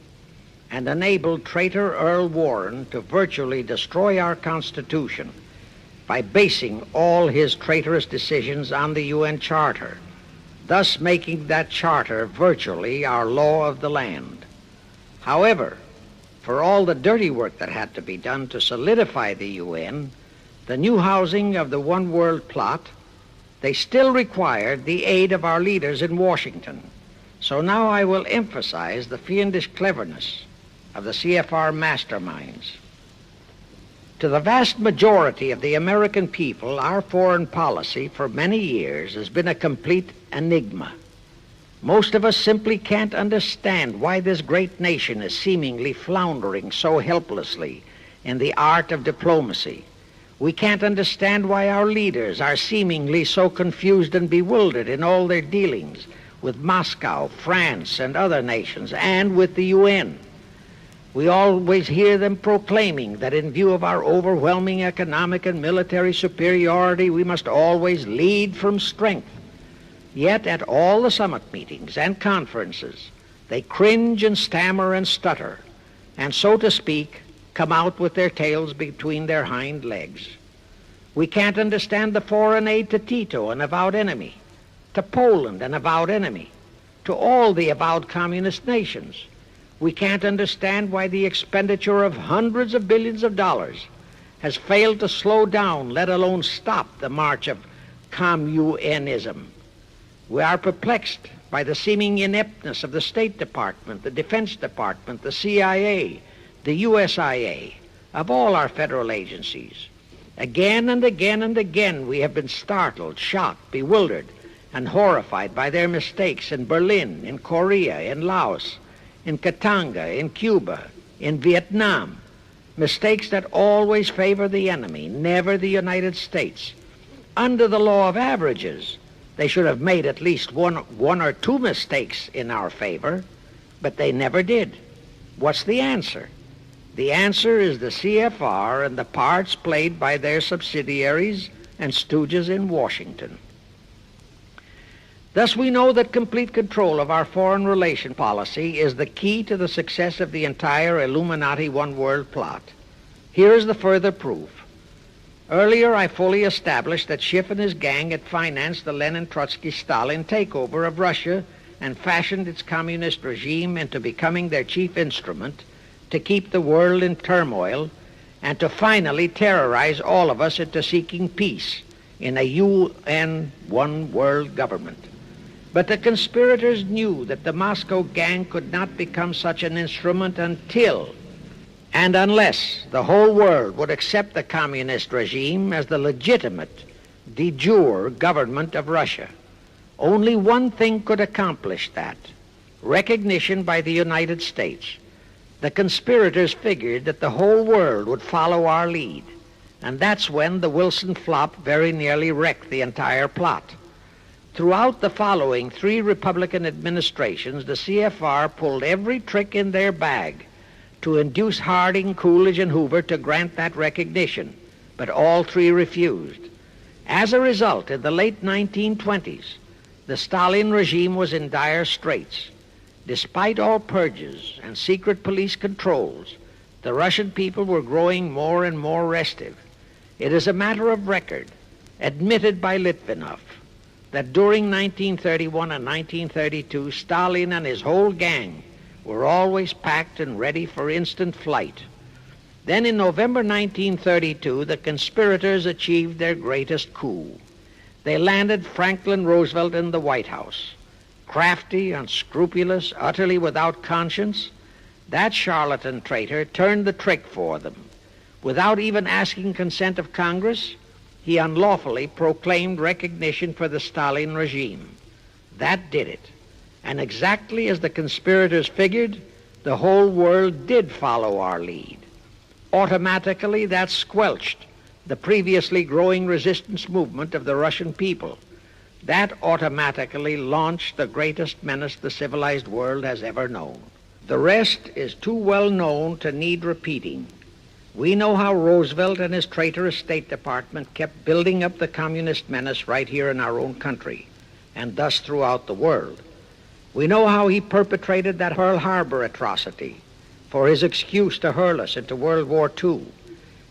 and enabled traitor Earl Warren to virtually destroy our Constitution by basing all his traitorous decisions on the UN Charter, thus making that charter virtually our law of the land. However, for all the dirty work that had to be done to solidify the UN, the new housing of the one world plot, they still required the aid of our leaders in Washington. So now I will emphasize the fiendish cleverness of the CFR masterminds. To the vast majority of the American people, our foreign policy for many years has been a complete enigma. Most of us simply can't understand why this great nation is seemingly floundering so helplessly in the art of diplomacy. We can't understand why our leaders are seemingly so confused and bewildered in all their dealings with Moscow, France, and other nations, and with the UN. We always hear them proclaiming that in view of our overwhelming economic and military superiority, we must always lead from strength. Yet at all the summit meetings and conferences, they cringe and stammer and stutter, and so to speak, come out with their tails between their hind legs. We can't understand the foreign aid to Tito, an avowed enemy, to Poland, an avowed enemy, to all the avowed communist nations. We can't understand why the expenditure of hundreds of billions of dollars has failed to slow down, let alone stop, the march of communism. We are perplexed by the seeming ineptness of the State Department, the Defense Department, the CIA, the USIA, of all our federal agencies. Again and again and again we have been startled, shocked, bewildered, and horrified by their mistakes in Berlin, in Korea, in Laos, in Katanga, in Cuba, in Vietnam. Mistakes that always favor the enemy, never the United States. Under the law of averages, they should have made at least one or two mistakes in our favor, but they never did. What's the answer? The answer is the CFR and the parts played by their subsidiaries and stooges in Washington. Thus, we know that complete control of our foreign relation policy is the key to the success of the entire Illuminati one-world plot. Here is the further proof. Earlier, I fully established that Schiff and his gang had financed the Lenin-Trotsky-Stalin takeover of Russia and fashioned its communist regime into becoming their chief instrument to keep the world in turmoil and to finally terrorize all of us into seeking peace in a UN one-world government. But the conspirators knew that the Moscow gang could not become such an instrument until and unless the whole world would accept the communist regime as the legitimate, de jure government of Russia. Only one thing could accomplish that: recognition by the United States. The conspirators figured that the whole world would follow our lead, and that's when the Wilson flop very nearly wrecked the entire plot. Throughout the following 3 Republican administrations, the CFR pulled every trick in their bag to induce Harding, Coolidge, and Hoover to grant that recognition, but all 3 refused. As a result, in the late 1920s, the Stalin regime was in dire straits. Despite all purges and secret police controls, the Russian people were growing more and more restive. It is a matter of record, admitted by Litvinov, that during 1931 and 1932, Stalin and his whole gang were always packed and ready for instant flight. Then in November 1932, the conspirators achieved their greatest coup. They landed Franklin Roosevelt in the White House. Crafty, unscrupulous, utterly without conscience, that charlatan traitor turned the trick for them. Without even asking consent of Congress, he unlawfully proclaimed recognition for the Stalin regime. That did it. And exactly as the conspirators figured, the whole world did follow our lead. Automatically, that squelched the previously growing resistance movement of the Russian people. That automatically launched the greatest menace the civilized world has ever known. The rest is too well known to need repeating. We know how Roosevelt and his traitorous State Department kept building up the communist menace right here in our own country, and thus throughout the world. We know how he perpetrated that Pearl Harbor atrocity for his excuse to hurl us into World War II.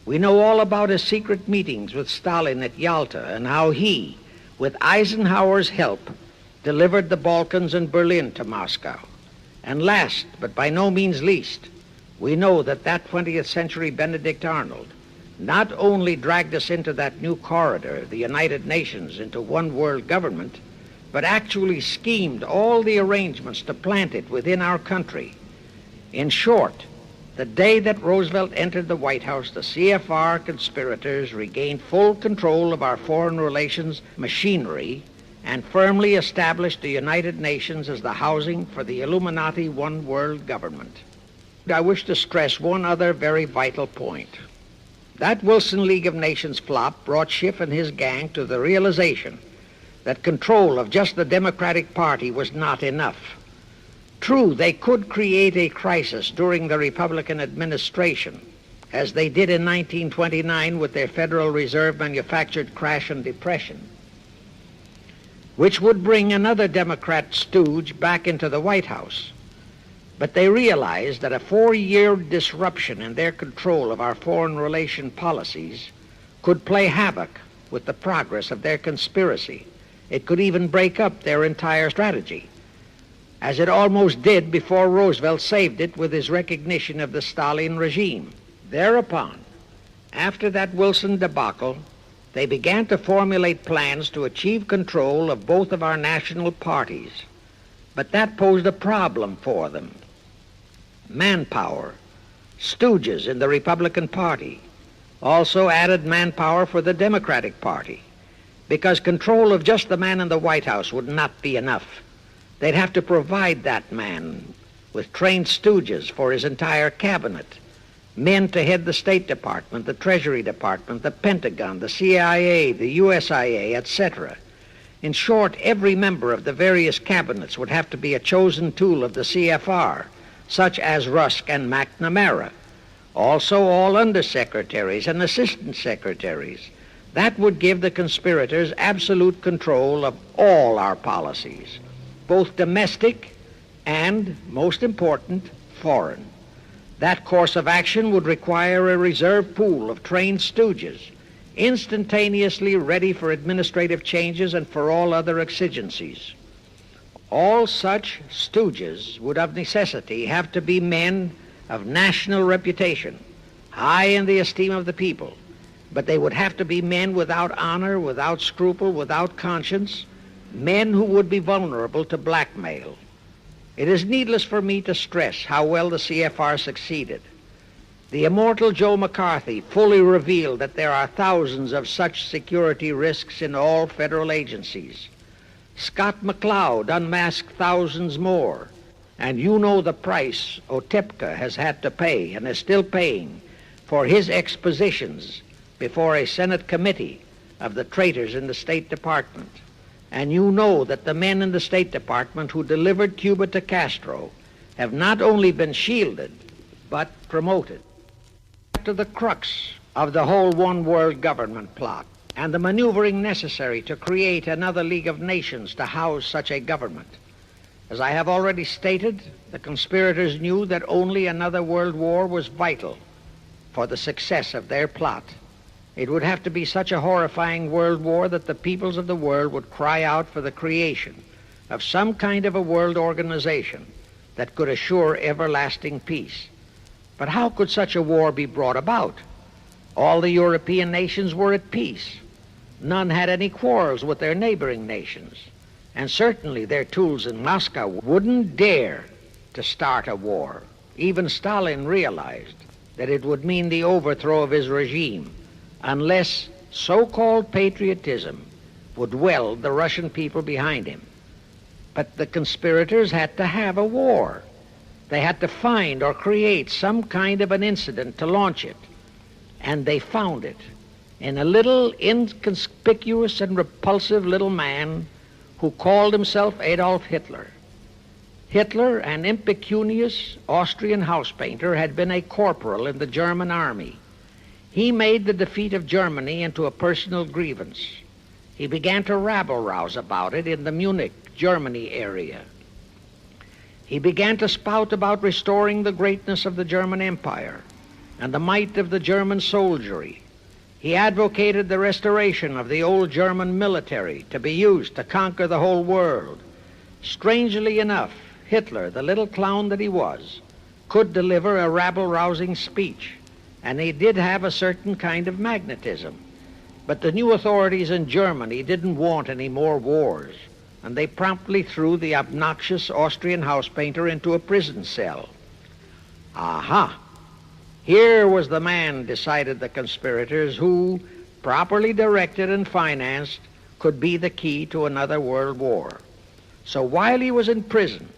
We know all about his secret meetings with Stalin at Yalta and how he, with Eisenhower's help, delivered the Balkans and Berlin to Moscow. And last, but by no means least, we know that 20th century Benedict Arnold not only dragged us into that new corridor, the United Nations, into one world government, but actually schemed all the arrangements to plant it within our country. In short, the day that Roosevelt entered the White House, the CFR conspirators regained full control of our foreign relations machinery and firmly established the United Nations as the housing for the Illuminati one world government. I wish to stress one other very vital point. That Wilson League of Nations flop brought Schiff and his gang to the realization that control of just the Democratic Party was not enough. True, they could create a crisis during the Republican administration, as they did in 1929 with their Federal Reserve manufactured crash and depression, which would bring another Democrat stooge back into the White House. But they realized that a 4-year disruption in their control of our foreign relation policies could play havoc with the progress of their conspiracy. It could even break up their entire strategy, as it almost did before Roosevelt saved it with his recognition of the Stalin regime. Thereupon, after that Wilson debacle, they began to formulate plans to achieve control of both of our national parties. But that posed a problem for them. Manpower, stooges in the Republican Party, also added manpower for the Democratic Party, because control of just the man in the White House would not be enough. They'd have to provide that man with trained stooges for his entire cabinet, men to head the State Department, the Treasury Department, the Pentagon, the CIA, the USIA, etc. In short, every member of the various cabinets would have to be a chosen tool of the CFR, such as Rusk and McNamara, also all undersecretaries and assistant secretaries. That would give the conspirators absolute control of all our policies, both domestic and, most important, foreign. That course of action would require a reserve pool of trained stooges, instantaneously ready for administrative changes and for all other exigencies. All such stooges would of necessity have to be men of national reputation, high in the esteem of the people, but they would have to be men without honor, without scruple, without conscience, men who would be vulnerable to blackmail. It is needless for me to stress how well the CFR succeeded. The immortal Joe McCarthy fully revealed that there are thousands of such security risks in all federal agencies. Scott McCloud unmasked thousands more, and you know the price Otepka has had to pay and is still paying for his expositions before a Senate committee of the traitors in the State Department. And you know that the men in the State Department who delivered Cuba to Castro have not only been shielded, but promoted. To the crux of the whole one-world government plot and the maneuvering necessary to create another League of Nations to house such a government. As I have already stated, the conspirators knew that only another world war was vital for the success of their plot. It would have to be such a horrifying world war that the peoples of the world would cry out for the creation of some kind of a world organization that could assure everlasting peace. But how could such a war be brought about? All the European nations were at peace. None had any quarrels with their neighboring nations. And certainly their tools in Moscow wouldn't dare to start a war. Even Stalin realized that it would mean the overthrow of his regime unless so-called patriotism would weld the Russian people behind him. But the conspirators had to have a war. They had to find or create some kind of an incident to launch it. And they found it in a little inconspicuous and repulsive little man who called himself Adolf Hitler. Hitler, an impecunious Austrian house painter, had been a corporal in the German army. He made the defeat of Germany into a personal grievance. He began to rabble-rouse about it in the Munich, Germany area. He began to spout about restoring the greatness of the German Empire and the might of the German soldiery. He advocated the restoration of the old German military to be used to conquer the whole world. Strangely enough, Hitler, the little clown that he was, could deliver a rabble-rousing speech, and he did have a certain kind of magnetism. But the new authorities in Germany didn't want any more wars, and they promptly threw the obnoxious Austrian house painter into a prison cell. Aha! Here was the man, decided the conspirators, who, properly directed and financed, could be the key to another world war. So while he was in prison,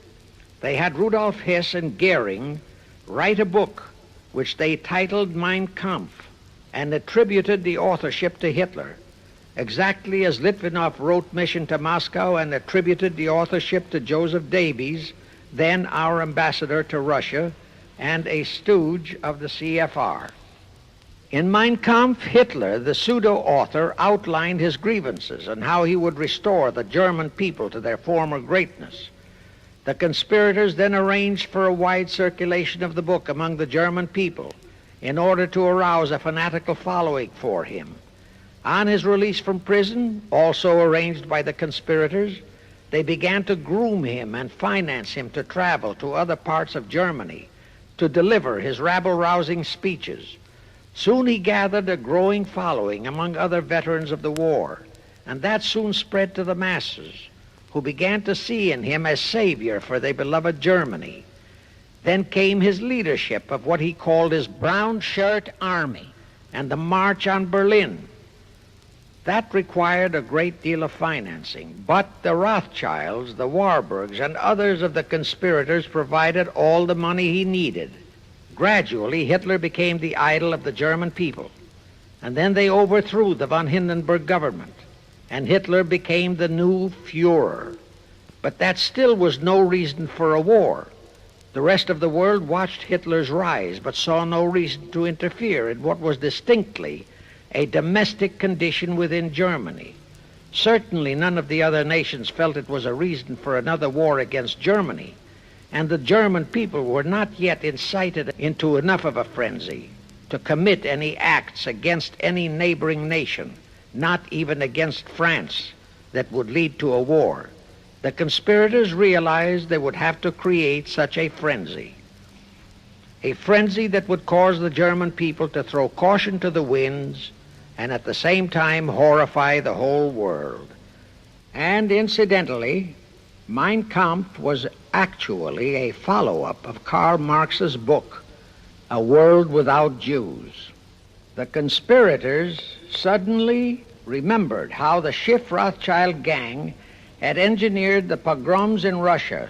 they had Rudolf Hess and Goering write a book which they titled Mein Kampf and attributed the authorship to Hitler, exactly as Litvinov wrote Mission to Moscow and attributed the authorship to Joseph Davies, then our ambassador to Russia and a stooge of the CFR. In Mein Kampf, Hitler, the pseudo-author, outlined his grievances and how he would restore the German people to their former greatness. The conspirators then arranged for a wide circulation of the book among the German people in order to arouse a fanatical following for him. On his release from prison, also arranged by the conspirators, they began to groom him and finance him to travel to other parts of Germany to deliver his rabble-rousing speeches. Soon he gathered a growing following among other veterans of the war, and that soon spread to the masses, who began to see in him a savior for their beloved Germany. Then came his leadership of what he called his Brown Shirt Army and the March on Berlin. That required a great deal of financing, but the Rothschilds, the Warburgs, and others of the conspirators provided all the money he needed. Gradually, Hitler became the idol of the German people, and then they overthrew the von Hindenburg government, and Hitler became the new Führer. But that still was no reason for a war. The rest of the world watched Hitler's rise, but saw no reason to interfere in what was distinctly a domestic condition within Germany. Certainly none of the other nations felt it was a reason for another war against Germany, and the German people were not yet incited into enough of a frenzy to commit any acts against any neighboring nation, not even against France, that would lead to a war. The conspirators realized they would have to create such a frenzy that would cause the German people to throw caution to the winds and at the same time horrify the whole world. And incidentally, Mein Kampf was actually a follow-up of Karl Marx's book, A World Without Jews. The conspirators suddenly remembered how the Schiff Rothschild gang had engineered the pogroms in Russia,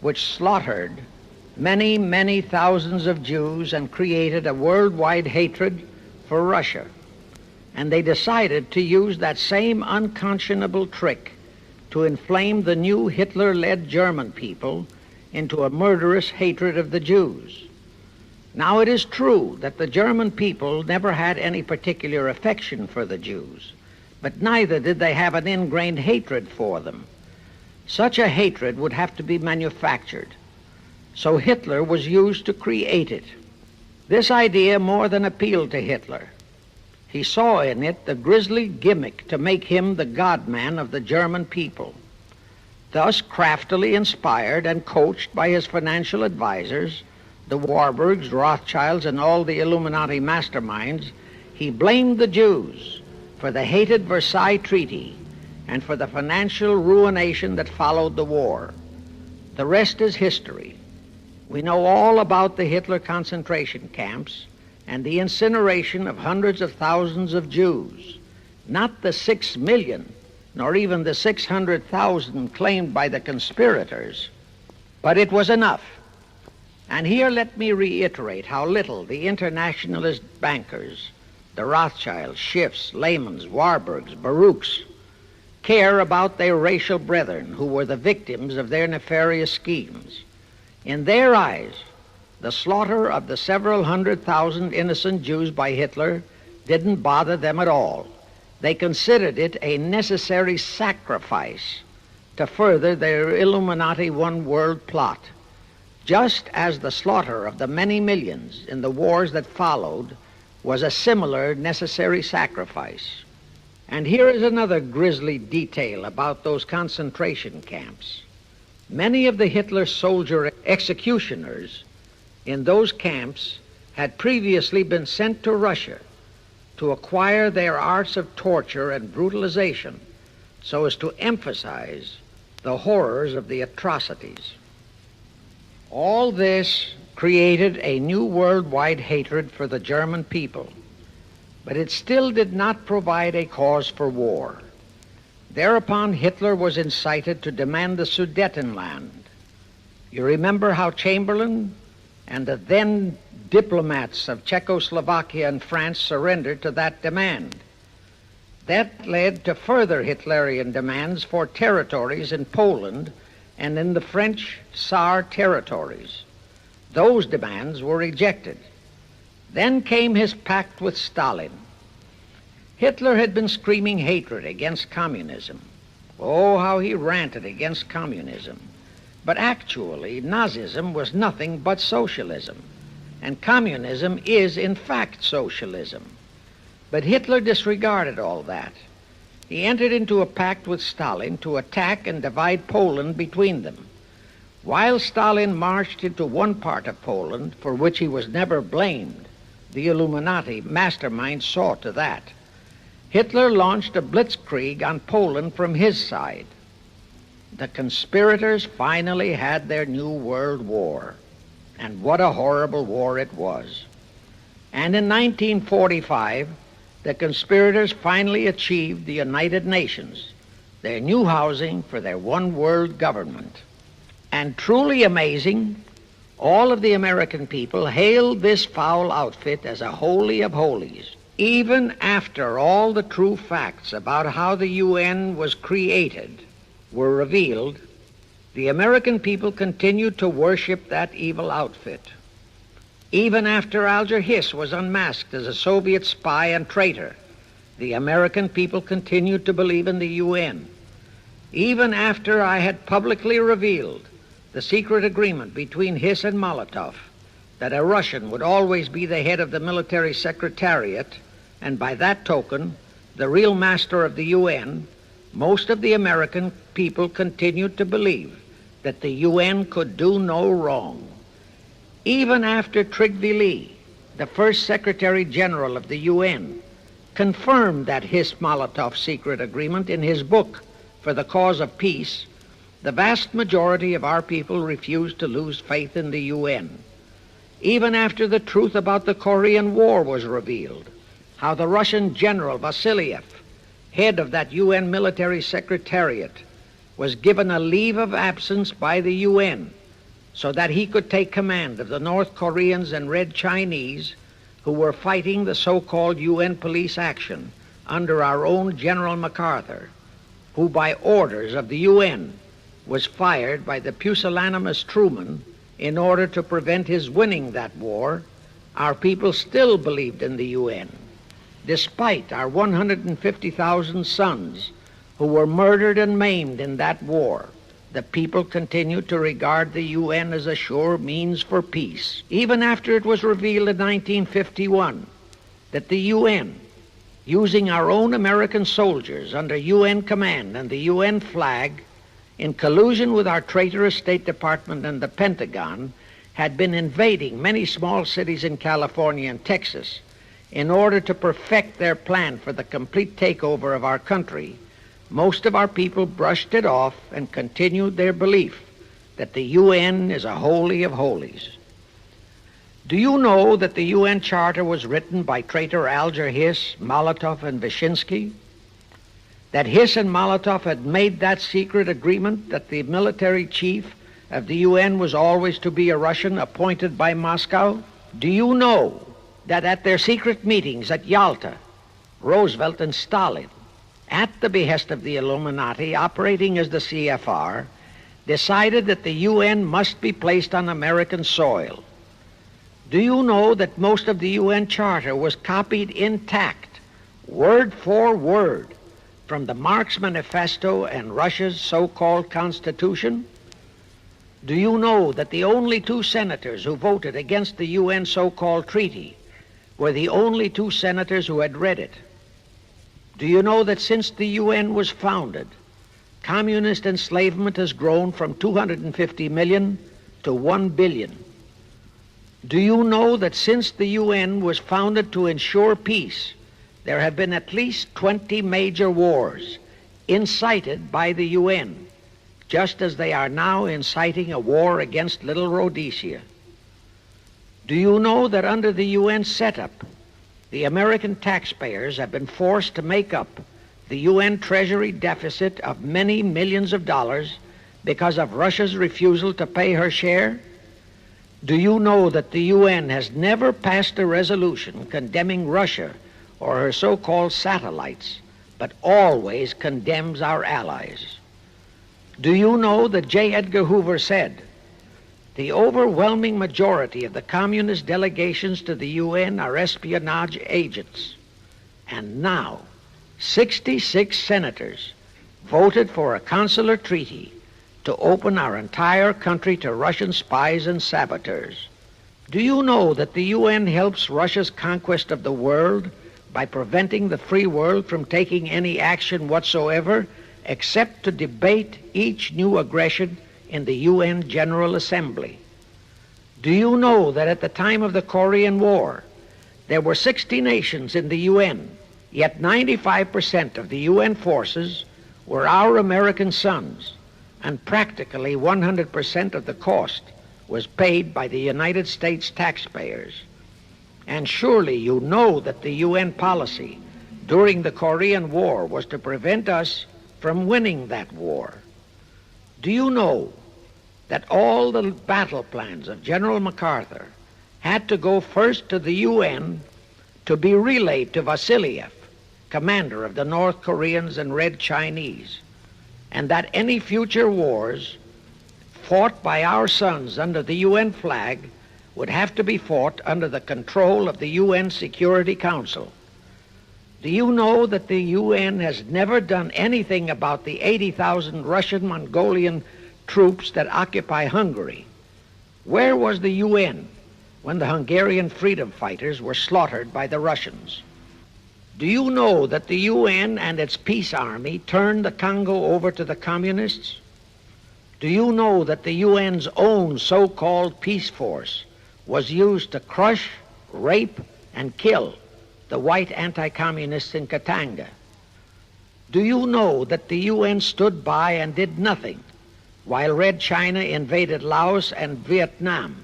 which slaughtered many, many thousands of Jews and created a worldwide hatred for Russia. And they decided to use that same unconscionable trick to inflame the new Hitler-led German people into a murderous hatred of the Jews. Now, it is true that the German people never had any particular affection for the Jews, but neither did they have an ingrained hatred for them. Such a hatred would have to be manufactured, so Hitler was used to create it. This idea more than appealed to Hitler. He saw in it the grisly gimmick to make him the God-man of the German people. Thus, craftily inspired and coached by his financial advisors, the Warburgs, Rothschilds, and all the Illuminati masterminds, he blamed the Jews for the hated Versailles Treaty and for the financial ruination that followed the war. The rest is history. We know all about the Hitler concentration camps and the incineration of hundreds of thousands of Jews, not the 6 million, nor even the 600,000 claimed by the conspirators, but it was enough. And here let me reiterate how little the internationalist bankers, the Rothschilds, Schiffs, Lehmans, Warburgs, Baruchs, care about their racial brethren who were the victims of their nefarious schemes. In their eyes, the slaughter of the several 100,000 innocent Jews by Hitler didn't bother them at all. They considered it a necessary sacrifice to further their Illuminati one-world plot, just as the slaughter of the many millions in the wars that followed was a similar necessary sacrifice. And here is another grisly detail about those concentration camps. Many of the Hitler soldier executioners in those camps had previously been sent to Russia to acquire their arts of torture and brutalization so as to emphasize the horrors of the atrocities. All this created a new worldwide hatred for the German people, but it still did not provide a cause for war. Thereupon Hitler was incited to demand the Sudetenland. You remember how Chamberlain and the then diplomats of Czechoslovakia and France surrendered to that demand. That led to further Hitlerian demands for territories in Poland and in the French Saar territories. Those demands were rejected. Then came his pact with Stalin. Hitler had been screaming hatred against communism. Oh, how he ranted against communism. But actually, Nazism was nothing but socialism, and communism is, in fact, socialism. But Hitler disregarded all that. He entered into a pact with Stalin to attack and divide Poland between them. While Stalin marched into one part of Poland, for which he was never blamed, the Illuminati mastermind saw to that. Hitler launched a blitzkrieg on Poland from his side. The conspirators finally had their new world war, and what a horrible war it was. And in 1945, the conspirators finally achieved the United Nations, their new housing for their one world government. And truly amazing, all of the American people hailed this foul outfit as a holy of holies, even after all the true facts about how the UN was created were revealed. The American people continued to worship that evil outfit. Even after Alger Hiss was unmasked as a Soviet spy and traitor, the American people continued to believe in the UN. Even after I had publicly revealed the secret agreement between Hiss and Molotov that a Russian would always be the head of the military secretariat, and by that token, the real master of the UN, most of the American people continued to believe that the UN could do no wrong. Even after Trygve Lie, the first Secretary General of the UN, confirmed that Hiss-Molotov secret agreement in his book For the Cause of Peace, the vast majority of our people refused to lose faith in the UN. Even after the truth about the Korean War was revealed, how the Russian General Vasiliev, head of that UN military secretariat, was given a leave of absence by the UN so that he could take command of the North Koreans and Red Chinese who were fighting the so-called UN police action under our own General MacArthur, who by orders of the UN was fired by the pusillanimous Truman in order to prevent his winning that war, our people still believed in the UN. Despite our 150,000 sons who were murdered and maimed in that war, the people continued to regard the UN as a sure means for peace. Even after it was revealed in 1951 that the UN, using our own American soldiers under UN command and the UN flag, in collusion with our traitorous State Department and the Pentagon, had been invading many small cities in California and Texas in order to perfect their plan for the complete takeover of our country, most of our people brushed it off and continued their belief that the UN is a holy of holies. Do you know that the UN Charter was written by traitor Alger Hiss, Molotov, and Wyszynski? That Hiss and Molotov had made that secret agreement that the military chief of the UN was always to be a Russian appointed by Moscow? Do you know that at their secret meetings at Yalta, Roosevelt and Stalin, at the behest of the Illuminati operating as the CFR, decided that the UN must be placed on American soil? Do you know that most of the UN Charter was copied intact, word for word, from the Marx Manifesto and Russia's so-called Constitution? Do you know that the only two senators who voted against the UN so-called treaty were the only two senators who had read it? Do you know that since the UN was founded, communist enslavement has grown from 250 million to 1 billion? Do you know that since the UN was founded to ensure peace, there have been at least 20 major wars incited by the UN, just as they are now inciting a war against Little Rhodesia? Do you know that under the UN setup, the American taxpayers have been forced to make up the UN Treasury deficit of many millions of dollars because of Russia's refusal to pay her share? Do you know that the UN has never passed a resolution condemning Russia or her so-called satellites, but always condemns our allies? Do you know that J. Edgar Hoover said, "The overwhelming majority of the communist delegations to the UN are espionage agents"? And now, 66 senators voted for a consular treaty to open our entire country to Russian spies and saboteurs. Do you know that the UN helps Russia's conquest of the world by preventing the free world from taking any action whatsoever except to debate each new aggression in the UN General Assembly? Do you know that at the time of the Korean War, there were 60 nations in the UN, yet 95% of the UN forces were our American sons, and practically 100% of the cost was paid by the United States taxpayers? And surely you know that the UN policy during the Korean War was to prevent us from winning that war. Do you know that all the battle plans of General MacArthur had to go first to the UN to be relayed to Vasiliev, commander of the North Koreans and Red Chinese, and that any future wars fought by our sons under the UN flag would have to be fought under the control of the UN Security Council. Do you know that the UN has never done anything about the 80,000 Russian Mongolian troops that occupy Hungary? Where was the UN when the Hungarian freedom fighters were slaughtered by the Russians? Do you know that the UN and its peace army turned the Congo over to the communists? Do you know that the UN's own so-called peace force was used to crush, rape, and kill the white anti-communists in Katanga? Do you know that the UN stood by and did nothing while Red China invaded Laos and Vietnam?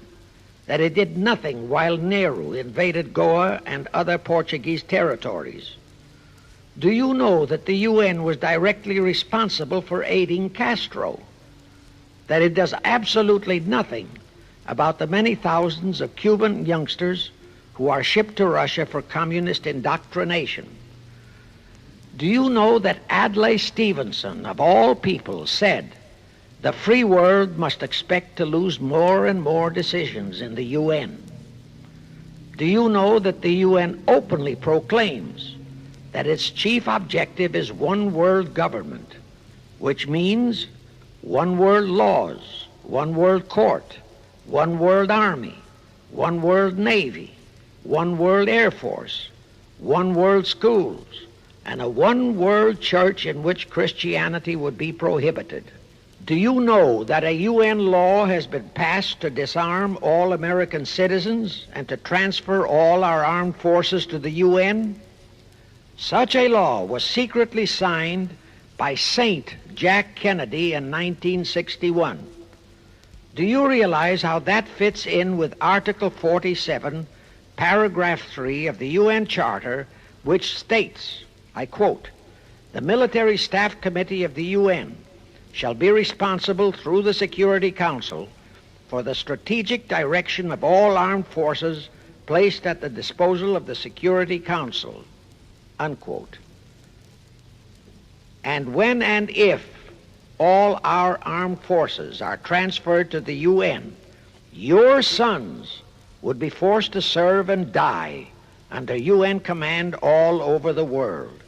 That it did nothing while Nehru invaded Goa and other Portuguese territories? Do you know that the UN was directly responsible for aiding Castro? That it does absolutely nothing about the many thousands of Cuban youngsters who are shipped to Russia for communist indoctrination? Do you know that Adlai Stevenson, of all people, said the free world must expect to lose more and more decisions in the UN? Do you know that the UN openly proclaims that its chief objective is one world government, which means one world laws, one world court, one world army, one world navy, one world air force, one world schools, and a one world church in which Christianity would be prohibited? Do you know that a UN law has been passed to disarm all American citizens and to transfer all our armed forces to the UN? Such a law was secretly signed by Saint Jack Kennedy in 1961. Do you realize how that fits in with Article 47, Paragraph 3 of the UN Charter, which states, I quote, "The Military Staff Committee of the UN shall be responsible through the Security Council for the strategic direction of all armed forces placed at the disposal of the Security Council," unquote. And when and if all our armed forces are transferred to the UN, your sons would be forced to serve and die under UN command all over the world.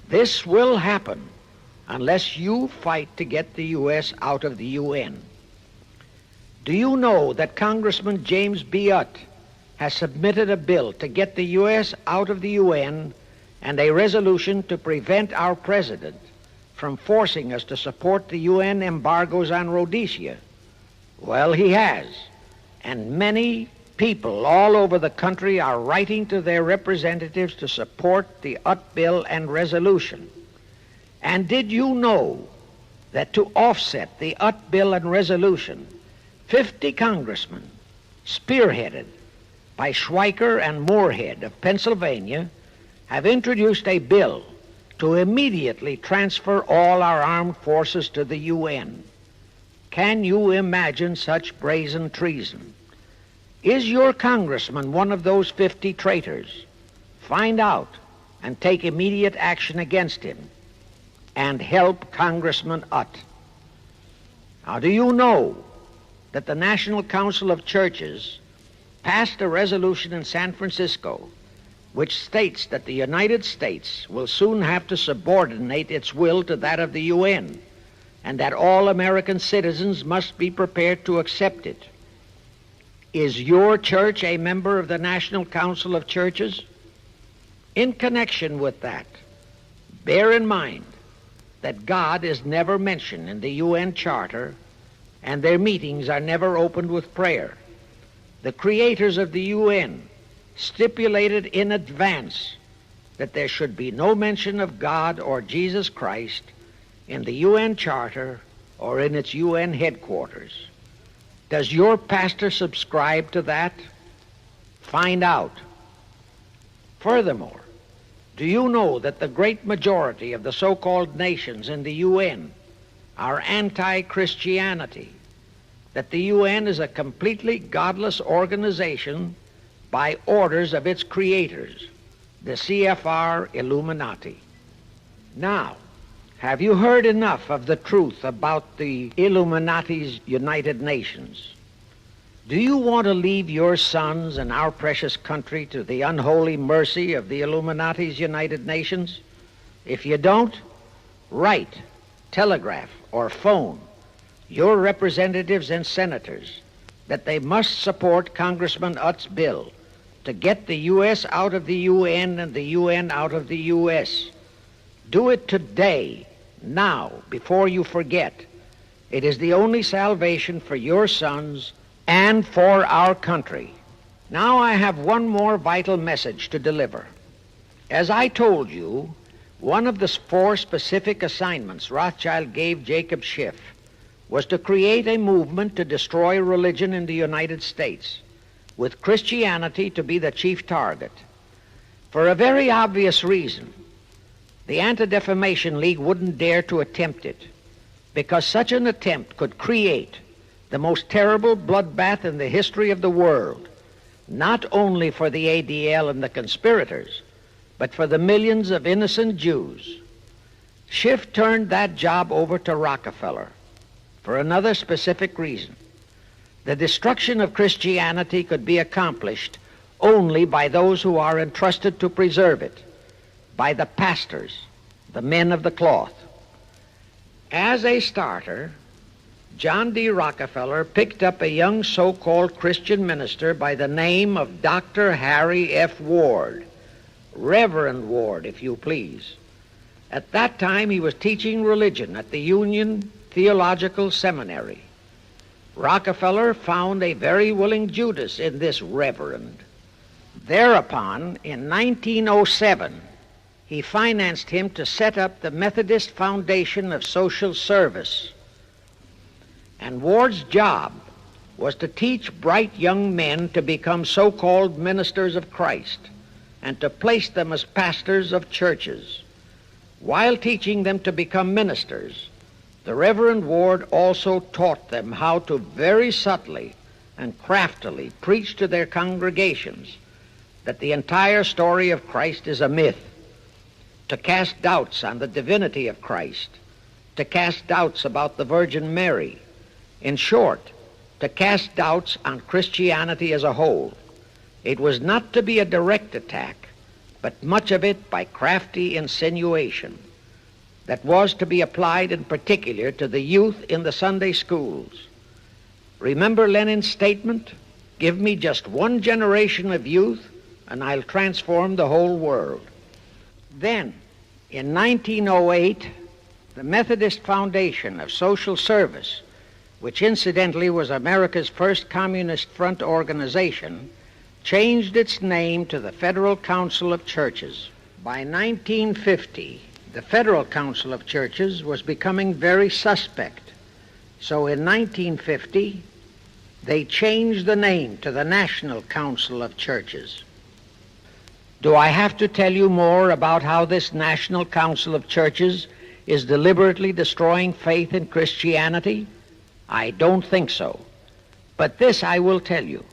This will happen unless you fight to get the U.S. out of the UN. Do you know that Congressman James B. Utt has submitted a bill to get the U.S. out of the UN and a resolution to prevent our president from forcing us to support the UN embargoes on Rhodesia? Well, he has, and many people all over the country are writing to their representatives to support the Utt bill and resolution. And did you know that to offset the Utt bill and resolution, 50 congressmen, spearheaded by Schweiker and Moorhead of Pennsylvania, have introduced a bill to immediately transfer all our armed forces to the UN? Can you imagine such brazen treason? Is your congressman one of those 50 traitors? Find out and take immediate action against him and help Congressman Utt. Now, do you know that the National Council of Churches passed a resolution in San Francisco which states that the United States will soon have to subordinate its will to that of the UN, and that all American citizens must be prepared to accept it? Is your church a member of the National Council of Churches? In connection with that, bear in mind that God is never mentioned in the UN Charter, and their meetings are never opened with prayer. The creators of the UN stipulated in advance that there should be no mention of God or Jesus Christ in the UN Charter or in its UN headquarters. Does your pastor subscribe to that? Find out. Furthermore, do you know that the great majority of the so-called nations in the UN are anti-Christianity? That the UN is a completely godless organization by orders of its creators, the CFR Illuminati. Now, Have you heard enough of the truth about the Illuminati's United Nations? Do you want to leave your sons and our precious country to the unholy mercy of the Illuminati's United Nations? If you don't, write, telegraph, or phone your representatives and senators that they must support Congressman Utt's bill to get the U.S. out of the UN and the UN out of the U.S. Do it today, now, before you forget. It is the only salvation for your sons and for our country. Now I have one more vital message to deliver. As I told you, one of the 4 specific assignments Rothschild gave Jacob Schiff was to create a movement to destroy religion in the United States, with Christianity to be the chief target. For a very obvious reason, the Anti-Defamation League wouldn't dare to attempt it, because such an attempt could create the most terrible bloodbath in the history of the world, not only for the ADL and the conspirators, but for the millions of innocent Jews. Schiff turned that job over to Rockefeller for another specific reason. The destruction of Christianity could be accomplished only by those who are entrusted to preserve it, by the pastors, the men of the cloth. As a starter, John D. Rockefeller picked up a young so-called Christian minister by the name of Dr. Harry F. Ward, Reverend Ward, if you please. At that time, he was teaching religion at the Union Theological Seminary. Rockefeller found a very willing Judas in this reverend. Thereupon, in 1907, he financed him to set up the Methodist Foundation of Social Service. And Ward's job was to teach bright young men to become so-called ministers of Christ and to place them as pastors of churches. While teaching them to become ministers, the Reverend Ward also taught them how to very subtly and craftily preach to their congregations that the entire story of Christ is a myth, to cast doubts on the divinity of Christ, to cast doubts about the Virgin Mary. In short, to cast doubts on Christianity as a whole. It was not to be a direct attack, but much of it by crafty insinuation that was to be applied in particular to the youth in the Sunday schools. Remember Lenin's statement, "Give me just one generation of youth and I'll transform the whole world." Then, in 1908, the Methodist Foundation of Social Service, which incidentally was America's first Communist Front organization, changed its name to the Federal Council of Churches. By 1950, the Federal Council of Churches was becoming very suspect. So in 1950, they changed the name to the National Council of Churches. Do I have to tell you more about how this National Council of Churches is deliberately destroying faith in Christianity? I don't think so. But this I will tell you.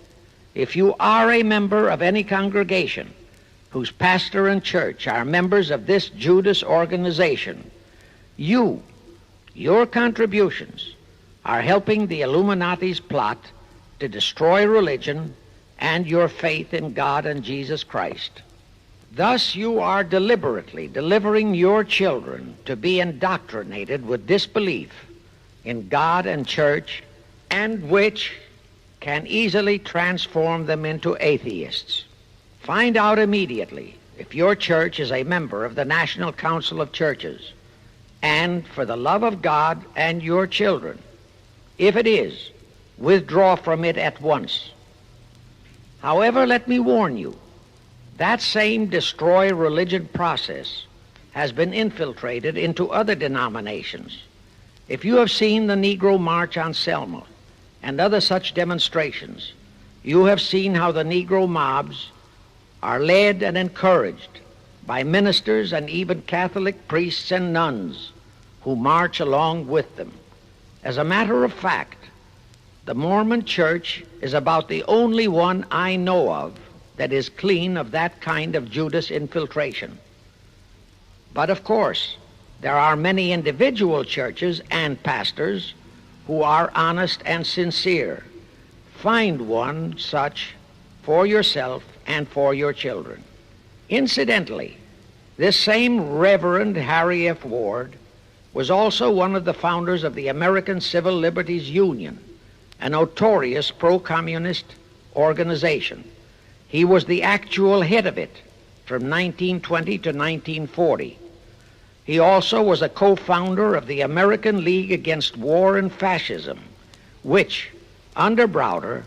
If you are a member of any congregation whose pastor and church are members of this Judas organization, your contributions are helping the Illuminati's plot to destroy religion and your faith in God and Jesus Christ. Thus you are deliberately delivering your children to be indoctrinated with disbelief in God and church, and which can easily transform them into atheists. Find out immediately if your church is a member of the National Council of Churches, and for the love of God and your children, if it is, withdraw from it at once. However, let me warn you, that same destroy religion process has been infiltrated into other denominations. If you have seen the Negro March on Selma and other such demonstrations, you have seen how the Negro mobs are led and encouraged by ministers and even Catholic priests and nuns who march along with them. As a matter of fact, the Mormon Church is about the only one I know of that is clean of that kind of Judas infiltration. But of course, There are many individual churches and pastors who are honest and sincere. Find one such for yourself and for your children. Incidentally, this same Reverend Harry F. Ward was also one of the founders of the American Civil Liberties Union, a notorious pro-communist organization. He was the actual head of it from 1920 to 1940. He also was a co-founder of the American League Against War and Fascism, which, under Browder,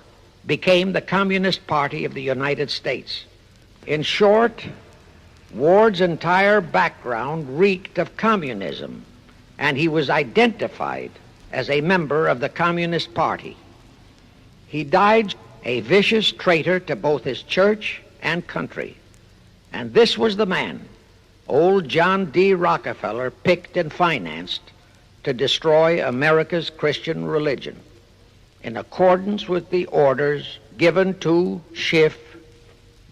became the Communist Party of the United States. In short, Ward's entire background reeked of communism, and he was identified as a member of the Communist Party. He died a vicious traitor to both his church and country, and this was the man old John D. Rockefeller picked and financed to destroy America's Christian religion, in accordance with the orders given to Schiff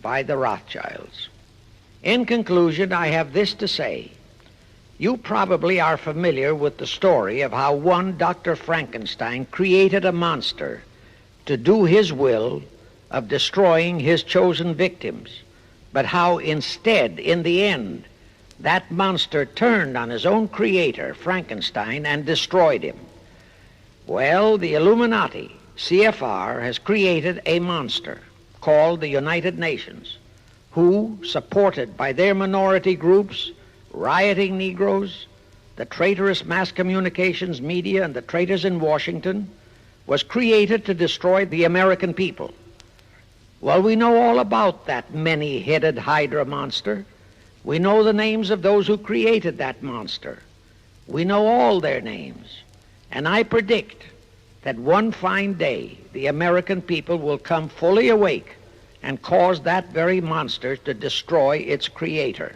by the Rothschilds. In conclusion, I have this to say. You probably are familiar with the story of how one Dr. Frankenstein created a monster to do his will of destroying his chosen victims, but how instead, in the end, that monster turned on his own creator, Frankenstein, and destroyed him. Well, the Illuminati, CFR, has created a monster called the United Nations, who, supported by their minority groups, rioting Negroes, the traitorous mass communications media, and the traitors in Washington, was created to destroy the American people. Well, we know all about that many-headed Hydra monster. We know the names of those who created that monster. We know all their names. And I predict that one fine day the American people will come fully awake and cause that very monster to destroy its creator.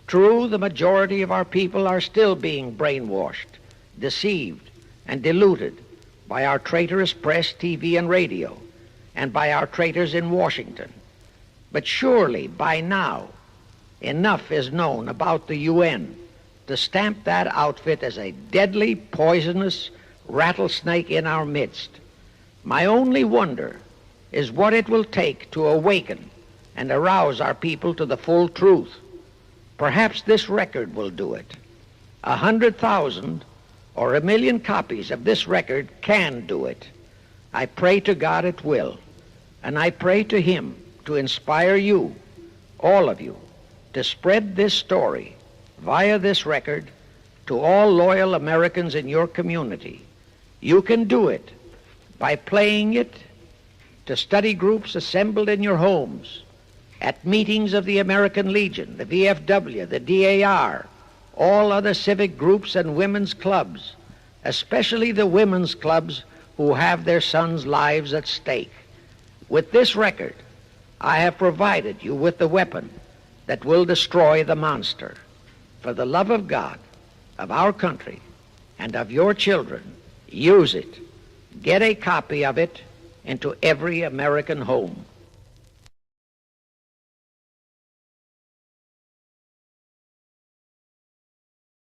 True, the majority of our people are still being brainwashed, deceived, and deluded by our traitorous press, TV, and radio, and by our traitors in Washington. But surely, by now, enough is known about the UN to stamp that outfit as a deadly, poisonous rattlesnake in our midst. My only wonder is what it will take to awaken and arouse our people to the full truth. Perhaps this record will do it. 100,000 or 1,000,000 copies of this record can do it. I pray to God it will, and I pray to Him to inspire you, all of you, to spread this story via this record to all loyal Americans in your community. You can do it by playing it to study groups assembled in your homes, at meetings of the American Legion, the VFW, the DAR, all other civic groups and women's clubs, especially the women's clubs who have their sons' lives at stake. With this record, I have provided you with the weapon that will destroy the monster. For the love of God, of our country, and of your children, use it. Get a copy of it into every American home.